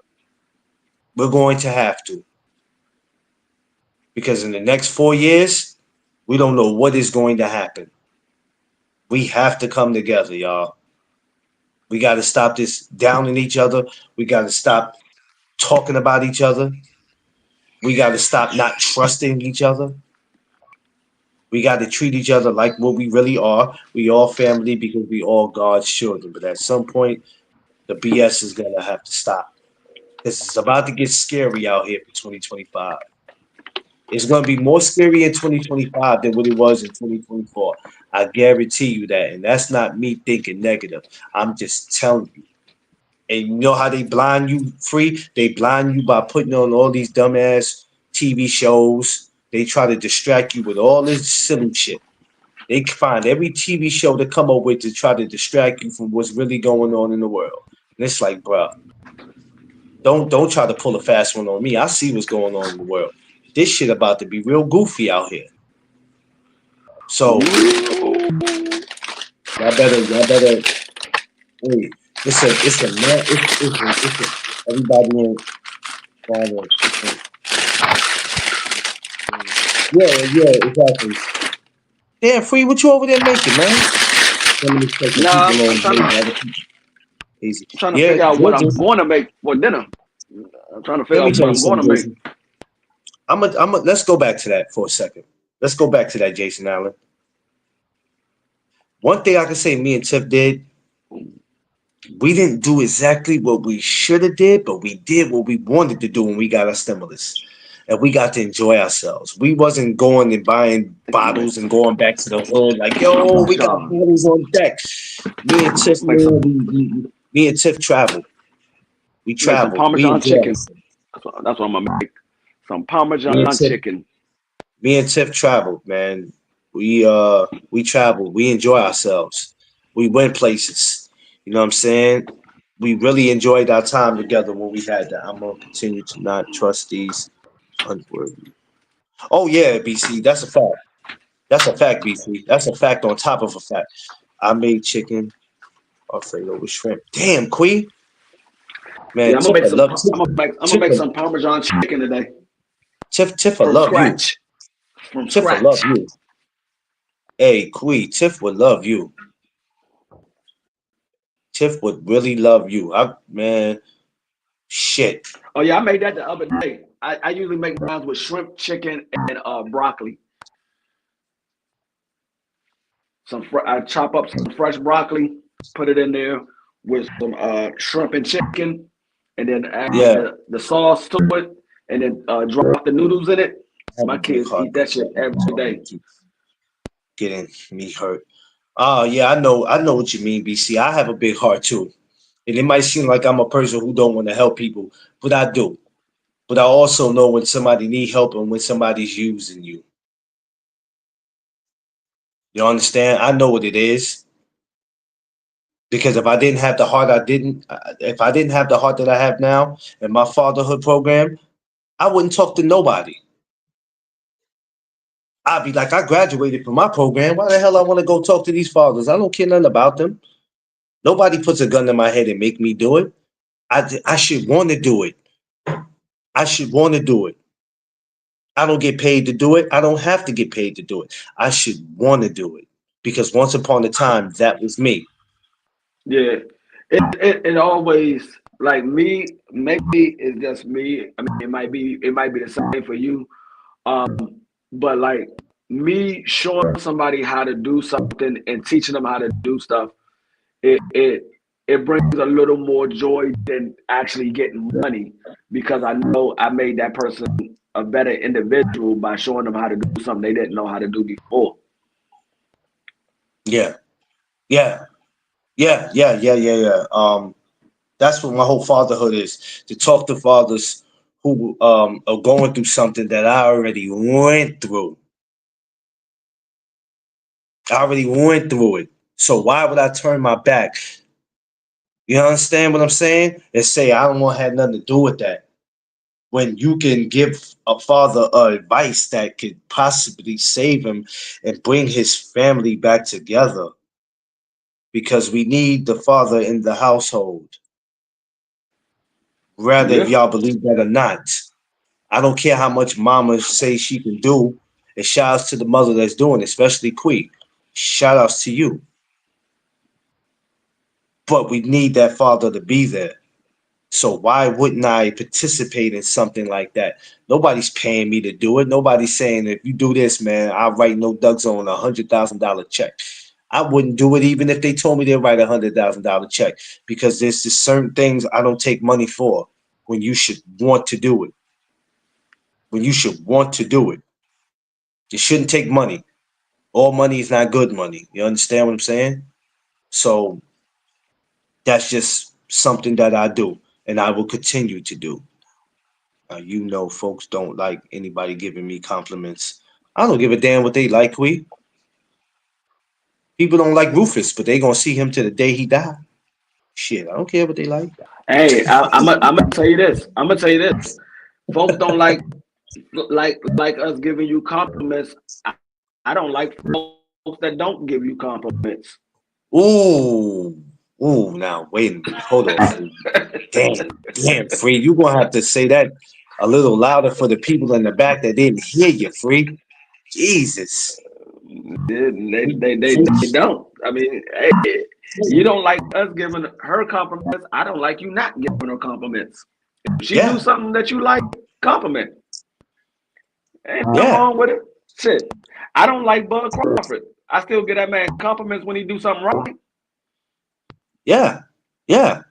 We're going to have to. Because in the next 4 years, we don't know what is going to happen. We have to come together, y'all. We got to stop this downing each other. We got to stop talking about each other. We got to stop not trusting each other. We got to treat each other like what we really are. We all family because we all God's children. But at some point, the BS is gonna have to stop. This is about to get scary out here for 2025. It's gonna be more scary in 2025 than what it was in 2024. I guarantee you that. And that's not me thinking negative. I'm just telling you. And you know how they blind you free? They blind you by putting on all these dumbass TV shows. They try to distract you with all this silly shit. They find every TV show to come up with to try to distract you from what's really going on in the world. And it's like, bruh, don't try to pull a fast one on me. I see what's going on in the world. This shit about to be real goofy out here. So y'all better. Hey, it's a man. It's a everybody in Ghana. Yeah, exactly. Damn, free, what you over there making, man? Some of this taking Nah, people I'm on trying days, to other people easy. Yeah, figure out what I'm Jason. going to make for dinner. I'm trying to figure Let me out what tell you I'm going something, to make. Jason. Let's go back to that for a second. Let's go back to that, Jason Allen. One thing I can say me and Tiff did, we didn't do exactly what we should have did, but we did what we wanted to do when we got our stimulus. And we got to enjoy ourselves. We wasn't going and buying bottles and going back to the hood like, yo, we got Parmesan. bottles on deck. Me and Tiff, Make some man, me and Tiff traveled. We make some traveled. We Parmesan enjoyed chicken. ourselves. That's what I'm gonna make. Some Me and Parmesan Tiff chicken. Me and Tiff traveled, man. We traveled. We enjoy ourselves. We went places. You know what I'm saying? We really enjoyed our time together when we had that. I'm gonna continue to not trust these unworthy. Oh yeah, BC, that's a fact. That's a fact, BC. That's a fact on top of a fact. I made chicken Alfredo with shrimp. Damn, Queen. Yeah, Man, I'm gonna Tiff, make I some. love Tiff. I'm gonna Tiff, make some Parmesan chicken today Tiff, I from love you. scratch. From Tiff, I love scratch. you. Hey, Queen, Tiff would love you. Tiff would really love you. Man, shit. Oh yeah, I made that the other day. I usually make mine with shrimp, chicken, and broccoli. I chop up some fresh broccoli, put it in there with some shrimp and chicken, and then add Yeah, the sauce to it, and then drop the noodles in it. I have My a big kids heart, eat but that shit every that's why day. they keep getting me hurt. Oh yeah, I know what you mean, BC. I have a big heart too. And it might seem like I'm a person who don't want to help people, but I do. But I also know when somebody need help and when somebody's using you. You understand? I know what it is. Because if I didn't have the heart if I didn't have the heart that I have now in my fatherhood program, I wouldn't talk to nobody. I'd be like, I graduated from my program. Why the hell I want to go talk to these fathers? I don't care nothing about them. Nobody puts a gun in my head and make me do it. I should want to do it. I should want to do it. I don't get paid to do it. I don't have to get paid to do it. I should want to do it because once upon a time that was me. Yeah, it always like me. Maybe it's just me. I mean, it might be the same for you. Um, but like me showing somebody how to do something and teaching them how to do stuff, it it brings a little more joy than actually getting money because I know I made that person a better individual by showing them how to do something they didn't know how to do before. Yeah, yeah, yeah. That's what my whole fatherhood is to talk to fathers who are going through something that I already went through. I already went through it. So why would I turn my back? You understand what I'm saying? And say, I don't want to have nothing to do with that. When you can give a father advice that could possibly save him and bring his family back together, because we need the father in the household, rather if Yeah. y'all believe that or not. I don't care how much mama say she can do. And shout outs to the mother that's doing it, especially Queen. Shout outs to you. But we need that father to be there. So why wouldn't I participate in something like that? Nobody's paying me to do it. Nobody's saying if you do this, man, I'll write no Doug Zone $100,000 check. I wouldn't do it even if they told me they'd write $100,000 check, because there's just certain things I don't take money for when you should want to do it. When you should want to do it. You shouldn't take money. All money is not good money. You understand what I'm saying? So that's just something that I do and I will continue to do. Folks don't like anybody giving me compliments. I don't give a damn what they like, we. People don't like Rufus, but they gonna see him to the day he die. Shit, I don't care what they like. Hey, I'm gonna tell you this. I'm gonna tell you this. Folks don't like us giving you compliments. I don't like folks that don't give you compliments. Ooh, ooh. Now wait a minute. Hold on, free. Damn, free. You gonna have to say that a little louder for the people in the back that didn't hear you, free. Jesus. They don't. I mean, hey, you don't like us giving her compliments. I don't like you not giving her compliments. If she do Yeah, something that you like, compliment. Ain't nothing yeah, wrong with it. Shit. I don't like Bud Crawford. I still get that man compliments when he do something right. yeah, yeah.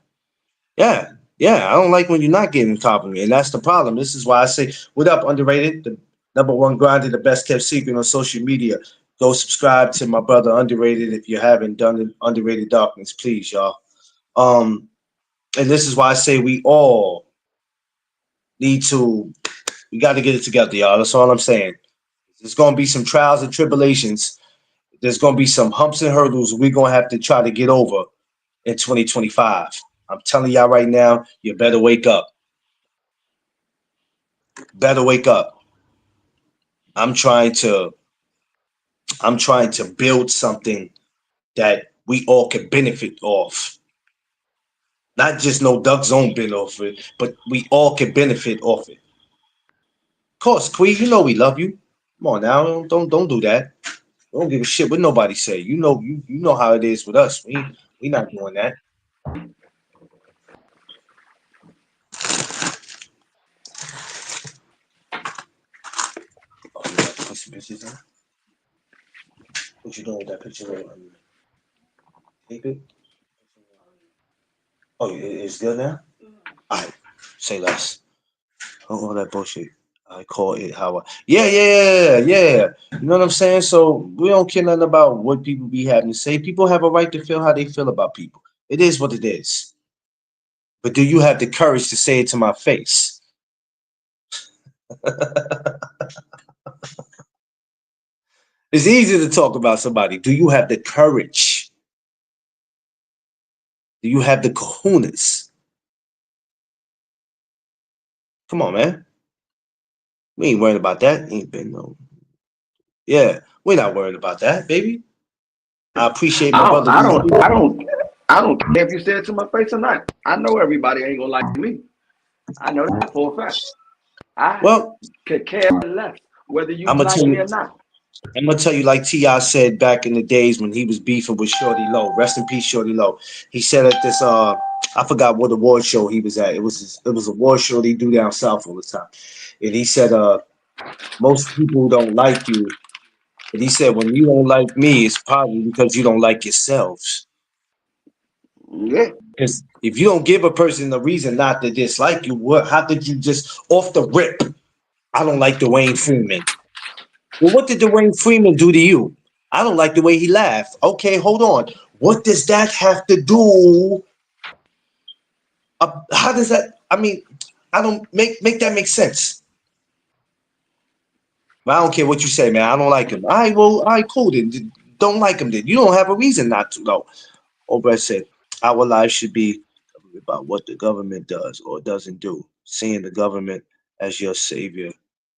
Yeah, yeah. I don't like when you're not getting complimented, and that's the problem. This is why I say, "What up, underrated? The number one grinder, the best kept secret on social media." Go subscribe to my brother Underrated if you haven't done it. Underrated Darkness, please, y'all. Um, and this is why I say we all need to. We got to get it together, y'all. That's all I'm saying. There's gonna be some trials and tribulations. There's gonna be some humps and hurdles we're gonna have to try to get over in 2025. I'm telling y'all right now, you better wake up. Better wake up. I'm trying to I'm trying to build something that we all can benefit off. Not just no Duck Zone bit off it, but we all can benefit off it. Of course, Queen, you know we love you. Come on now, don't do that. We don't give a shit what nobody say. You know how it is with us. We not doing that. Oh, you got to put some pictures in? What you doing with that picture? Keep it. Oh, it's good now. All right, say less. All that bullshit. I call it how I. Yeah, yeah, yeah, yeah. You know what I'm saying? So we don't care nothing about what people be having to say. People have a right to feel how they feel about people. It is what it is. But do you have the courage to say it to my face? It's easy to talk about somebody. Do you have the courage? Do you have the kahunas? Come on, man. We ain't worried about that. Ain't been no. Yeah, we're not worried about that, baby. I appreciate my I don't, brother. I don't, I don't, I don't care if you say it to my face or not. I know everybody ain't gonna like me. I know that for a fact. I Well, could care less whether you I'm gonna like tell me you. or not. I'm gonna tell you, like Ti said back in the days when he was beefing with Shorty Low. Rest in peace, Shorty Low. He said at this I forgot what award show he was at. It was a award show they do down south all the time. And he said most people don't like you. And he said when you don't like me, it's probably because you don't like yourselves. Yeah. Because if you don't give a person a reason not to dislike you, how did you just off the rip? I don't like Dwayne Freeman. Well, what did Dwayne Freeman do to you? I don't like the way he laughed. Okay, hold on. What does that have to do? How does that? I mean, I don't make that make sense. I don't care what you say, man. I don't like him. All right, well, all right, cool. Then don't like him. Then you don't have a reason not to, though. Obrad said, "Our lives should be about what the government does or doesn't do. Seeing the government as your savior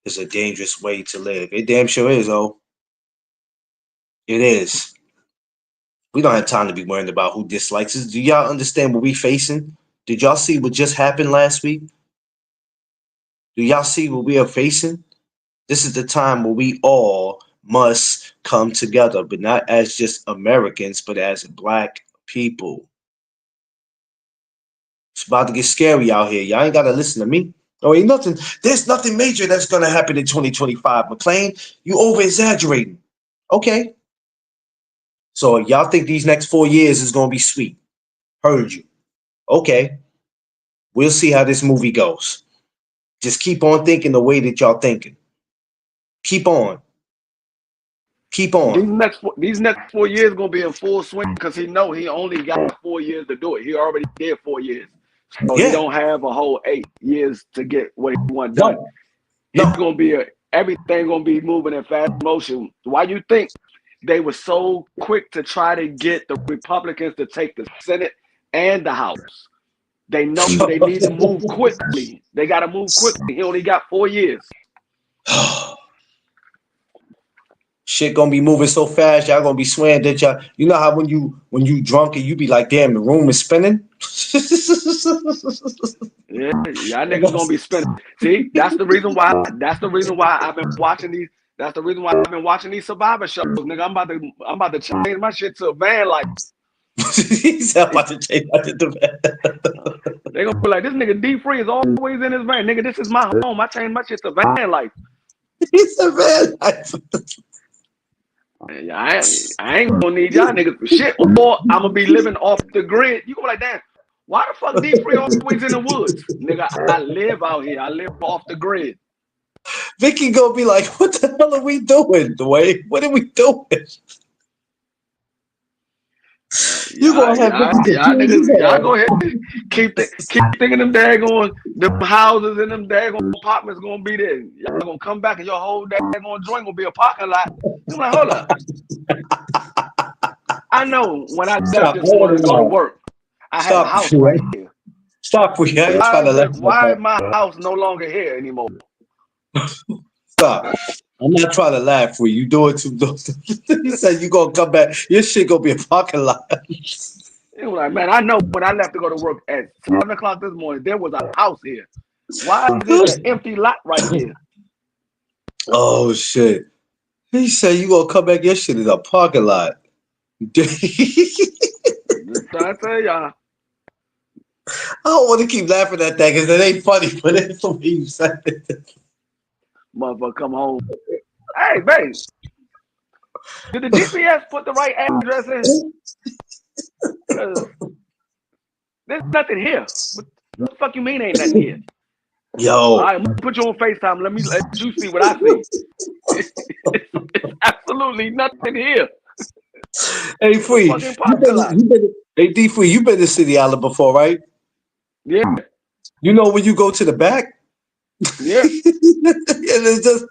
is a dangerous way to live. It damn sure is, oh. It is. We don't have time to be worrying about who dislikes us. Do y'all understand what we facing? Did y'all see what just happened last week? Do y'all see what we are facing? This is the time where we all must come together, but not as just Americans, but as black people. It's about to get scary out here. Y'all ain't gotta listen to me. Oh, ain't nothing. There's nothing major that's gonna happen in 2025. McLean, you over exaggerating. Okay. So y'all think these next 4 years is gonna be sweet. Heard you. Okay. We'll see how this movie goes. Just keep on thinking the way that y'all thinking. Keep on. Keep on. These next 4 years gonna be in full swing because he know he only got 4 years to do it. He already did 4 years, so he Yeah. don't have a whole 8 years to get what he want done. No. He's No. gonna be everything gonna be moving in fast motion. Why you think they were so quick to try to get the Republicans to take the Senate and the House? They know they need to move quickly. They got to move quickly. He only got 4 years. Shit gonna be moving so fast, y'all gonna be swearing that y'all. You know how when you drunk and you be like, damn, the room is spinning. Yeah, y'all niggas gonna be spinning. See, that's the reason why. That's the reason why I've been watching these. That's the reason why I've been watching these Survivor shows, nigga. I'm about to change my shit to a van life. He's about to change out the They gonna be like, this nigga D-Free is always in his van, nigga. This is my home. I changed my shit to van life. He's a van life. I ain't gonna need y'all niggas for shit, or I'm gonna be living off the grid. You gonna be like, damn, why the fuck D-Free always in the woods? Nigga, I live out here. I live off the grid. Vicky gonna be like, what the hell are we doing, Dwayne? What are we doing? You gonna have Vicky confused as Niggas, y'all hell. go ahead and keep thinking them daggone them houses and them daggone apartments gonna be there. Y'all gonna come back and your whole daggone joint gonna be a parking lot. I'm like, hold up. I know when I left Stop. this Hold morning to on go to now. work, I had a Stop. house right here. Stop. I ain't trying to laugh at Why is that. my house no longer here anymore? Stop. I'm not trying to laugh for you. You do it too. He said you gonna come back. Your shit gonna be a parking lot. It was like, man, I know when I left to go to work at 7 o'clock this morning, there was a house here. Why is it an empty lot right here? Oh shit. He said you gonna come back. Your shit is a parking lot. Just trying to tell y'all. I don't want to keep laughing at that because it ain't funny, but it's the way you said it. Motherfucker come home. Hey, babe, did the GPS put the right address in? Because there's nothing here. What the fuck you mean ain't nothing here? All Yo, right, I'm gonna put you on FaceTime. Let you see what I see. It's absolutely nothing here. hey It's a Free, fucking parking lot. hey D Free, you been to City Island before, right? Yeah, You know when you go to the back, yeah. and it's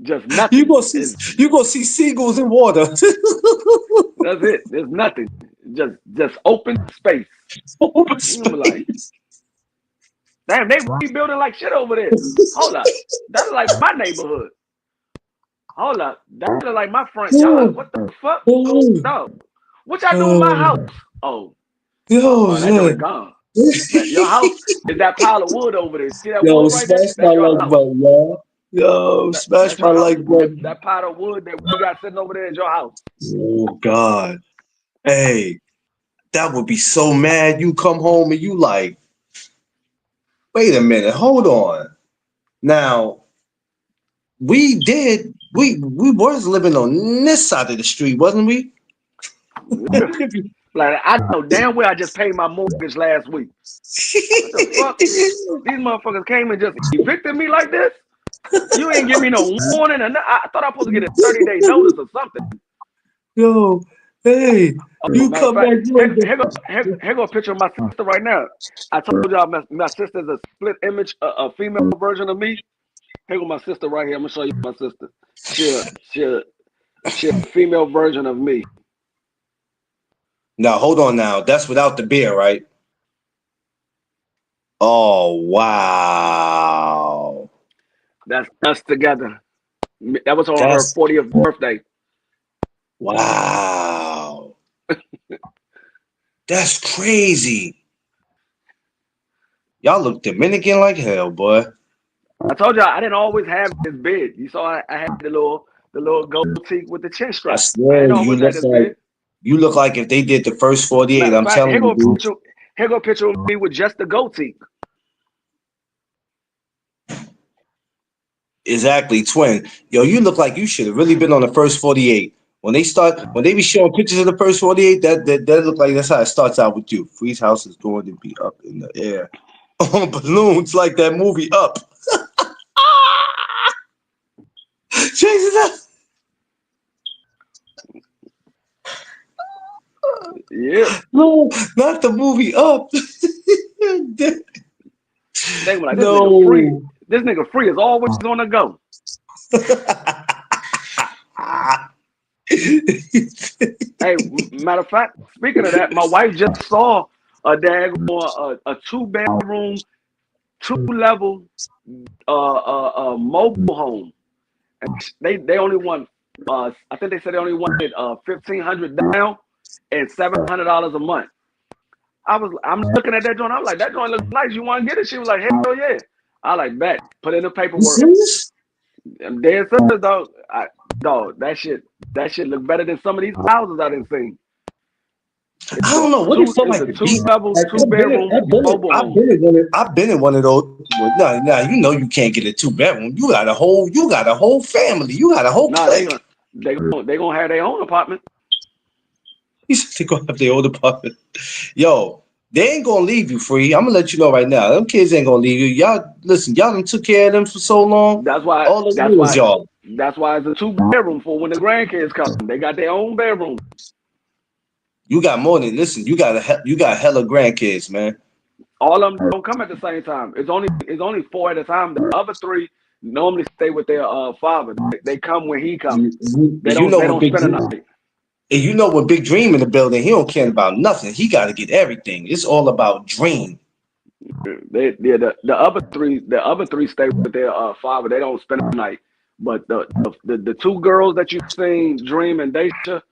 Just you nothing. gonna see seagulls in water. That's it. There's nothing. Just open space. Open You gonna be like, space. damn, they rebuilding like shit over there. Hold up. That's like my neighborhood. Hold up. That's like my front yard. What the fuck? No. What y'all do with my house? Oh, Yo, that joint shit. gone. That your house is that pile of wood over there. See that Yo, wood right there? smash my That's your like house. button, yo. Yo, smash That's my your house. like button. That pile of wood that we got sitting over there is your house. Oh God. Hey, that would be so mad. You come home and you like, wait a minute, hold on. Now, we was living on this side of the street, wasn't we? Yeah. Like I know damn well I just paid my mortgage last week. What the fuck? These motherfuckers came and just evicted me like this? You ain't give me no warning. I thought I was supposed to get a 30-day notice or something. Yo, hey, Oh, you matter of come fact, back, you ain't here go a picture of my sister right now. I told y'all my sister's a split image, a female version of me. Here go my sister right here. I'm gonna show you my sister. She a female version of me. Now hold on now. That's without the beer, right? Oh wow. That's us together. That was on her That's 40th birthday. wow. That's crazy. Y'all look Dominican like hell, boy. I told y'all I didn't always have this beard. You saw I had the little goatee with the chin I strap. I swear ain't you always had look this like beard. if they did the first 48, Matter of I'm fact, telling you, dude. here go a picture of me with just the goatee. Exactly, twin. Yo, you look like you should have really been on the first 48. When they be showing pictures of the first 48, that look like that's how it starts out with you. Freeze House is going to be up in the air on balloons like that movie Up. Chasing up. Yeah. No, not the movie Up. They were like, this nigga free. No. This nigga free is always on the go. Hey, matter of fact, speaking of that, my wife just saw a 2 bedroom, 2 level mobile home. And they only want I think they said they only wanted 1,500 down and $700 a month. I'm looking at that joint. I'm like, that joint looks nice. You want to get it? She was like, hell yeah. I like bet. Put in the You paperwork. serious? I'm dead serious, dog. Dog, that shit look better than some of these houses I done seen. I don't know what it felt It's like a to two be. level, Like, two bedroom mobile home. I've been in one of those. Well, no, you know you can't get a 2 bedroom. You got a whole family. You got a whole Nah, clique. they gonna have their own apartment. You said they gonna have their own apartment. Yo, they ain't gonna leave you free. I'm gonna let you know right now. Them kids ain't gonna leave you. Y'all listen. Y'all done took care of them for so long. That's why All they that's need is why y'all. that's why it's a 2 bedroom for when the grandkids come. They got their own bedroom. You got more than listen. You got hella grandkids, man. All of them don't come at the same time. It's only 4 at a time. The other 3 normally stay with their father. They come when he comes. And you know They what don't Big spend a Dream. night. And you know what Big Dream in the building. He don't care about nothing. He got to get everything. It's all about Dream. The other three stay with their father. They don't spend the night. But the 2 girls that you seen, Dream and Daisha,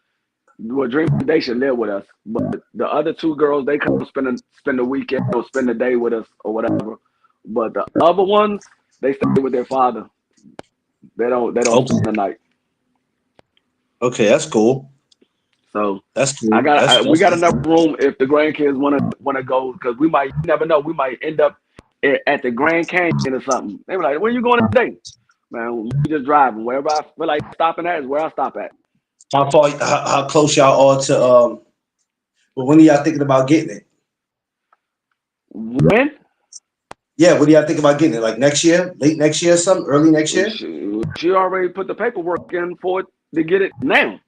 well, Dream and Daisha live with us. But the other 2 girls, they come spend the weekend or spend the day with us or whatever. But the other ones, they stay with their father. They don't spend Okay, the night. okay, that's cool. So That's cool. That's we that's got enough room if the grandkids wanna go because you never know, we might end up at the Grand Canyon or something. They were like, where you going today? Man, we just driving. Wherever I feel like stopping at is where I stop at. how close y'all are to but when are y'all thinking about getting it? When? Yeah, when do y'all think about getting it? Like next year, late next year, something, early next year? She already put the paperwork in for it to get it now.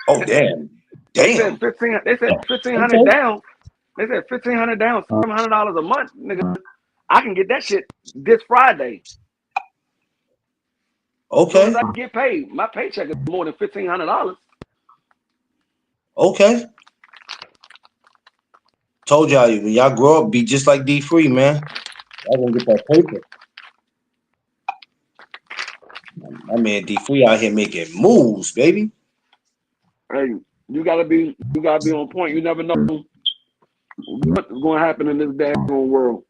Oh damn. They said Damn. 15. They said 1,500 Okay. down. They said 1,500 down, $700 a month, nigga. I can get that shit this Friday. As soon as Okay. I get paid, my paycheck is more than $1,500. Okay. Told y'all when y'all grow up, be just like D Free, man. Y'all gonna get that paper. My man D Free out here making moves, baby. Hey, you gotta be on point. You never know what's gonna happen in this damn world.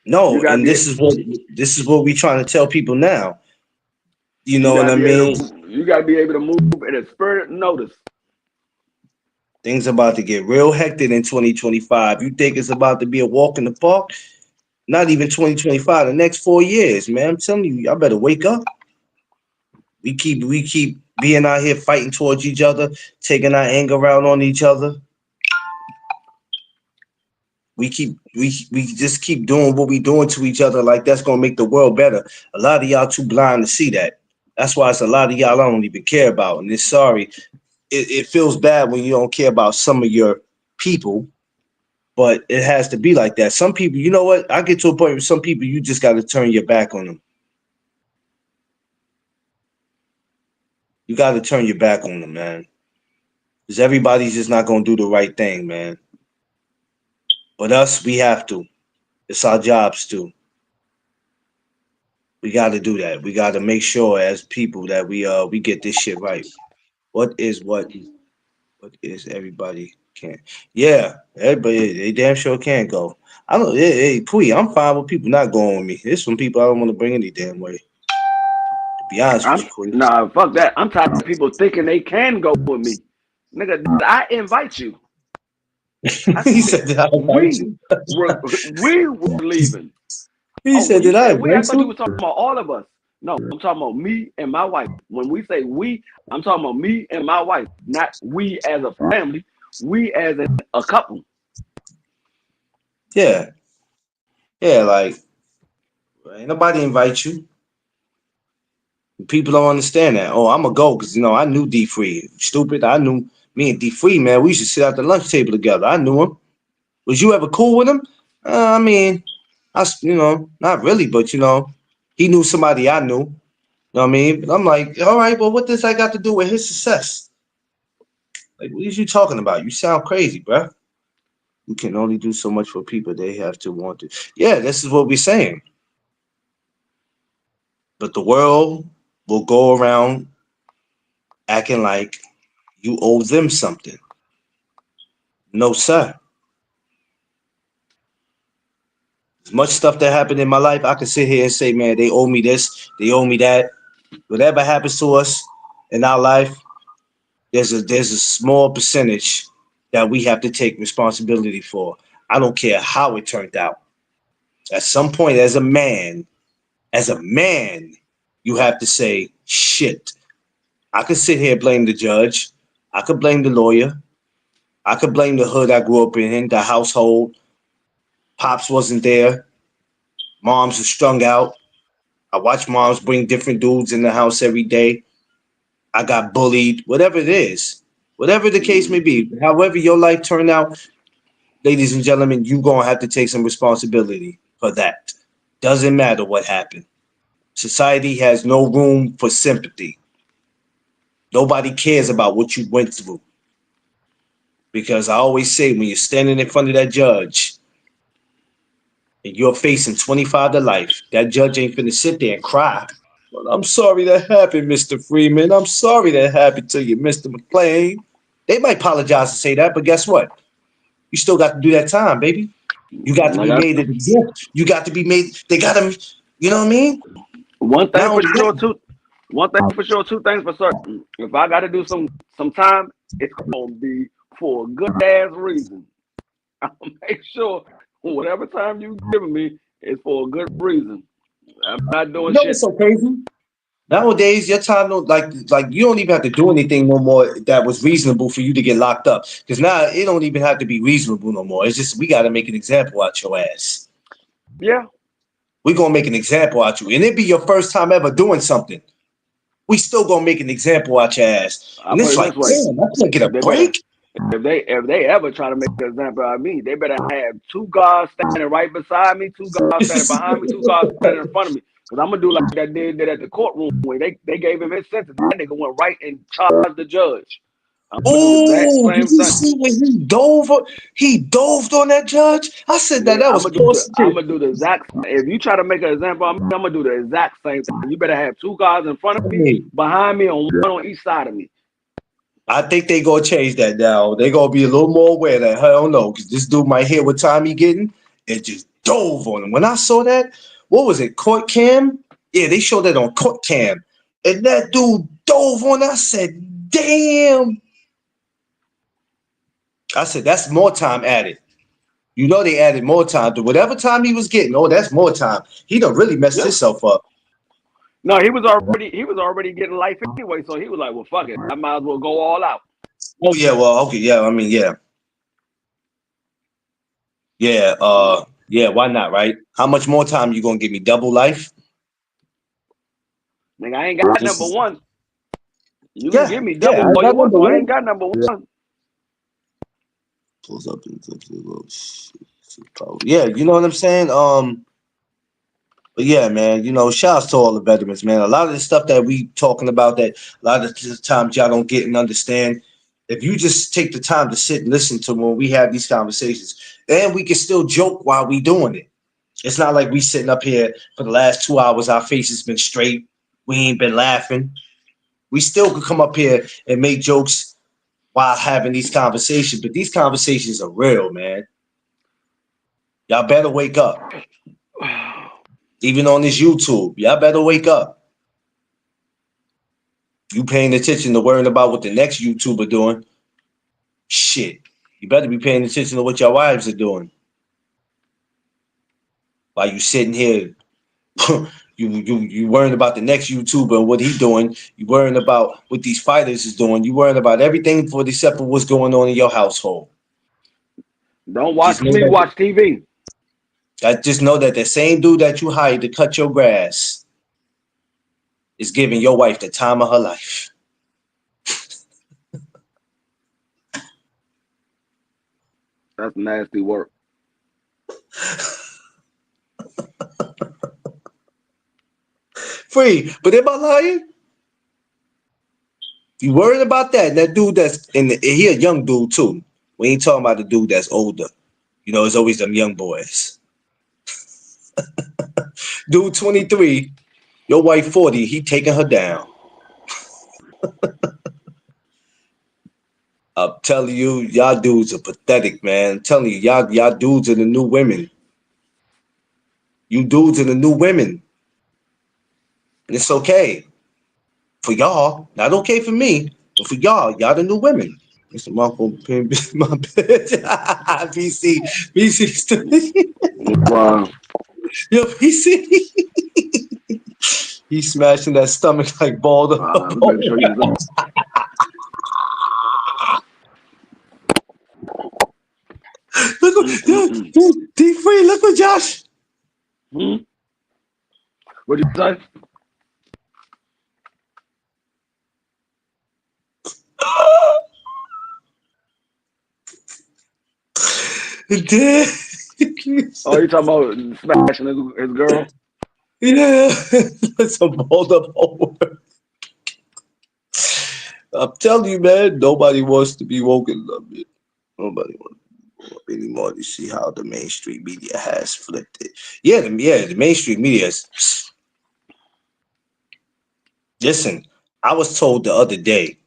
You No, gotta and be this is what we trying to tell people now. You you know what gotta I be able mean? to you gotta be able to move at a spirit notice. Things about to get real hectic in 2025. You think it's about to be a walk in the park? Not even 2025. The next 4 years, man. I'm telling you, y'all better wake up. We keep being out here fighting towards each other, taking our anger out on each other. We just keep doing what we doing to each other like that's gonna make the world better. A lot of y'all too blind to see that. That's why it's a lot of y'all I don't even care about. And it's sorry. It feels bad when you don't care about some of your people, but it has to be like that. Some people, you know what? I get to a point where some people you just gotta turn your back on them. You gotta turn your back on them, man. Because everybody's just not gonna do the right thing, man. But us, we have to. It's our jobs too. We got to do that. We got to make sure as people that we get this shit right. What is everybody can? Yeah, everybody they damn sure can go. I don't. Hey, Pooey, I'm fine with people not going with me. There's some people I don't want to bring any damn way. To be honest with I'm you, Pooey. nah, fuck that. I'm tired of people thinking they can go with me. Nigga, I invite you. I He said said, "Did I invite we you?" were leaving. He Oh, said, when you "Did I said we, I invite thought you you?" were talking about all of us. No, I'm talking about me and my wife. When we say we, I'm talking about me and my wife, not we as a family, we as a couple. Yeah, yeah. Like, ain't nobody invite you. People don't understand that. Oh, I'm a go because I knew D Free. Stupid. I knew me and D Free, man. We used to sit at the lunch table together. I knew him. Was you ever cool with him? I mean, not really, but he knew somebody I knew. You know what I mean? But I'm like, all right, well, what does that got to do with his success? Like, what is you talking about? You sound crazy, bruh. You can only do so much for people. They have to want to. Yeah, this is what we're saying. But the world will go around acting like you owe them something. No, sir. As much stuff that happened in my life, I can sit here and say, man, they owe me this, they owe me that. Whatever happens to us in our life, there's a small percentage that we have to take responsibility for. I don't care how it turned out. At some point, as a man, you have to say, shit. I could sit here and blame the judge. I could blame the lawyer. I could blame the hood I grew up in, the household. Pops wasn't there. Moms are strung out. I watch moms bring different dudes in the house every day. I got bullied, whatever it is, whatever the case may be. However your life turned out, ladies and gentlemen, you gonna have to take some responsibility for that. Doesn't matter what happened. Society has no room for sympathy. Nobody cares about what you went through. Because I always say when you're standing in front of that judge and you're facing 25 to life, that judge ain't finna sit there and cry. Well, I'm sorry that happened, Mr. Freeman. I'm sorry that happened to you, Mr. McLean. They might apologize and say that, but guess what? You still got to do that time, baby. You got to I be got made an example. You got to be made. They got to, you know what I mean? one thing Not for only sure, that, two one thing for sure, two things for certain. If I gotta do some time, it's gonna be for a good ass reason. I'll make sure whatever time you giving me is for a good reason. I'm not you doing know what's shit. so crazy? Nowadays, your time don't like you don't even have to do anything no more that was reasonable for you to get locked up. Because now it don't even have to be reasonable no more. It's just we got to make an example out your ass. Yeah, We gonna make an example out you, and it be your first time ever doing something. We still gonna make an example out your ass, I'll and put it's it like, this way. damn, I can't get a They better break. if they ever try to make an example out of me, they better have two guards standing right beside me, two guards standing behind me, two guards standing in front of me. Because I'm gonna do like that did at the courtroom when they gave him his sentence. That nigga went right and charged the judge. I'm gonna do the exact Oh, did same you thing. see when he dove on that judge? I said that Nigga, that was I'm positive. gonna do the exact. If you try to make an example of me, I'm gonna do the exact same thing. You better have two guards in front of me, Hey, behind me, and one on each side of me. I think they gonna change that now. They gonna be a little more aware that hell no, because this dude might hear what time he getting and just dove on him. When I saw that, what was it, court cam? Yeah, they showed that on court cam, and that dude dove on. I said, damn. I said that's more time added. You know they added more time to whatever time he was getting. Oh, that's more time. He done really messed Yeah. himself up. No, he was already getting life anyway, so he was like, well, fuck it, I might as well go all out. Oh yeah, well, okay, yeah. I mean, yeah, yeah, yeah. Why not, right? How much more time you gonna give me? Double life? Nigga, I ain't got This number is one. You can yeah, give me yeah. double I all you got want number to. I one. ain't got number one. Pulls up and yeah, you know what I'm saying. But yeah, man, shouts to all the veterans, man. A lot of the stuff that we talking about, that a lot of the times y'all don't get and understand. If you just take the time to sit and listen to when we have these conversations, and we can still joke while we doing it. It's not like we sitting up here for the last 2 hours. Our faces been straight. We ain't been laughing. We still could come up here and make jokes while having these conversations, but these conversations are real, man. Y'all better wake up. Even on this YouTube, y'all better wake up. You paying attention to worrying about what the next YouTuber doing? Shit, you better be paying attention to what your wives are doing. While you sitting here, you worrying about the next YouTuber and what he doing. You worrying about what these fighters is doing. You worrying about everything for except for what's going on in your household. Don't Just watch know me that. watch TV. I just know that the same dude that you hired to cut your grass is giving your wife the time of her life. That's nasty work. Free, but am I lying? You worried about that? That dude that's he a young dude too. We ain't talking about the dude that's older. You know, it's always them young boys. Dude 23, your wife 40, he taking her down. I'm telling you, y'all dudes are pathetic, man. I'm telling you, y'all dudes are the new women. You dudes are the new women. And it's okay. For y'all, not okay for me, but for y'all the new women. Mr. Marco, my bitch. BC. Wow. Yo, BC. He's smashing that stomach like ball to a Let me show bone. you this. Look what, D Free, look what Josh. Hmm? What'd you say? Damn. Oh, you talking about smashing his girl? Yeah, that's a balled up homework. I'm telling you, man, nobody wants to be woken up. Man. Nobody wants to be woken up anymore to see how the mainstream media has flipped it. The mainstream media is. Listen, I was told the other day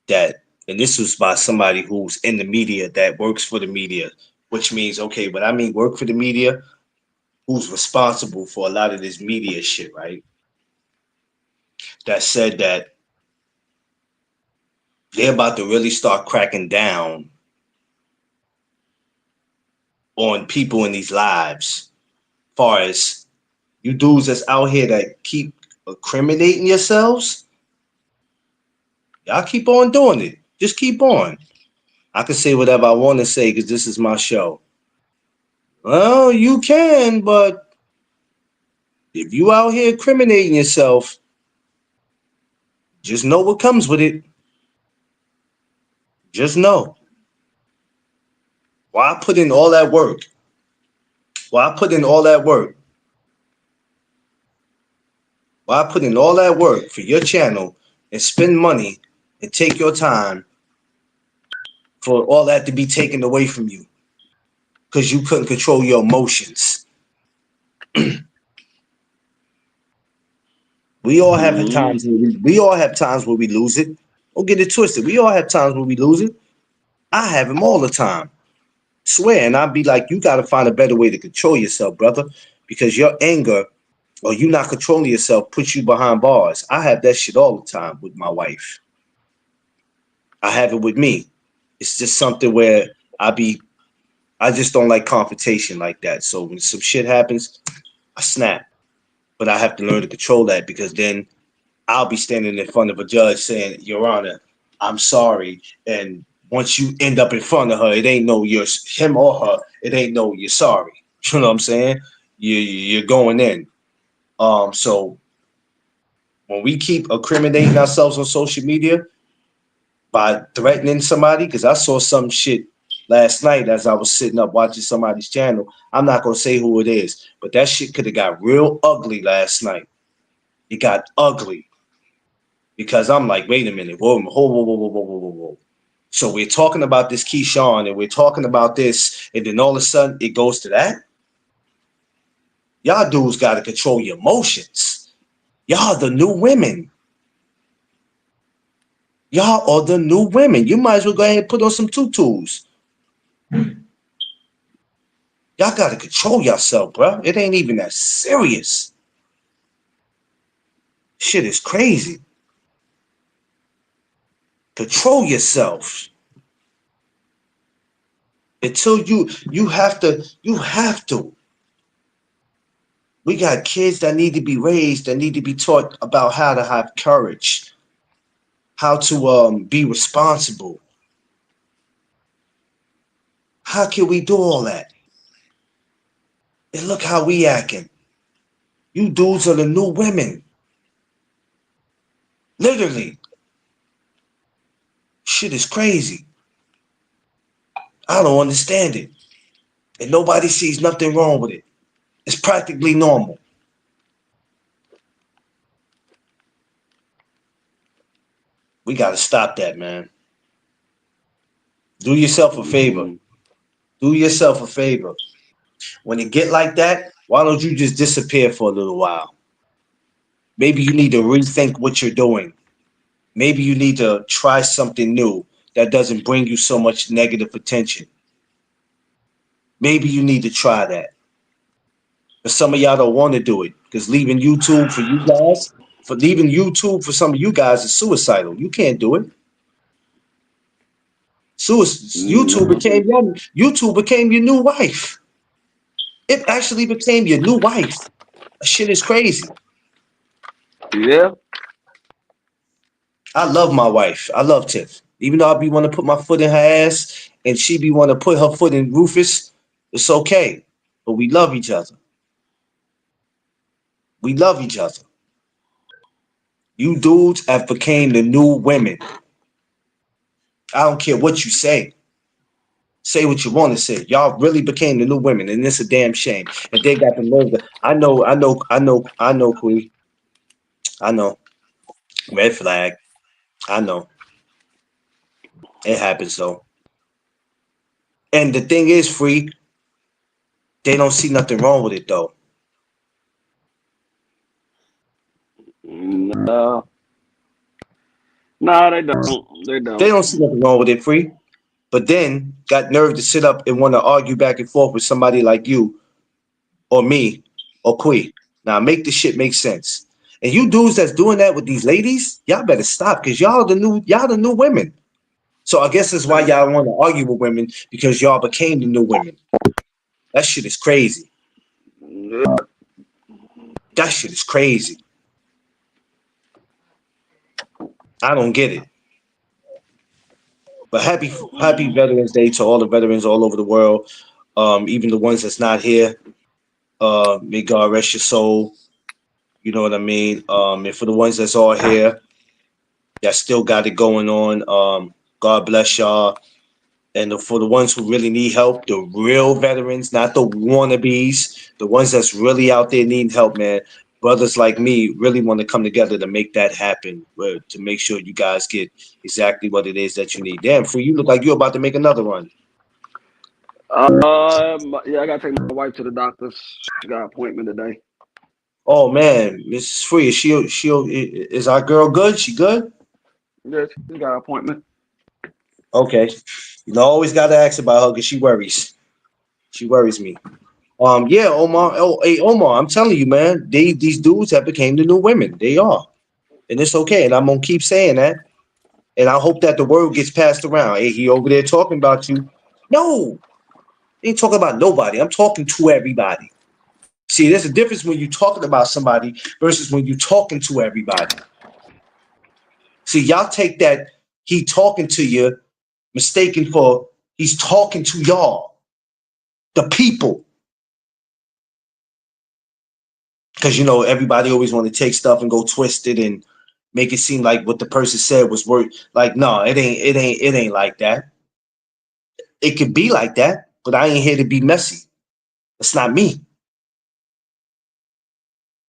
that, and this was by somebody who's in the media that works for the media, which means, okay, when I mean work for the media, who's responsible for a lot of this media shit, right? That said that they're about to really start cracking down on people in these lives. Far as you dudes that's out here that keep incriminating yourselves, y'all keep on doing it. Just keep on. I can say whatever I want to say because this is my show. Well, you can, but if you out here incriminating yourself, just know what comes with it. Just know. Why put in all that work? Why put in all that work? Why put in all that work for your channel and spend money and take your time for all that to be taken away from you because you couldn't control your emotions? We all have Mm-hmm. times we all have times where we lose it. Don't get it twisted. We all have times where we lose it. I have them all the time. Swear, and I'd be like, you got to find a better way to control yourself, brother, because your anger or you not controlling yourself puts you behind bars. I have that shit all the time with my wife. I have it with me. It's just something where I just don't like confrontation like that. So when some shit happens, I snap. But I have to learn to control that because then I'll be standing in front of a judge saying, Your Honor, I'm sorry. And once you end up in front of her, it ain't no you're him or her. It ain't no you're sorry. You know what I'm saying? You're going in. So when we keep incriminating ourselves on social media by threatening somebody, because I saw some shit last night as I was sitting up watching somebody's channel. I'm not gonna say who it is, but that shit could have got real ugly last night. It got ugly because I'm like, wait a minute, whoa. So we're talking about this Keyshawn and we're talking about this, and then all of a sudden it goes to that. Y'all dudes got to control your emotions. Y'all the new women. Y'all are the new women. You might as well go ahead and put on some tutus. Y'all got to control yourself, bro. It ain't even that serious. Shit is crazy. Control yourself. Until you have to. We got kids that need to be raised, that need to be taught about how to have courage, how to be responsible. How can we do all that? And look how we acting. You dudes are the new women. Literally. Shit is crazy. I don't understand it. And nobody sees nothing wrong with it. It's practically normal. We gotta stop that, man. Do yourself a favor. Mm-hmm. Do yourself a favor. When it get like that, why don't you just disappear for a little while? Maybe you need to rethink what you're doing. Maybe you need to try something new that doesn't bring you so much negative attention. Maybe you need to try that. But some of y'all don't want to do it because leaving YouTube for you guys, for leaving YouTube for some of you guys is suicidal. You can't do it. YouTube No. became your new wife. It actually became your new wife. That shit is crazy. Yeah. I love my wife. I love Tiff. Even though I be want to put my foot in her ass and she be want to put her foot in Rufus, it's okay. But we love each other. We love each other. You dudes have became the new women. I don't care what you say. Say what you want to say. Y'all really became the new women, and it's a damn shame. And they got the nerve. I know, Queen. I know. Red flag. I know. It happens though. And the thing is, free. They don't see nothing wrong with it though. No. No, they don't. They They don't. don't see nothing wrong with it, free. But then got nerve to sit up and want to argue back and forth with somebody like you or me or Quee. Now make this shit make sense. And you dudes that's doing that with these ladies, y'all better stop because y'all the new women. So I guess that's why y'all want to argue with women because y'all became the new women. That shit is crazy. Yeah. That shit is crazy. I don't get it. But happy Veterans Day to all the veterans all over the world. Even the ones that's not here. May God rest your soul. You know what I mean? And for the ones that's all here, that still got it going on. God bless y'all. And for the ones who really need help, the real veterans, not the wannabes, the ones that's really out there needing help, man. Brothers like me really want to come together to make that happen, to make sure you guys get exactly what it is that you need. Damn, Free, you look like you're about to make another run. Yeah, I gotta take my wife to the doctor's. She got an appointment today. Oh man, Mrs. Free, is our girl good? She good? Yeah, she got an appointment. Okay. You know, always gotta ask about her because she worries. She worries me. Yeah, Omar. Oh, hey, Omar, I'm telling you, man, these dudes have became the new women. They are, and it's okay. And I'm gonna keep saying that. And I hope that the word gets passed around. Hey, he over there talking about you. No, he ain't talking about nobody. I'm talking to everybody. See, there's a difference when you're talking about somebody versus when you're talking to everybody. See, y'all take that he talking to you mistaken for he's talking to y'all, the people. Because you know everybody always want to take stuff and go twist it and make it seem like what the person said was worth. Like, no, it ain't like that. It could be like that, but I ain't here to be messy. It's not me.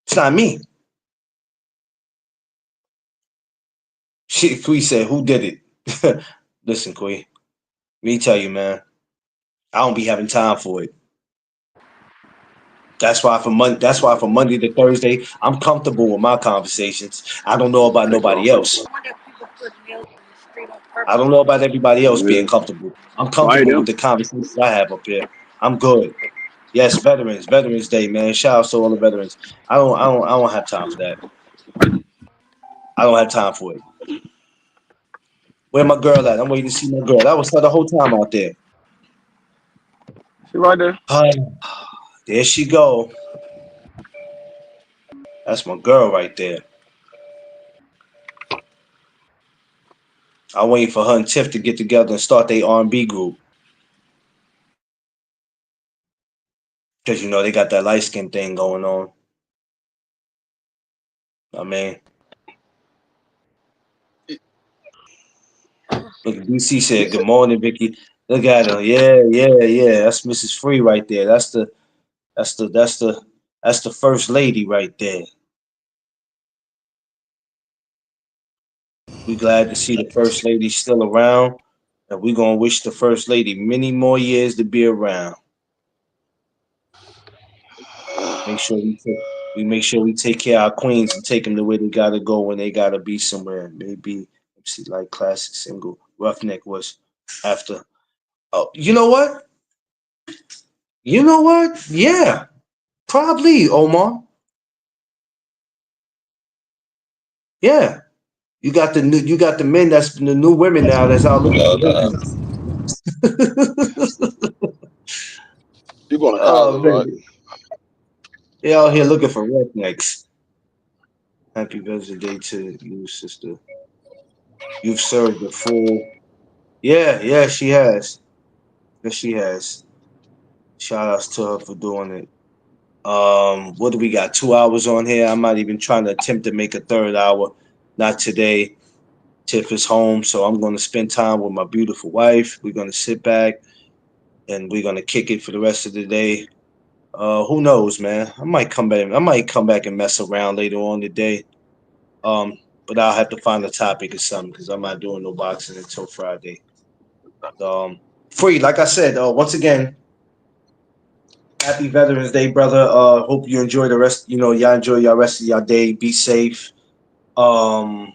It's not me. Shit, Kui said, who did it? Listen, Kui, let me tell you, man, I don't be having time for it. That's why from Monday to Thursday, I'm comfortable with my conversations. I don't know about There you nobody go. else. I wonder if people put meals in the street on I don't purpose. know about everybody else being Yeah. comfortable. I'm Right comfortable with them. the conversations I have up here. I'm good. Yes, Veterans Day, man. Shout out to all the veterans. I don't have time for that. I don't have time for it. Where my girl at? I'm waiting to see my girl. That was her the whole time out there. She right there. There she go. That's my girl right there. I'm waiting for her and Tiff to get together and start their R&B group. Cause they got that light skin thing going on. I mean, look, DC said, "Good morning, Vicky." Look at her. Yeah, yeah, yeah. That's Mrs. Free right there. That's the first lady right there. We glad to see the first lady still around, and we gonna wish the first lady many more years to be around. Make sure we take care of our queens and take them to where they gotta go when they gotta be somewhere. Maybe let's see, like classic single Roughneck was after. Oh, you know what? You know what? Yeah, probably Omar. Yeah, you got the men that's the new women now that's out looking for Roughneck. People on the Oh houses, right? man, they out here looking for Roughnecks. Happy birthday to you, sister. You've served the full. Yeah, yeah, she has. Yes, she has. Shout outs to her for doing it. What do we got? 2 hours on here. I'm not even trying to attempt to make a third hour. Not today. Tiff is home, so I'm going to spend time with my beautiful wife. We're going to sit back and we're going to kick it for the rest of the day. Who knows, man? I might come back. I might come back and mess around later on today. Um, but I'll have to find a topic or something because I'm not doing no boxing until Friday. Free, like I said, once again, happy Veterans Day, brother. Hope you enjoy the rest. Y'all enjoy your rest of your day. Be safe. Um,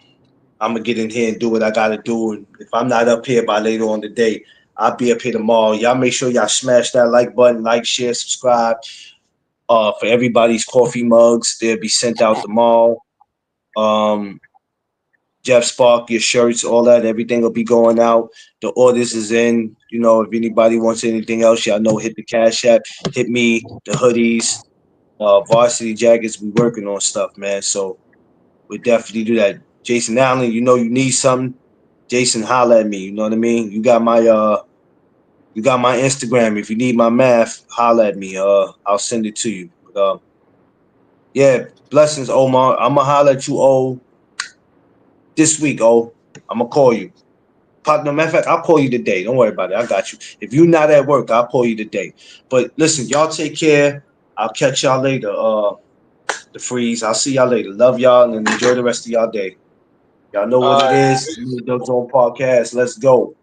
I'm gonna get in here and do what I gotta do. And if I'm not up here by later on today, I'll be up here tomorrow. Y'all make sure y'all smash that like button, like, share, subscribe. For everybody's coffee mugs, they'll be sent out tomorrow. Um, Jeff Spark, your shirts, all that, everything will be going out. The orders is in. If anybody wants anything else, y'all know, hit the Cash App, hit me, the hoodies, varsity jackets. We working on stuff, man. So we definitely do that. Jason Allen, you need something. Jason, holla at me. You know what I mean? You got my Instagram. If you need my math, holla at me. I'll send it to you. But yeah, blessings, Omar. I'ma holla at you, this week, I'ma call you. Partner, matter of fact, I'll call you today. Don't worry about it. I got you. If you're not at work, I'll call you today. But listen, y'all take care. I'll catch y'all later. The freeze. I'll see y'all later. Love y'all and enjoy the rest of y'all day. Y'all know what All it right. is. Doug's on podcast. Let's go.